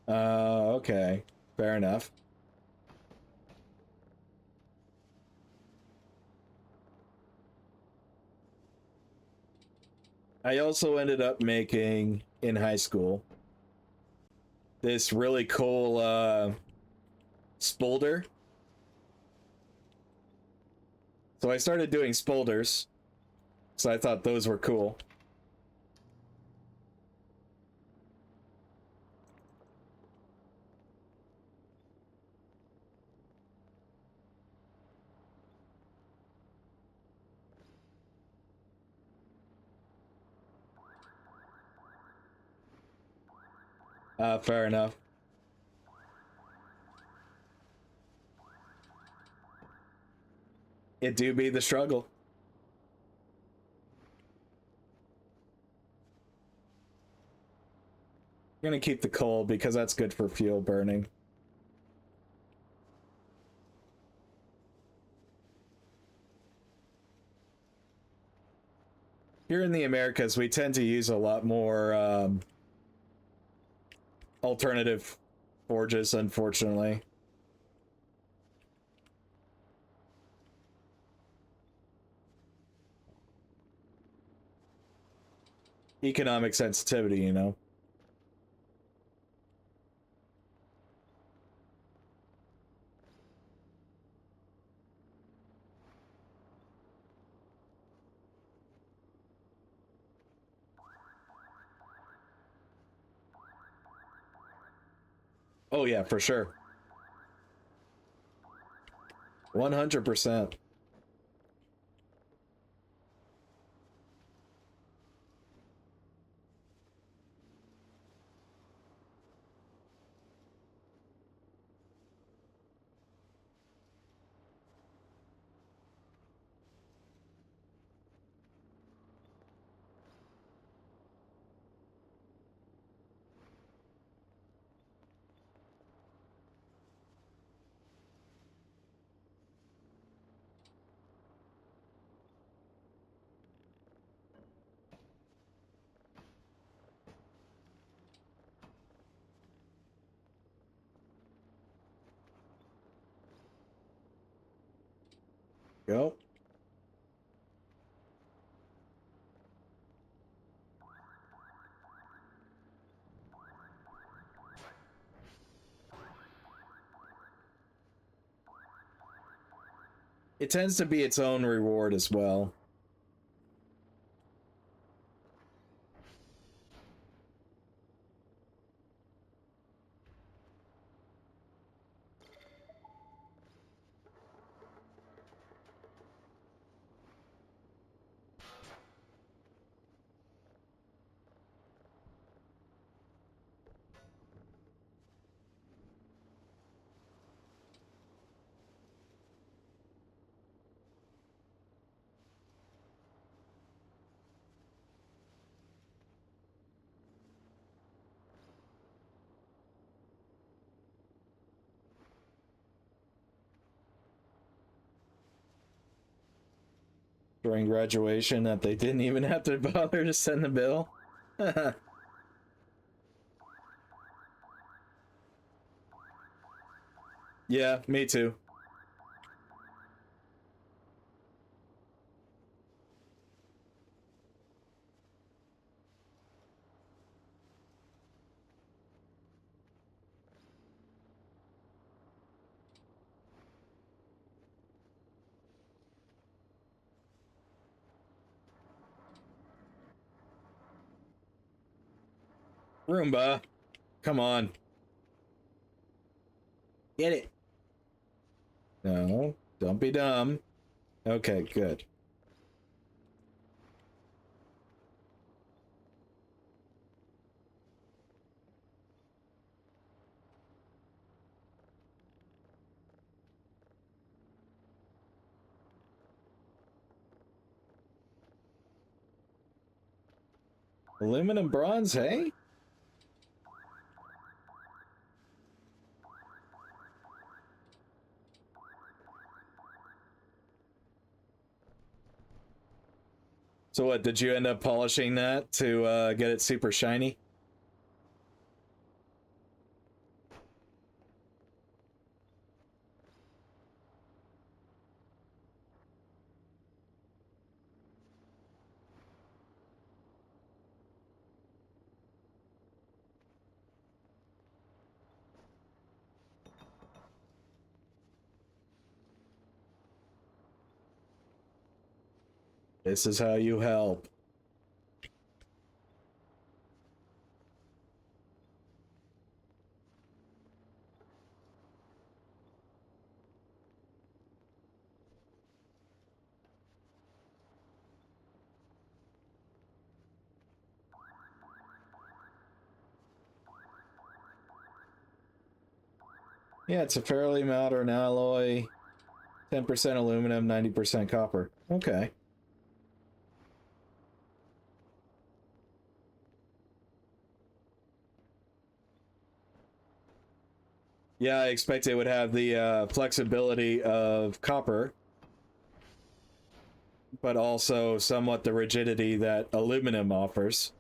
Okay. Fair enough. I also ended up making, in high school, this really cool spolder. So I started doing spolders, so I thought those were cool. Fair enough. It do be the struggle. I'm gonna keep the coal because that's good for fuel burning. Here in the Americas, we tend to use a lot more alternative forges, unfortunately. Economic sensitivity, you know. Oh yeah, for sure. 100%. Go. It tends to be its own reward as well. during graduation that they didn't even have to bother to send the bill. Yeah, me too. Roomba, come on. Get it. No, don't be dumb. Okay, good. Aluminum bronze, hey? So what, did you end up polishing that to get it super shiny? This is how you help. Yeah, it's a fairly modern alloy. 10% aluminum, 90% copper. Okay. Yeah, I expect it would have the flexibility of copper, but also somewhat the rigidity that aluminum offers,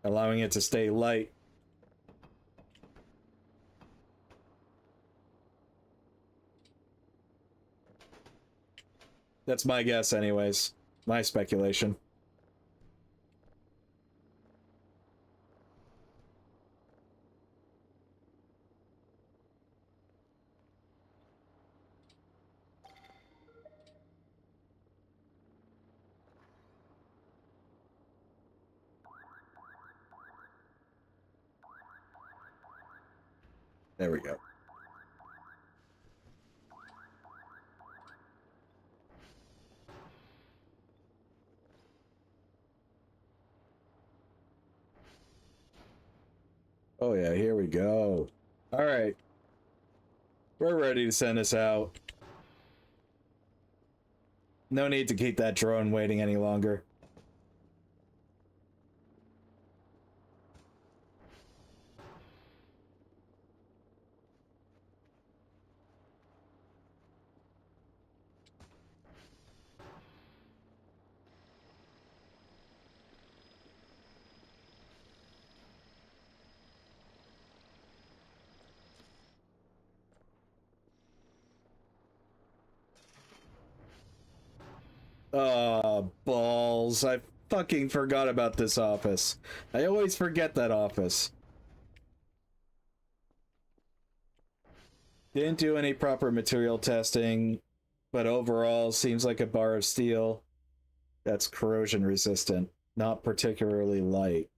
allowing it to stay light. That's my guess anyways. My speculation. There we go. Oh yeah, here we go. All right. We're ready to send this out. No need to keep that drone waiting any longer. Oh, balls. I fucking forgot about this office. I always forget that office. Didn't do any proper material testing, but overall seems like a bar of steel that's corrosion resistant, not particularly light.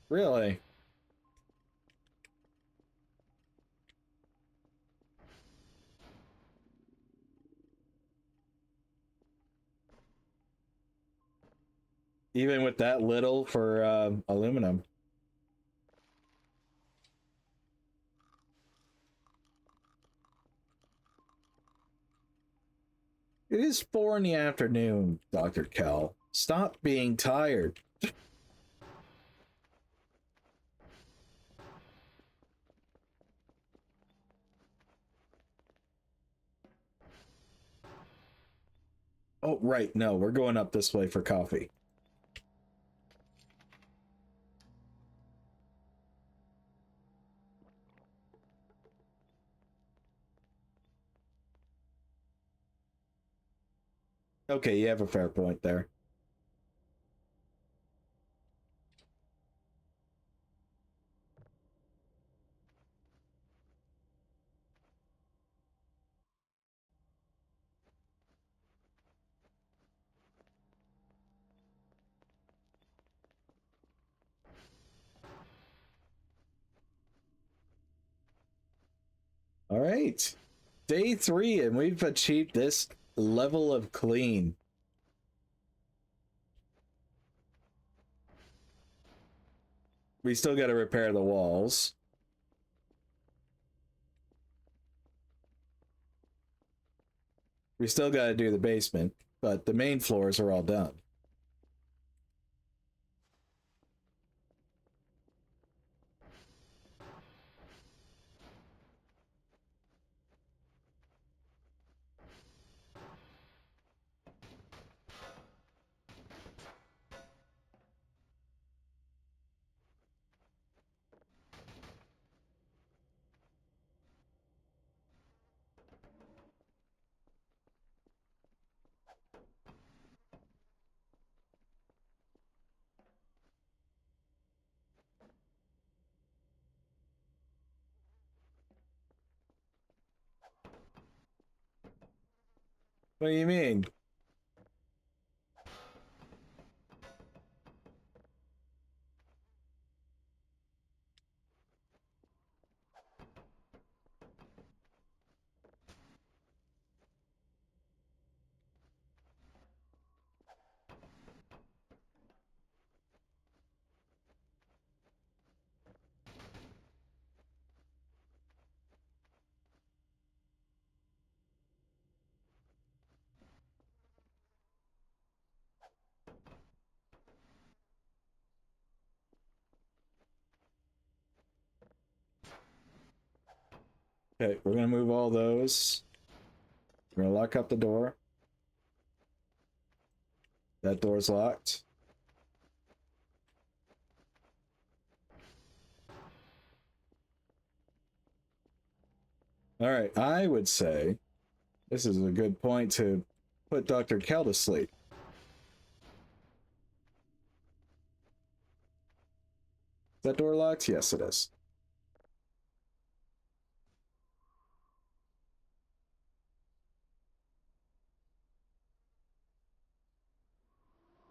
Really? Even with that little for aluminum. It is 4 in the afternoon, Dr. Kell. Stop being tired. Oh, right. No, we're going up this way for coffee. Okay, you have a fair point there. All right. Day 3, and we've achieved this level of clean. We still got to repair the walls. We still got to do the basement, but the main floors are all done. What do you mean? Okay, we're gonna move all those. We're gonna lock up the door. That door's locked. All right, I would say this is a good point to put Dr. Kell to sleep. Is that door locked? Yes, it is.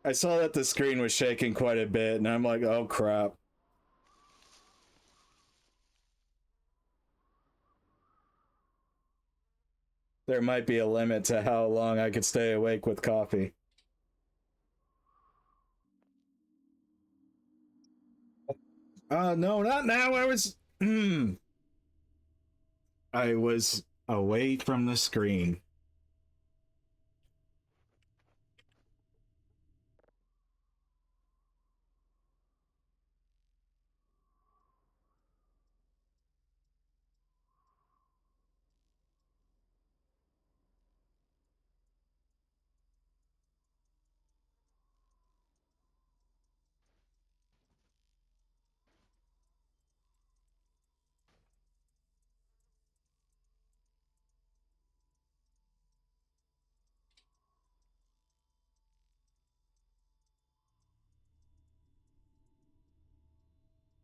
I saw that the screen was shaking quite a bit, and I'm like, oh crap. There might be a limit to how long I could stay awake with coffee. No, not now. I was away from the screen.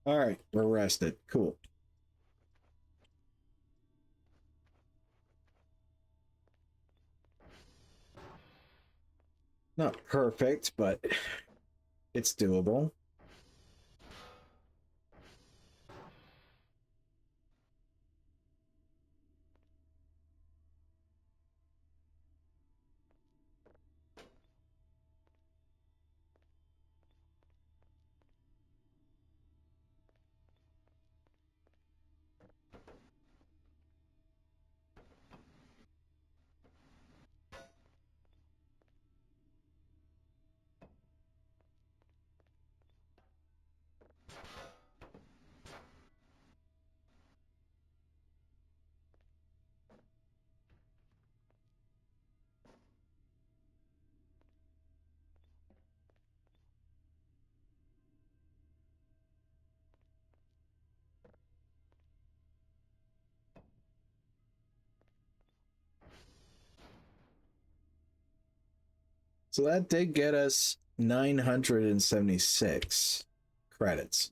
All right, we're rested. Cool. Not perfect, but it's doable. So that did get us 976 credits.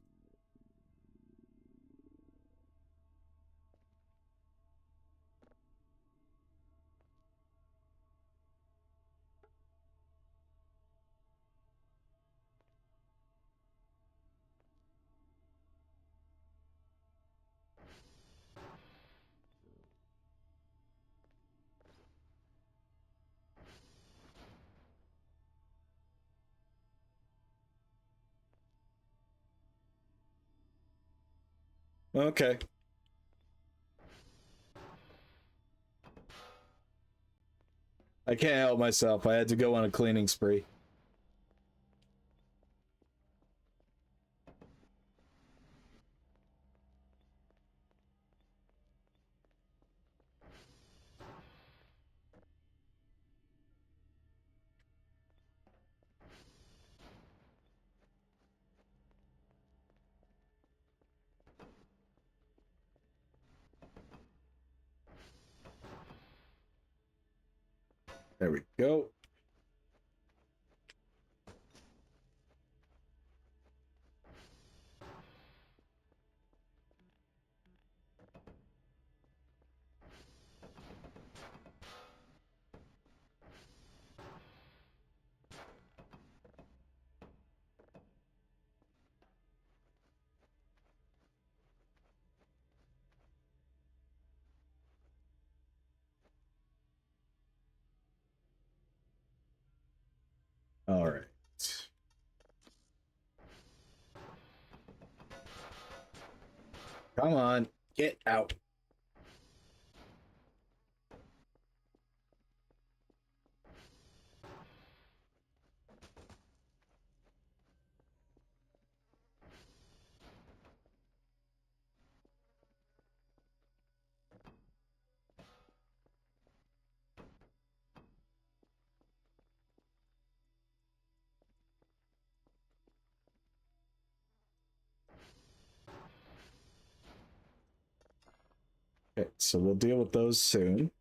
Okay. I can't help myself. I had to go on a cleaning spree. There we go. All right. Come on, get out. Okay, so we'll deal with those soon.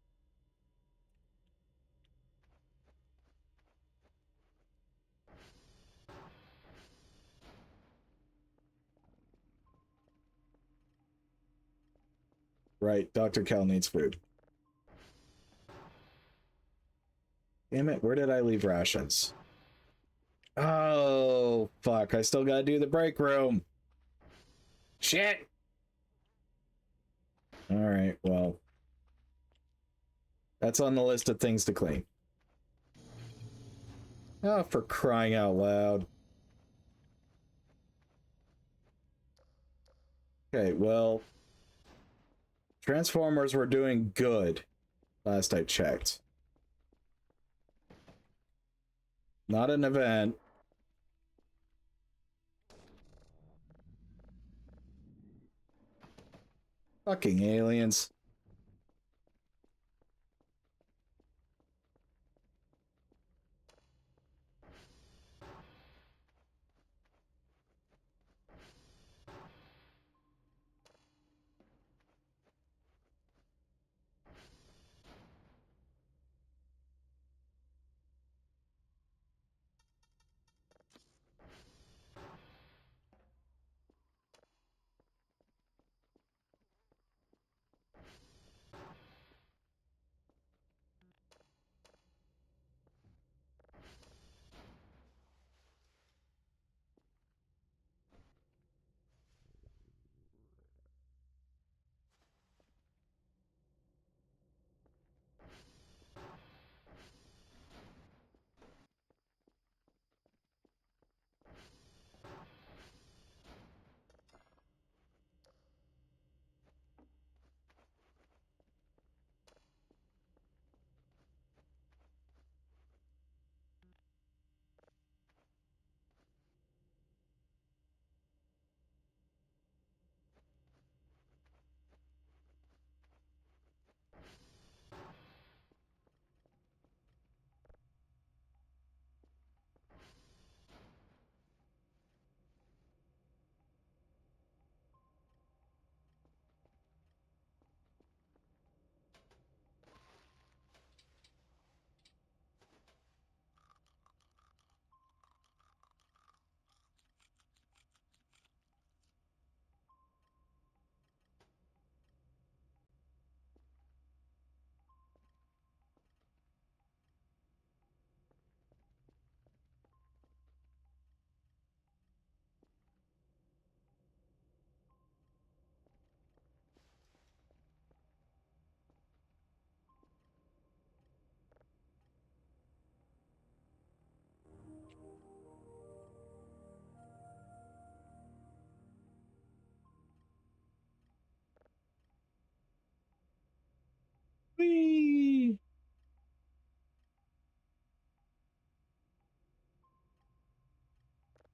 Right, Dr. Cal needs food. Damn it, where did I leave rations? Oh, fuck, I still gotta do the break room. Shit! Alright, well. That's on the list of things to clean. Oh, for crying out loud. Okay, well. Transformers were doing good last I checked. Not an event. Fucking aliens.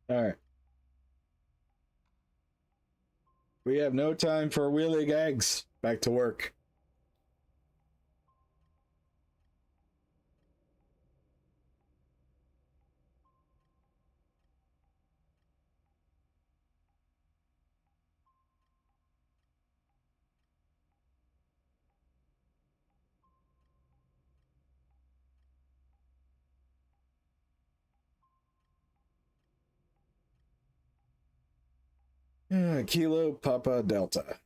All right. We have no time for wheeling eggs. Back to work. Kilo Papa Delta.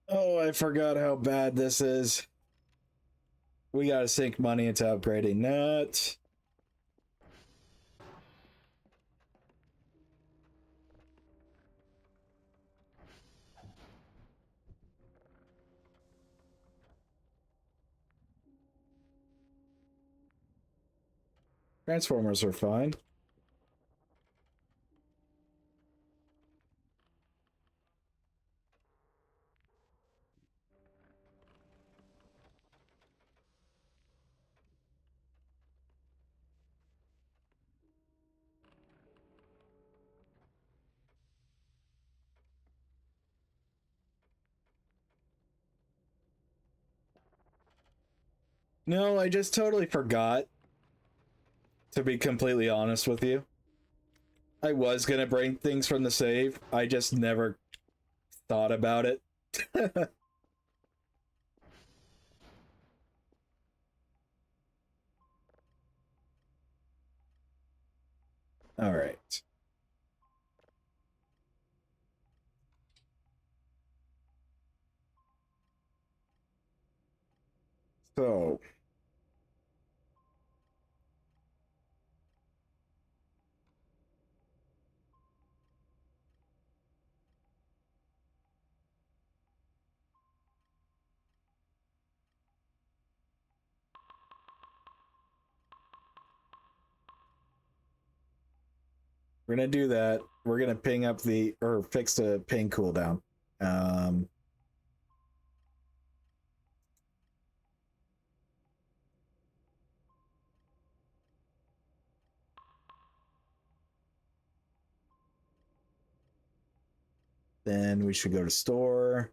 Oh, I forgot how bad this is. We gotta sink money into upgrading that. Transformers are fine. No, I just totally forgot. To be completely honest with you, I was gonna bring things from the save. I just never thought about it. All right. So, we're gonna do that. We're gonna ping up the or fix the ping cooldown. Um, then we should go to store.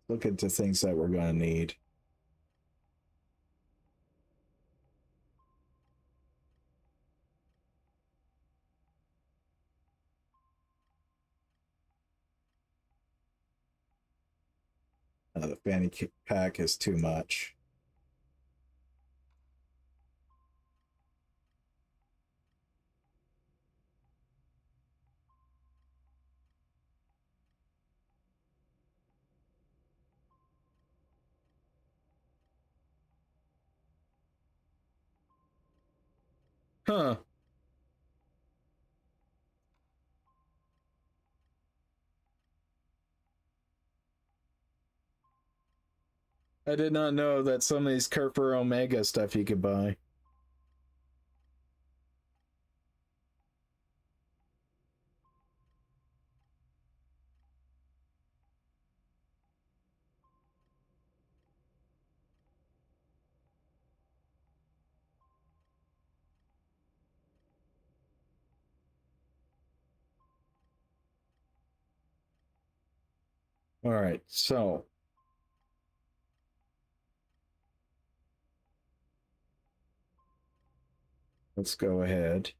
Look into things that we're gonna need. The fanny pack is too much. Huh. I did not know that some of these Kerfer Omega stuff you could buy. All right, so let's go ahead.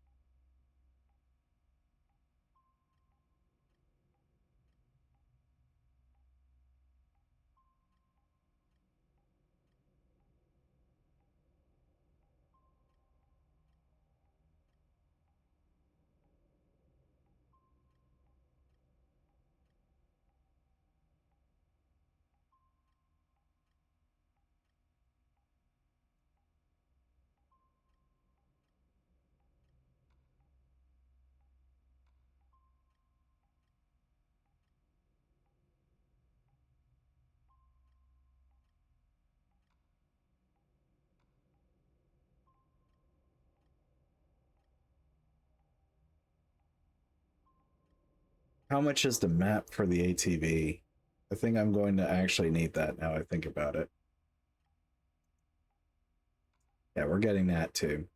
How much is the map for the ATV? I think I'm going to actually need that now I think about it. Yeah, we're getting that too.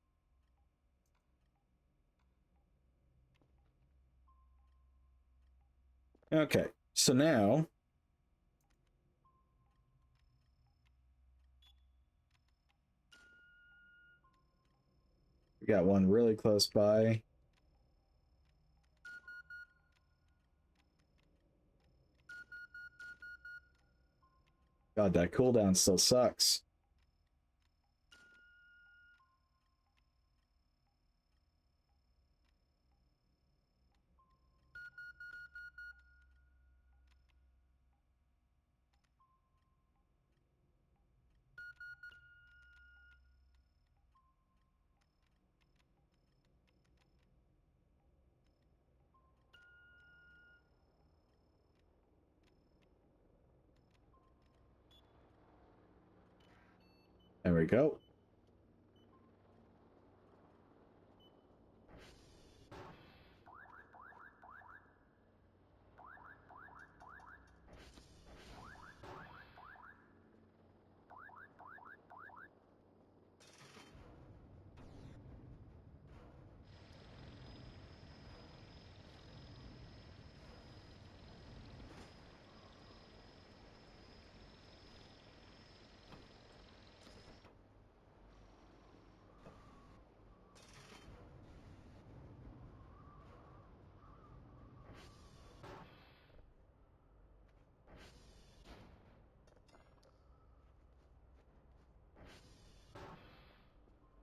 Okay, so now we got one really close by. God, that cooldown still sucks. There we go.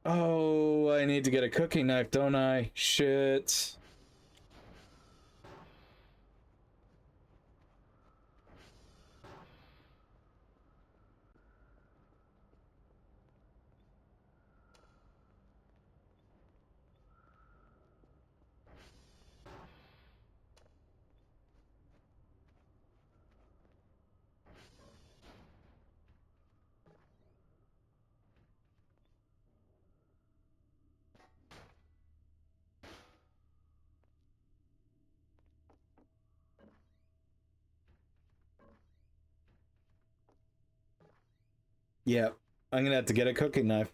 Oh, I need to get a cooking knife, don't I? Shit. Yeah, I'm gonna have to get a cooking knife.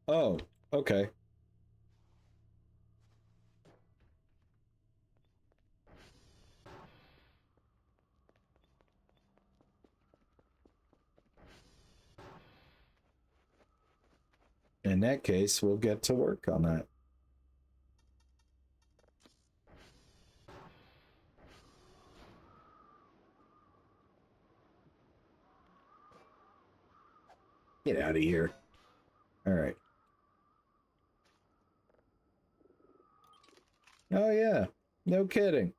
Oh, okay. In that case, we'll get to work on that. Get out of here. All right. Oh, yeah. No kidding.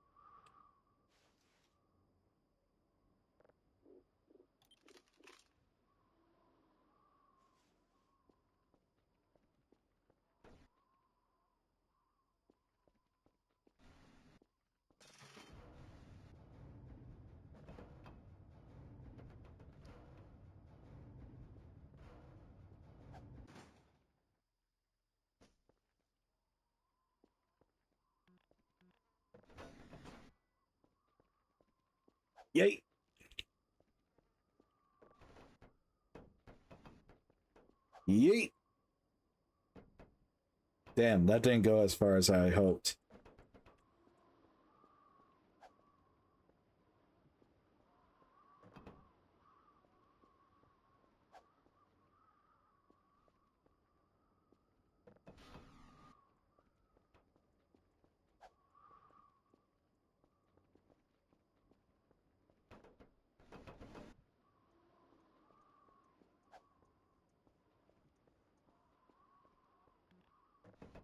Yay! Yeet! Damn, that didn't go as far as I hoped.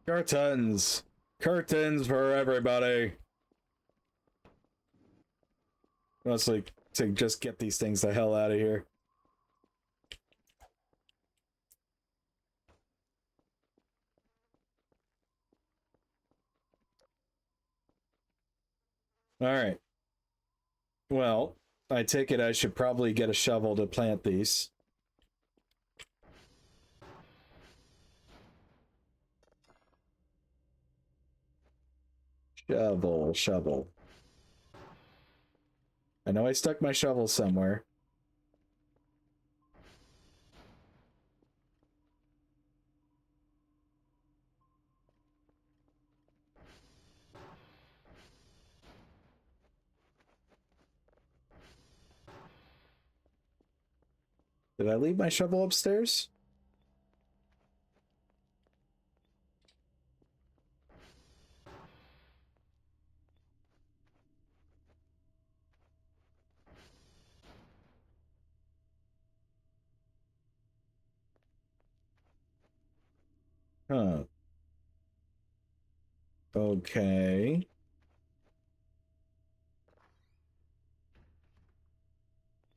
Curtains! Curtains for everybody! Mostly to just get these things the hell out of here. Alright. Well, I take it I should probably get a shovel to plant these. Shovel, shovel. I know I stuck my shovel somewhere. Did I leave my shovel upstairs? Huh. Okay.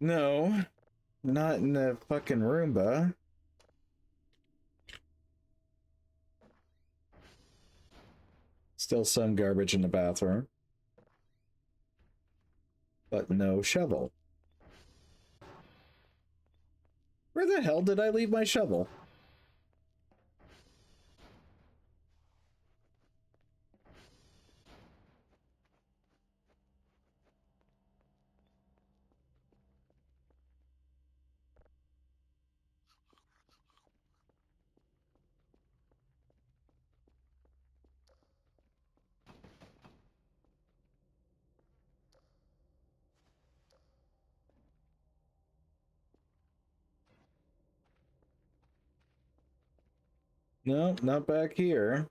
No, not in the fucking Roomba. Still some garbage in the bathroom. But no shovel. Where the hell did I leave my shovel? No, not back here.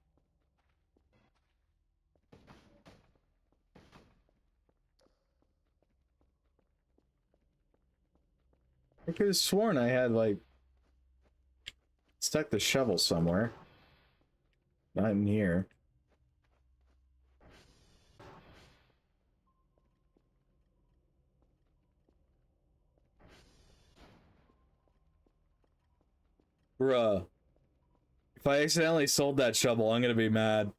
I could have sworn I had, like, stuck the shovel somewhere. Not in here. Bruh. If I accidentally sold that shovel, I'm gonna be mad.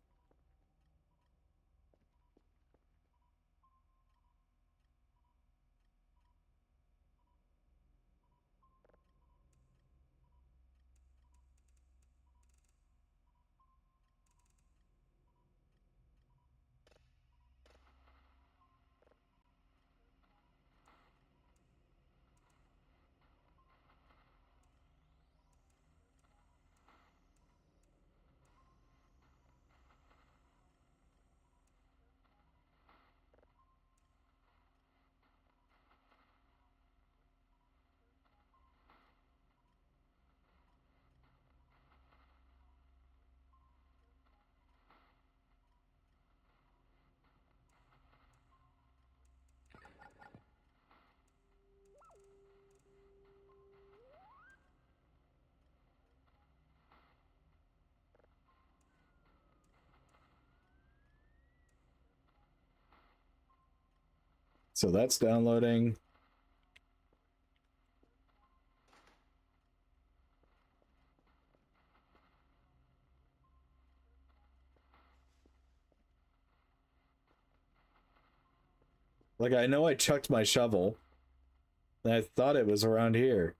So that's downloading. Like, I know I chucked my shovel. And I thought it was around here.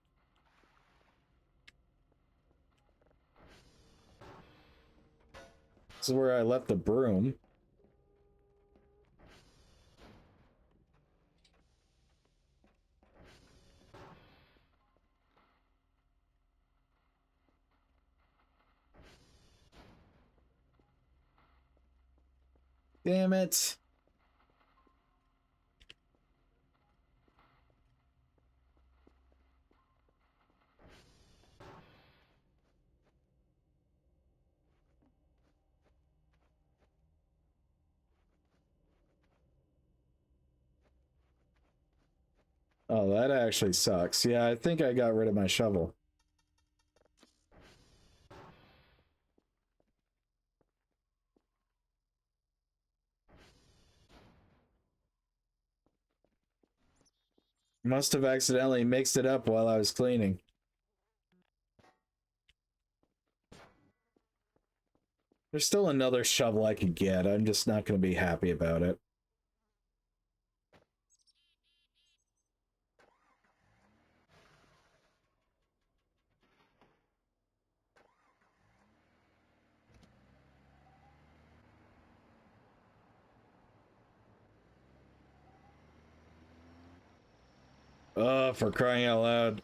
This is where I left the broom. Damn it. Oh, that actually sucks. Yeah, I think I got rid of my shovel. Must have accidentally mixed it up while I was cleaning. There's still another shovel I could get. I'm just not going to be happy about it. Oh, for crying out loud.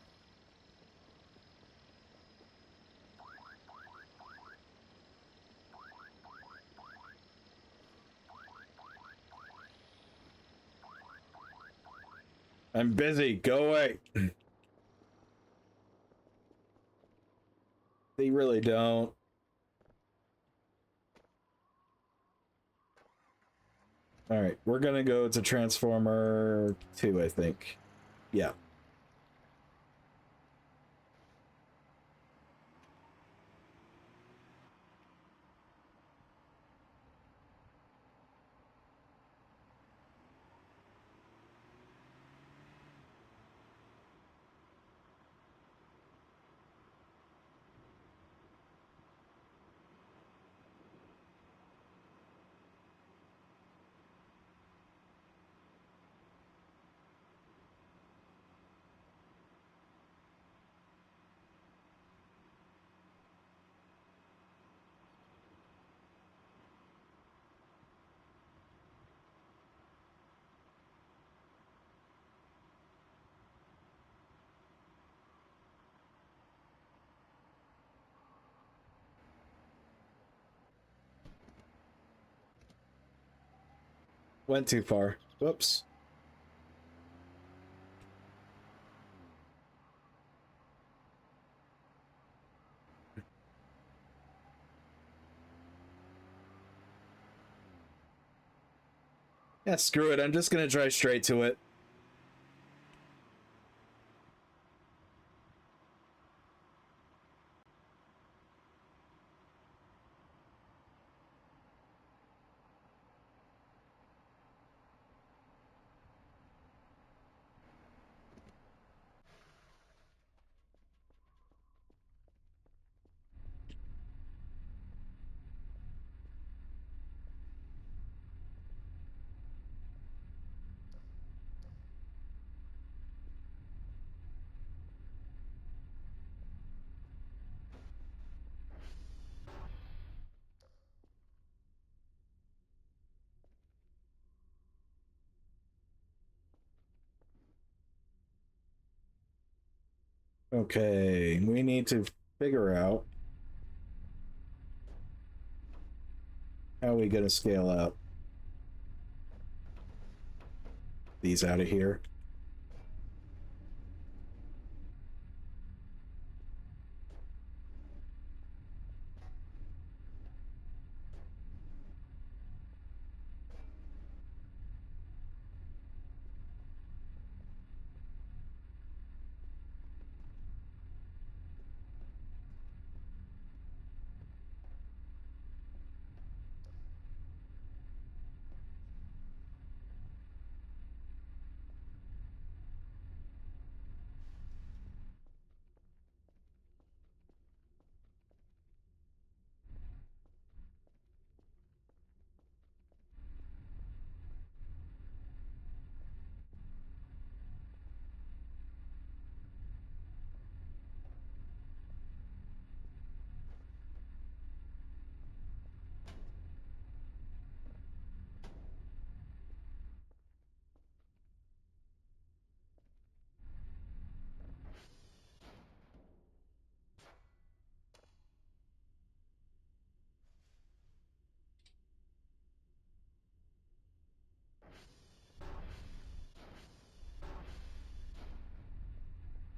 I'm busy. Go away. They really don't. Alright, we're gonna go to Transformer 2, I think. Yeah. Went too far. Whoops. Yeah, screw it. I'm just gonna drive straight to it. Okay, we need to figure out how we gonna scale out these out of here.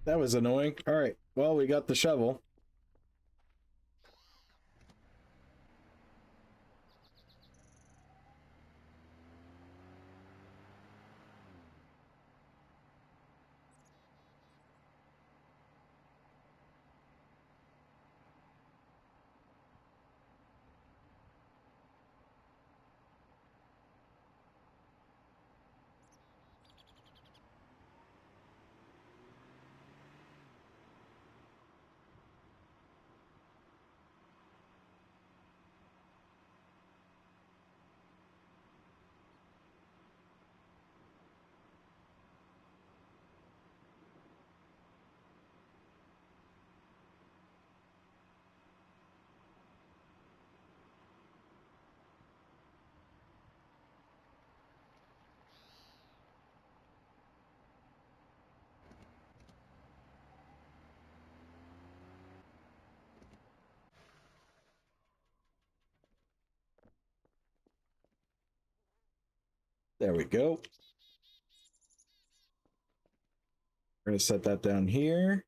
That was annoying. All right. Well, we got the shovel. There we go. We're going to set that down here.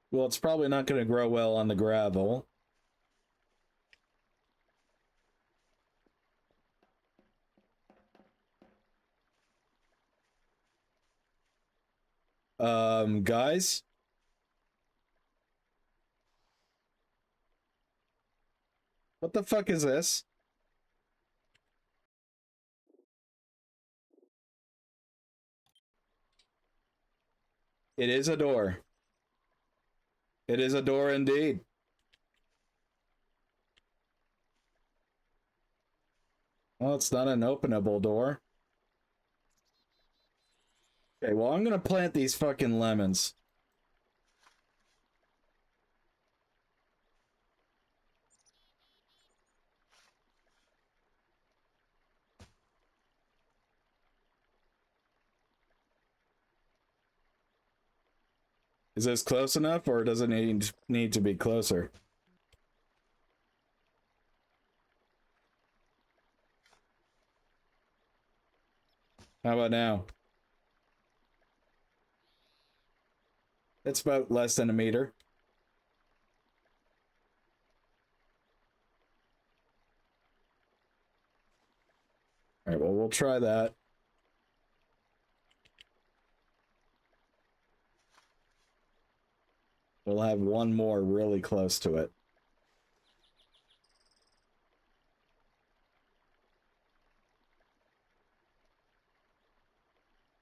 Well, it's probably not going to grow well on the gravel. Guys? What the fuck is this? It is a door. It is a door indeed. Well, it's not an openable door. Okay, well, I'm gonna plant these fucking lemons. Is this close enough, or does it need to be closer? How about now? It's about less than a meter. All right, well, we'll try that. We'll have one more really close to it.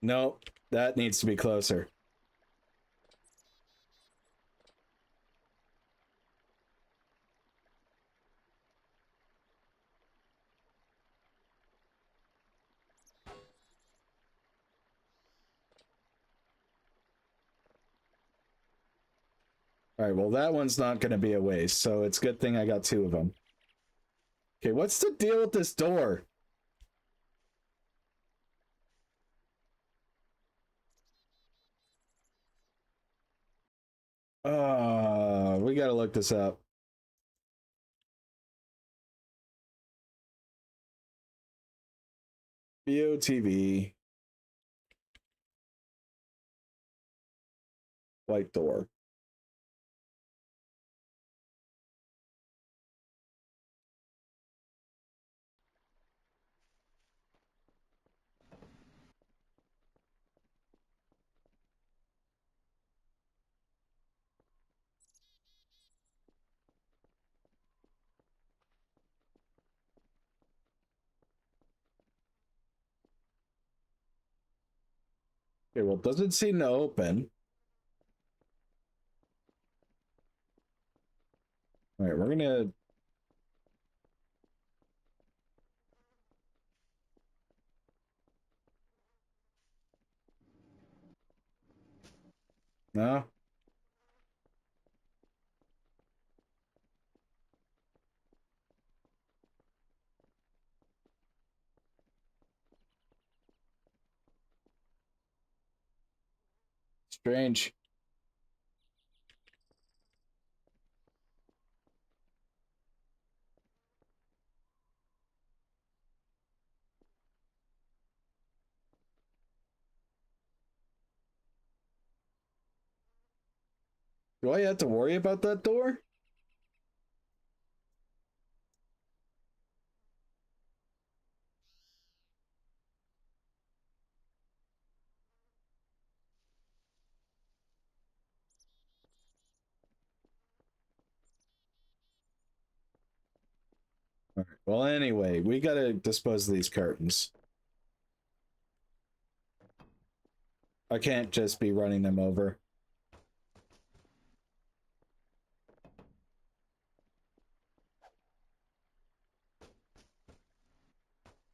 Nope, that needs to be closer. All right, well, that one's not going to be a waste, so it's a good thing I got two of them. Okay, what's the deal with this door? We gotta look this up. BOTV. White door. Okay, well, it doesn't seem to open. All right, we're gonna... No? Strange. Do I have to worry about that door? All right. Well, anyway, we gotta dispose of these curtains. I can't just be running them over.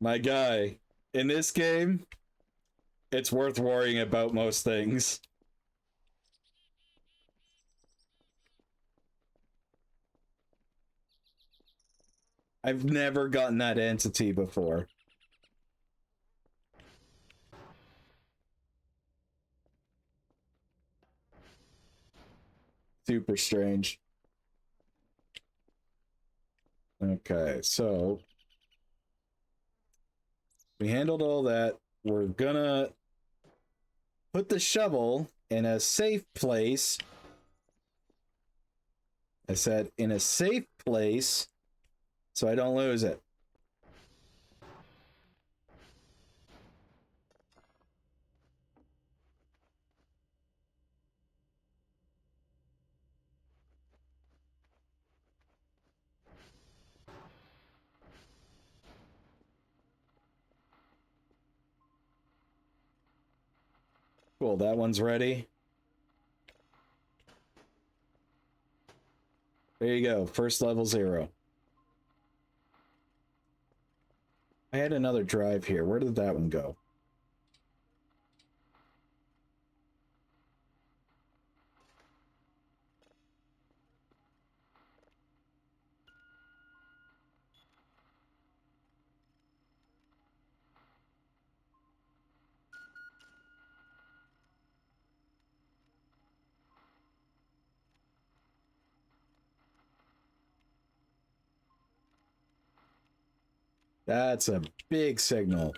My guy, in this game, it's worth worrying about most things. I've never gotten that entity before. Super strange. Okay, so we handled all that. We're gonna put the shovel in a safe place. I said in a safe place so I don't lose it. Cool, that one's ready. There you go, first level 0. I had another drive here. Where did that one go? That's a big signal.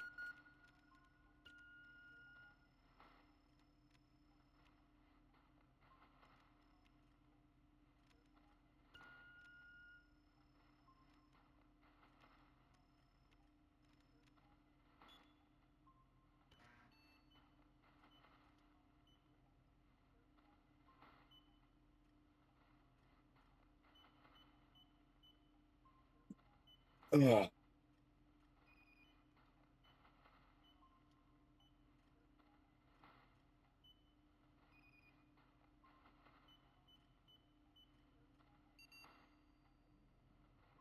Ugh.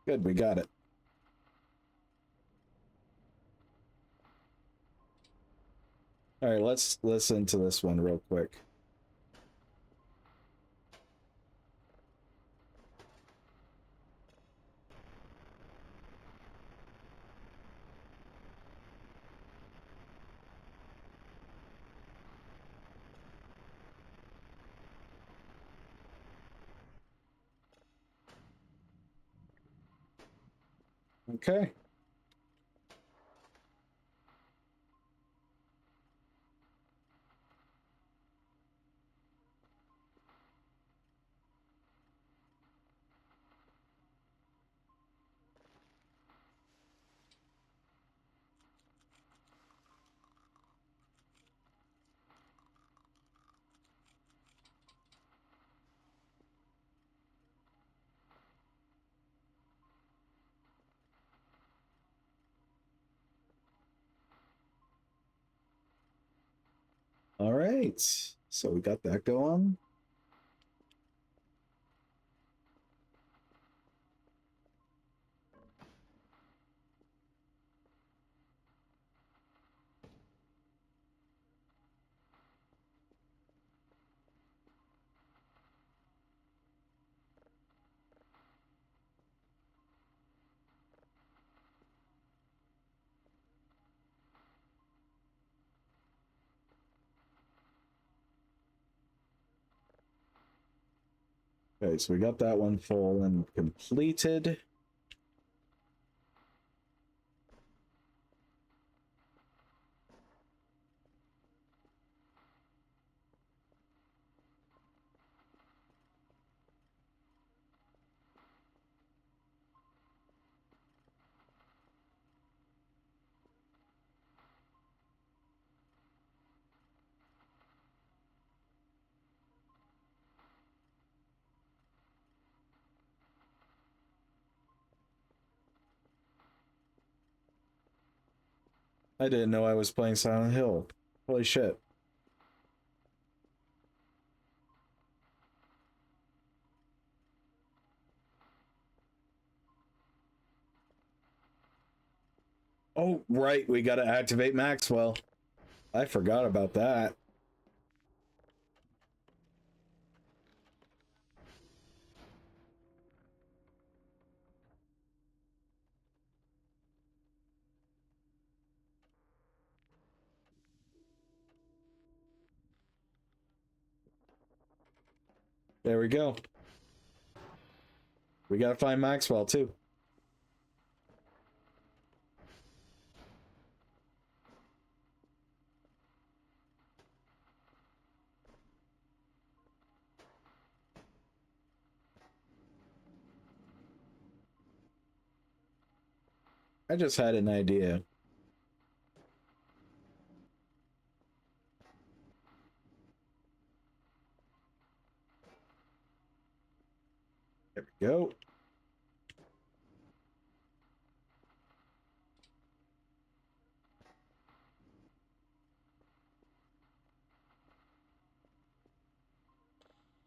Good, we got it. All right, let's listen to this one real quick. Okay. All right. So we got that going. Okay, so we got that one full and completed. I didn't know I was playing Silent Hill. Holy shit. Oh, right, we gotta activate Maxwell. I forgot about that. There we go. We gotta find Maxwell, too. I just had an idea. There we go.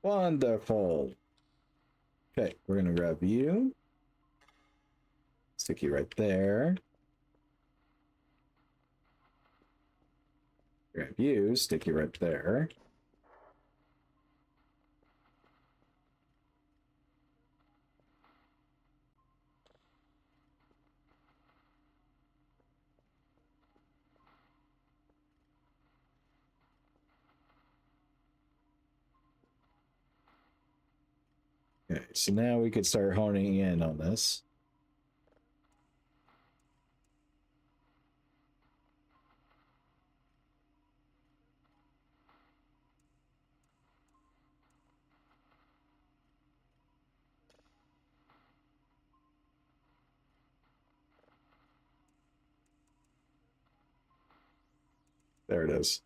Wonderful. Okay, we're gonna grab you. Stick you right there. Grab you, stick you right there. Okay, so now we could start honing in on this. There it is.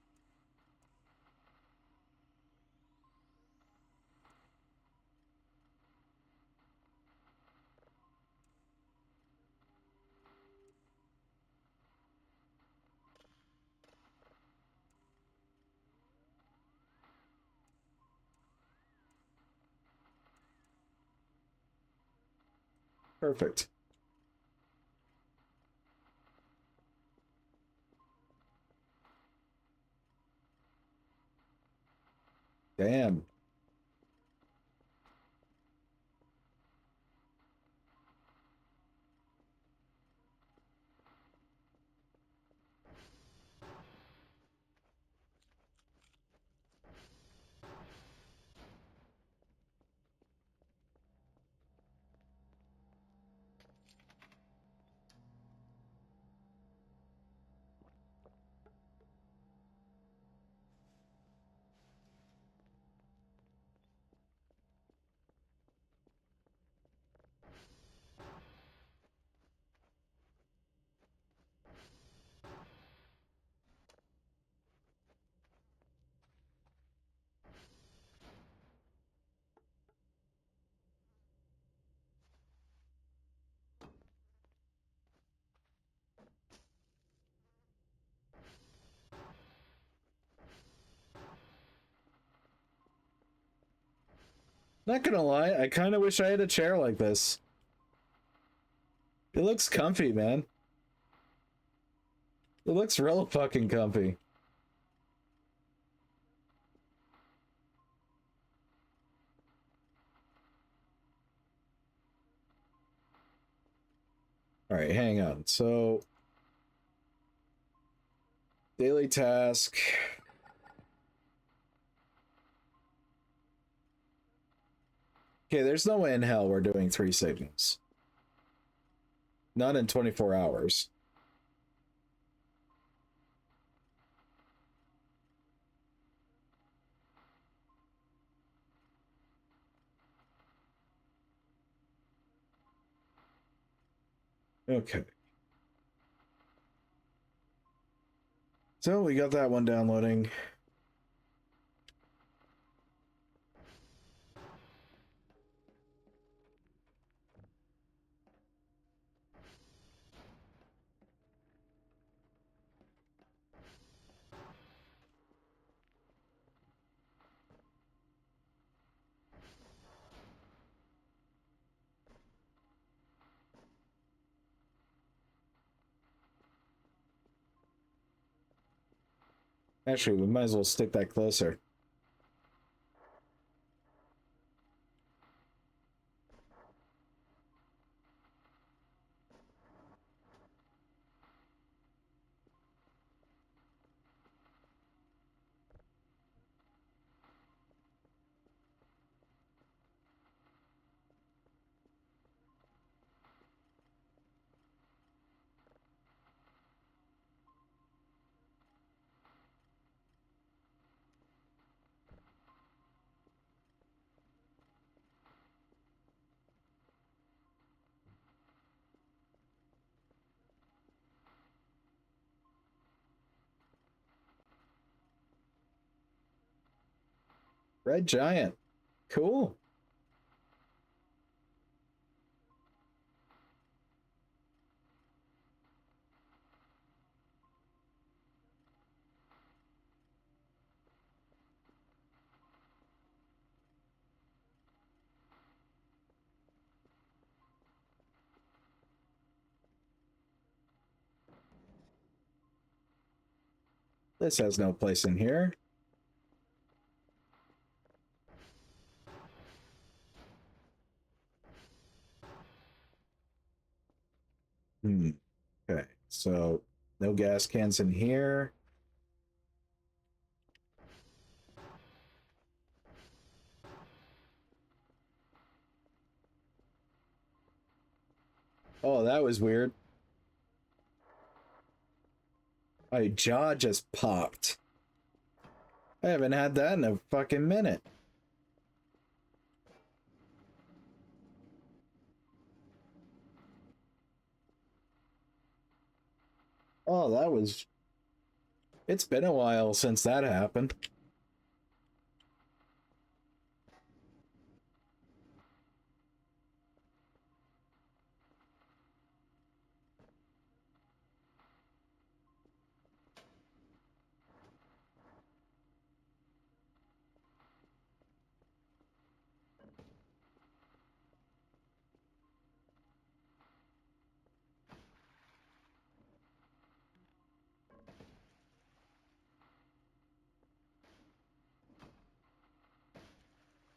Perfect. Damn. Not gonna lie, I kind of wish I had a chair like this. It looks comfy, man. It looks real fucking comfy. All right, hang on. So, daily task. Okay, there's no way in hell we're doing 3 signals. Not in 24 hours. Okay. So we got that one downloading. Actually, we might as well stick that closer. Red giant. Cool. This has no place in here. Okay, so no gas cans in here. Oh, that was weird. My jaw just popped. I haven't had that in a fucking minute. Oh, that was... It's been a while since that happened.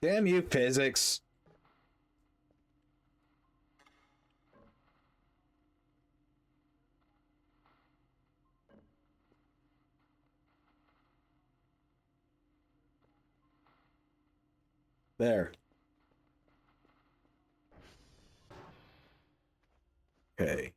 Damn you, physics. There. Okay.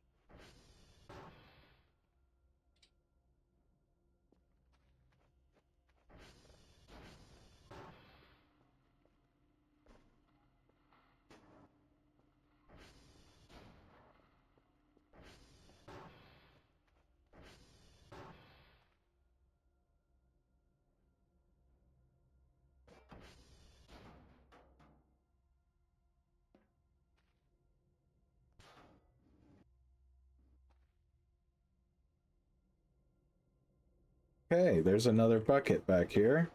Okay, there's another bucket back here.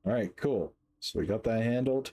All right, cool. So we got that handled.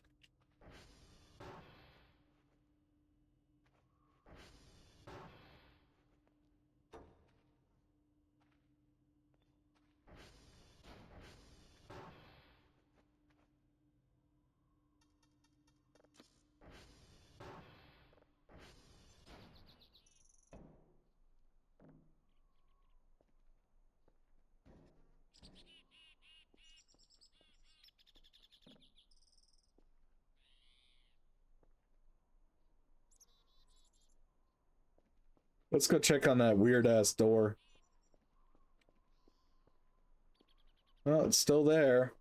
Let's go check on that weird ass door. Oh, it's still there.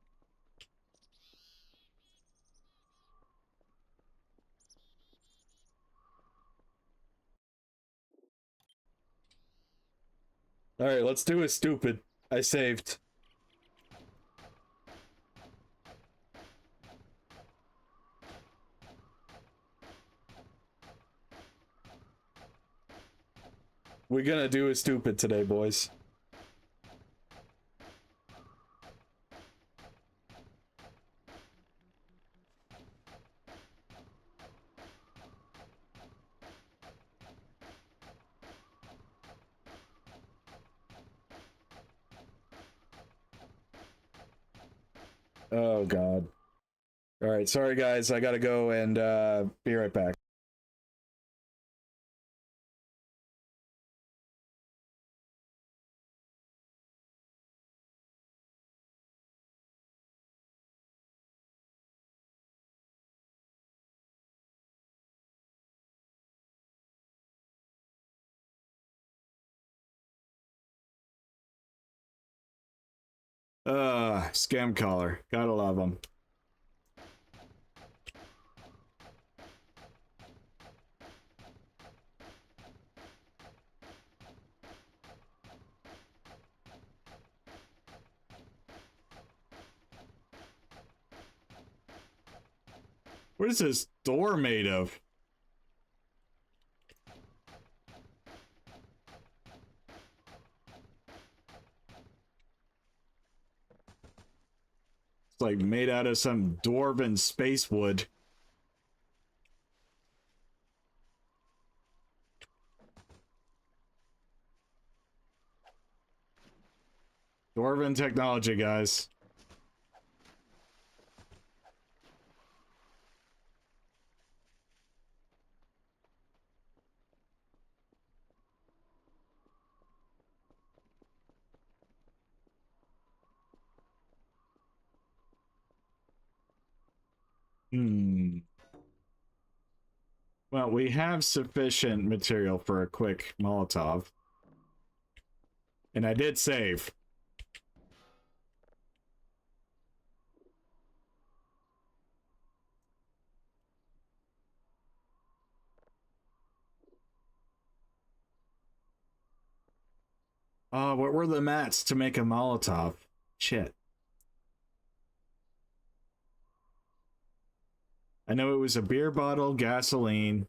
Alright, let's do it, stupid. I saved. We're gonna do it stupid today, boys. Oh god. Alright, sorry guys, I gotta go and be right back. Scam caller. Gotta love them. What is this door made of? It's like made out of some dwarven space wood. Dwarven technology, guys. Well, we have sufficient material for a quick Molotov. And I did save. What were the mats to make a Molotov? Shit. I know it was a beer bottle, gasoline.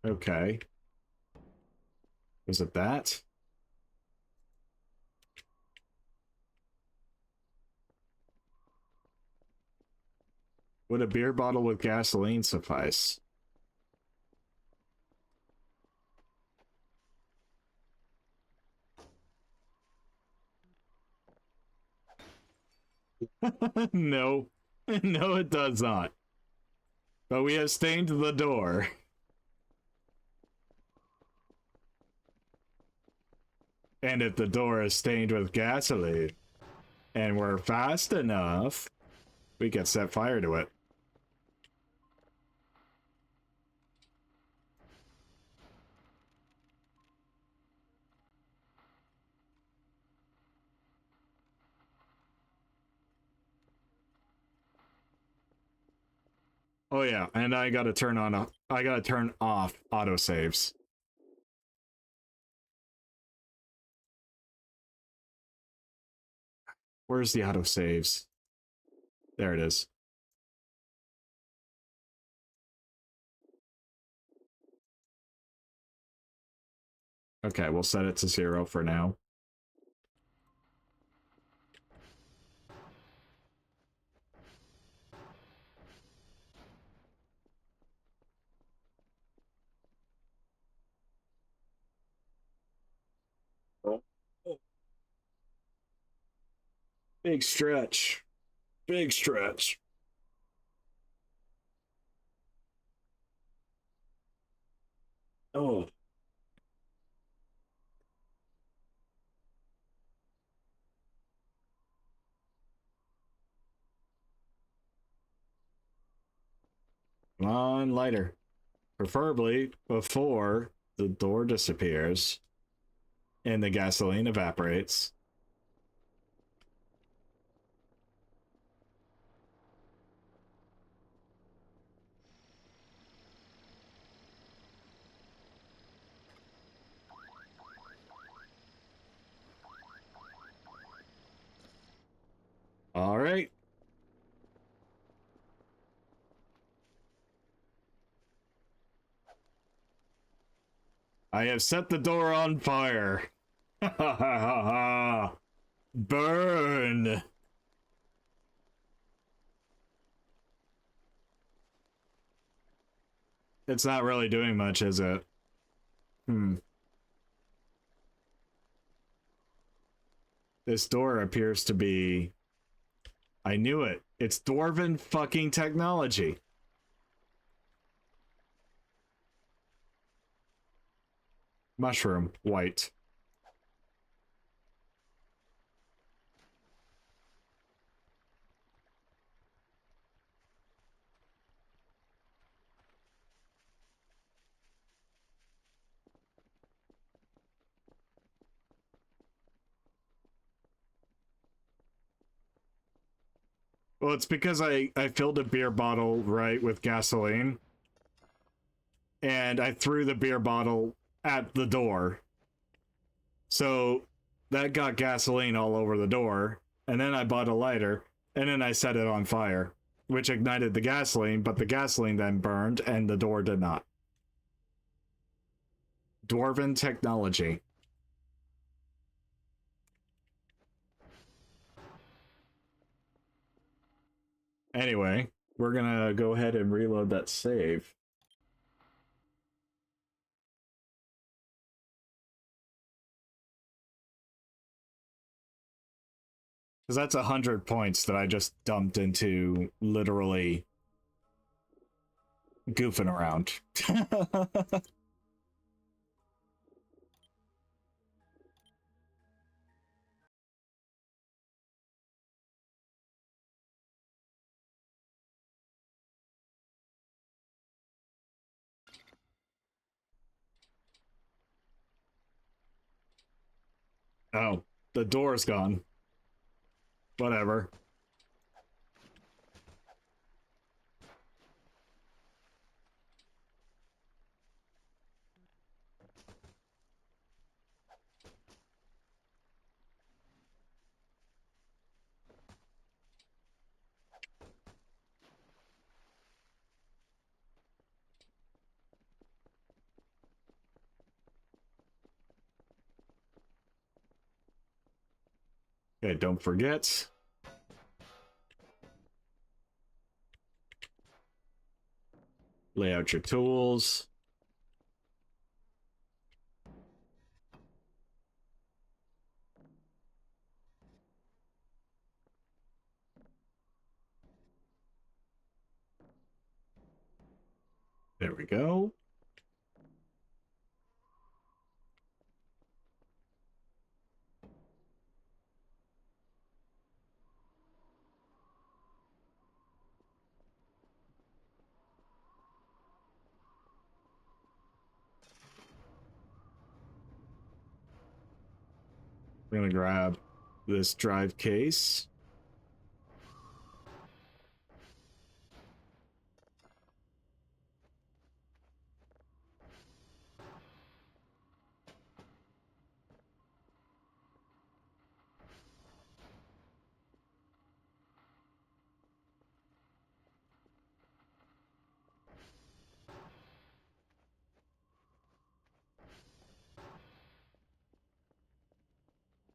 Okay. Was it that? Would a beer bottle with gasoline suffice? No. No, it does not. But we have stained the door. And if the door is stained with gasoline, and we're fast enough, we can set fire to it. Oh yeah, and I gotta turn off autosaves. Where's the autosaves? There it is. Okay, we'll set it to 0 for now. Big stretch. Big stretch. Oh. Come on, lighter. Preferably before the door disappears and the gasoline evaporates. All right. I have set the door on fire. Ha ha ha ha. Burn. It's not really doing much, is it? This door appears to be... I knew it. It's dwarven fucking technology. Mushroom, white. Well, it's because I filled a beer bottle, right, with gasoline. And I threw the beer bottle at the door. So that got gasoline all over the door. And then I bought a lighter. And then I set it on fire, which ignited the gasoline. But the gasoline then burned and the door did not. Dwarven technology. Anyway, we're gonna go ahead and reload that save. Because that's 100 points that I just dumped into literally goofing around. Oh, the door's gone. Whatever. Okay, don't forget. Lay out your tools. There we go. I'm gonna grab this drive case.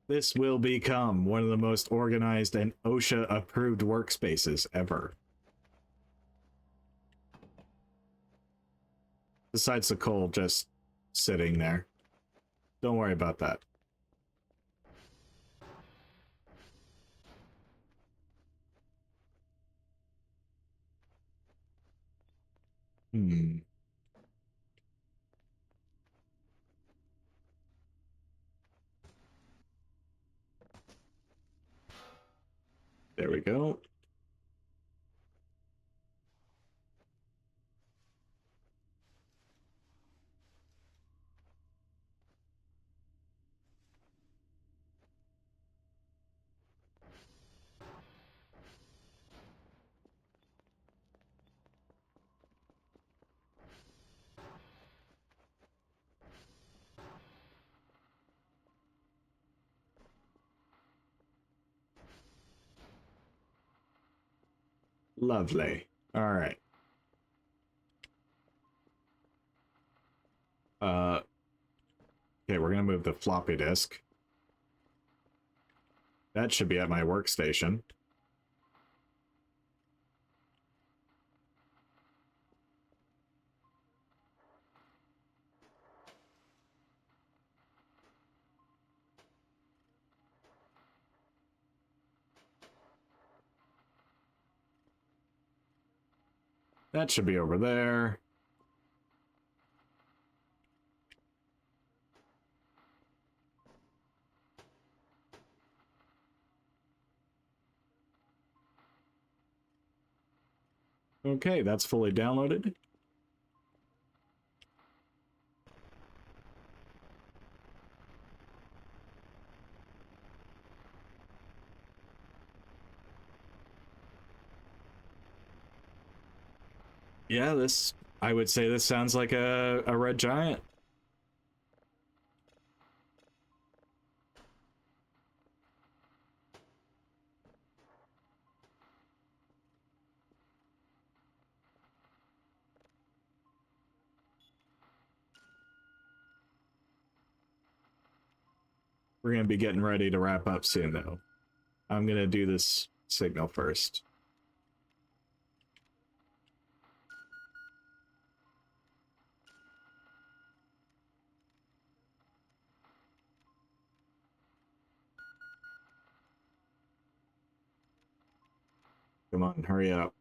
This will become one of the most organized and OSHA approved workspaces ever. Besides the coal just sitting there. Don't worry about that. Hmm. There we go. Lovely. All right. Okay, we're gonna move the floppy disk. That should be at my workstation. That should be over there. Okay, that's fully downloaded. Yeah, I would say this sounds like a Red Giant. We're gonna be getting ready to wrap up soon, though. I'm gonna do this signal first. Come on, hurry up.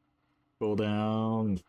Pull down.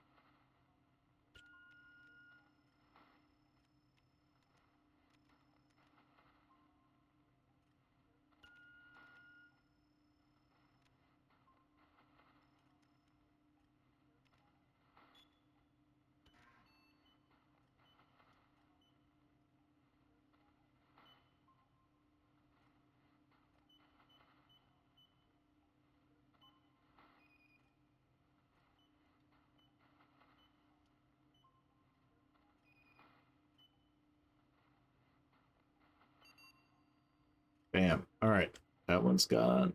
Bam. All right, that one's gone.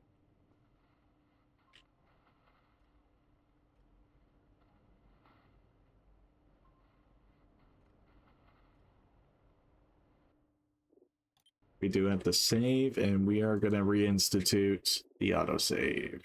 We do have the save, and we are going to reinstitute the autosave.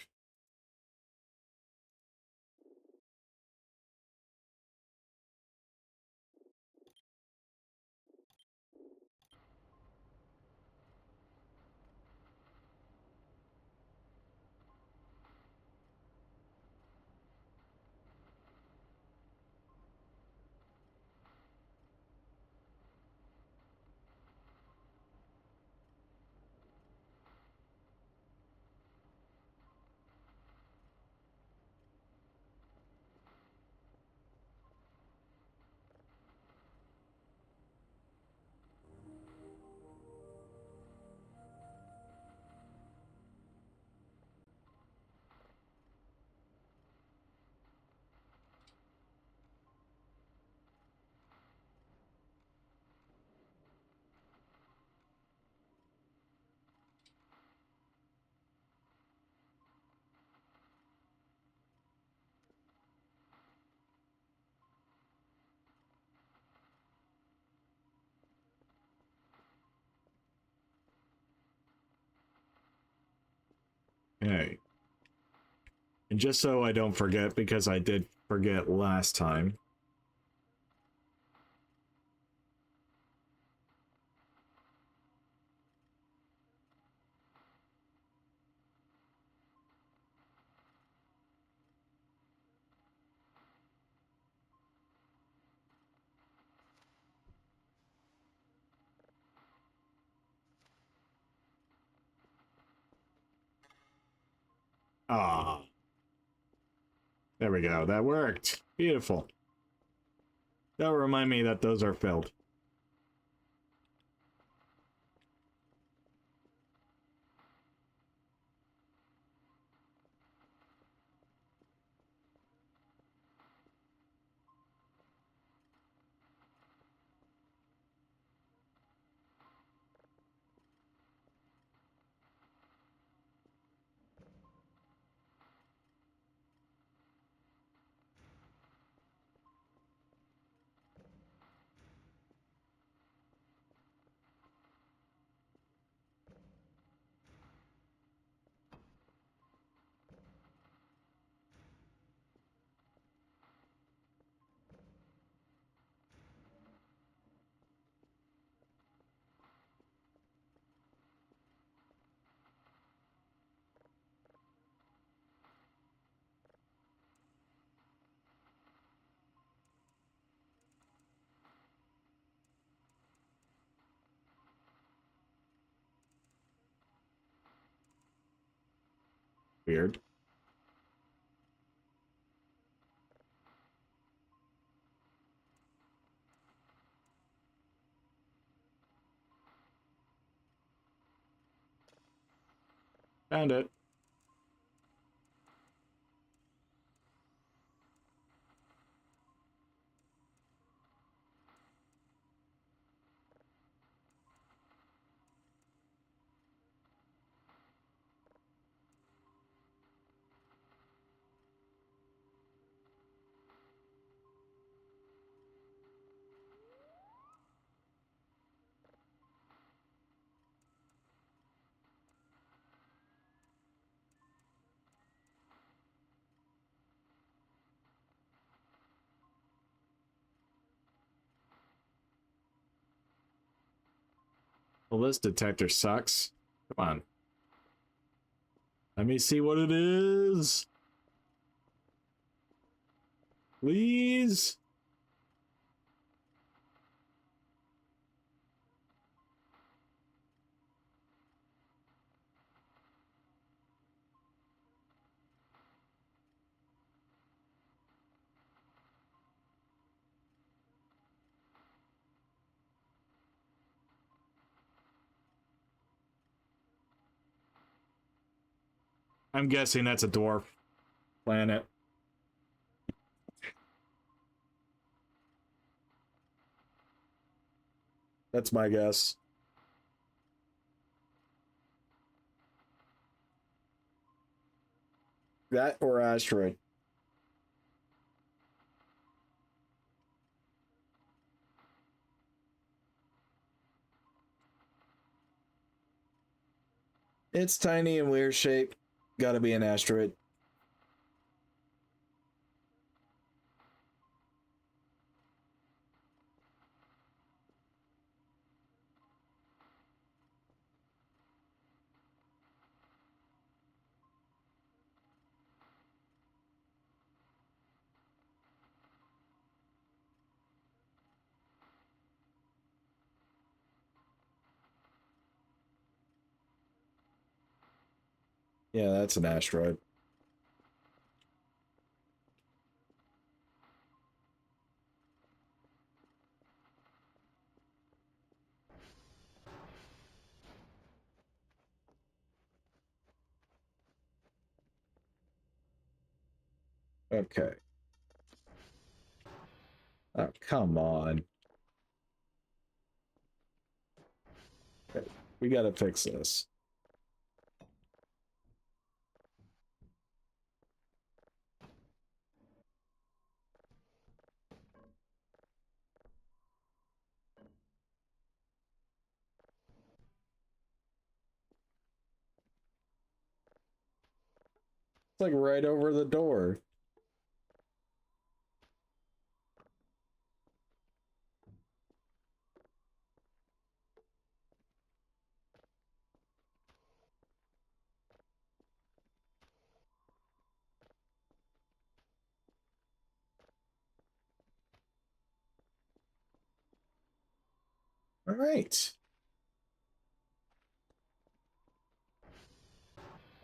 Okay. And just so I don't forget, because I did forget last time. Ah, there we go. That worked. Beautiful. That'll remind me that those are filled. Weird. Found it. Well, this detector sucks. Come on. Let me see what it is. Please. I'm guessing that's a dwarf planet. That's my guess. That or asteroid. It's tiny and weird shape. Gotta be an asteroid. Yeah, that's an asteroid. Okay. Oh, come on. Okay. We gotta fix this. It's like right over the door. All right.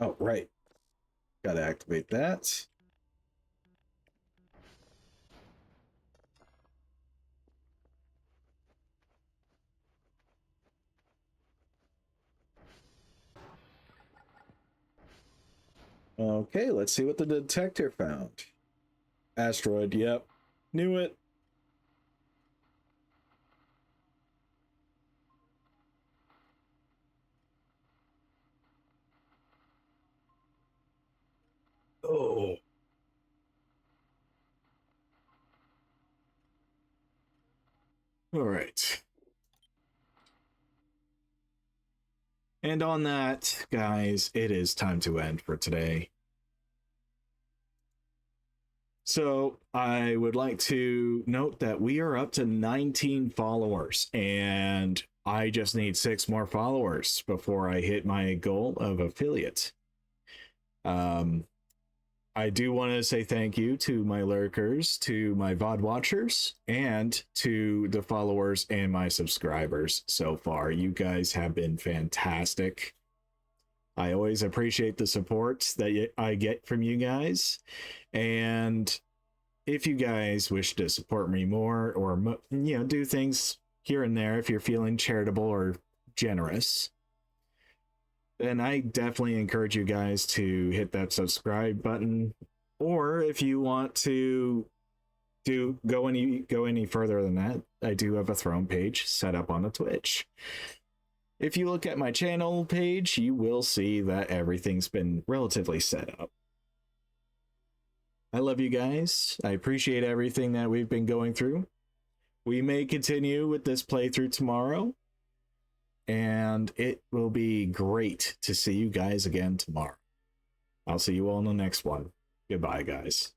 Oh, right. Gotta activate that. Okay, let's see what the detector found. Asteroid, yep. Knew it. Oh. All right. And on that, guys, it is time to end for today. So I would like to note that we are up to 19 followers, and I just need 6 more followers before I hit my goal of affiliate. I do want to say thank you to my lurkers, to my VOD watchers, and to the followers and my subscribers so far. You guys have been fantastic. I always appreciate the support that I get from you guys. And if you guys wish to support me more, or do things here and there, if you're feeling charitable or generous, then I definitely encourage you guys to hit that subscribe button. Or if you want to go any further than that, I do have a throne page set up on the Twitch. If you look at my channel page, you will see that everything's been relatively set up. I love you guys. I appreciate everything that we've been going through. We may continue with this playthrough tomorrow, and it will be great to see you guys again tomorrow. I'll see you all in the next one. Goodbye, guys.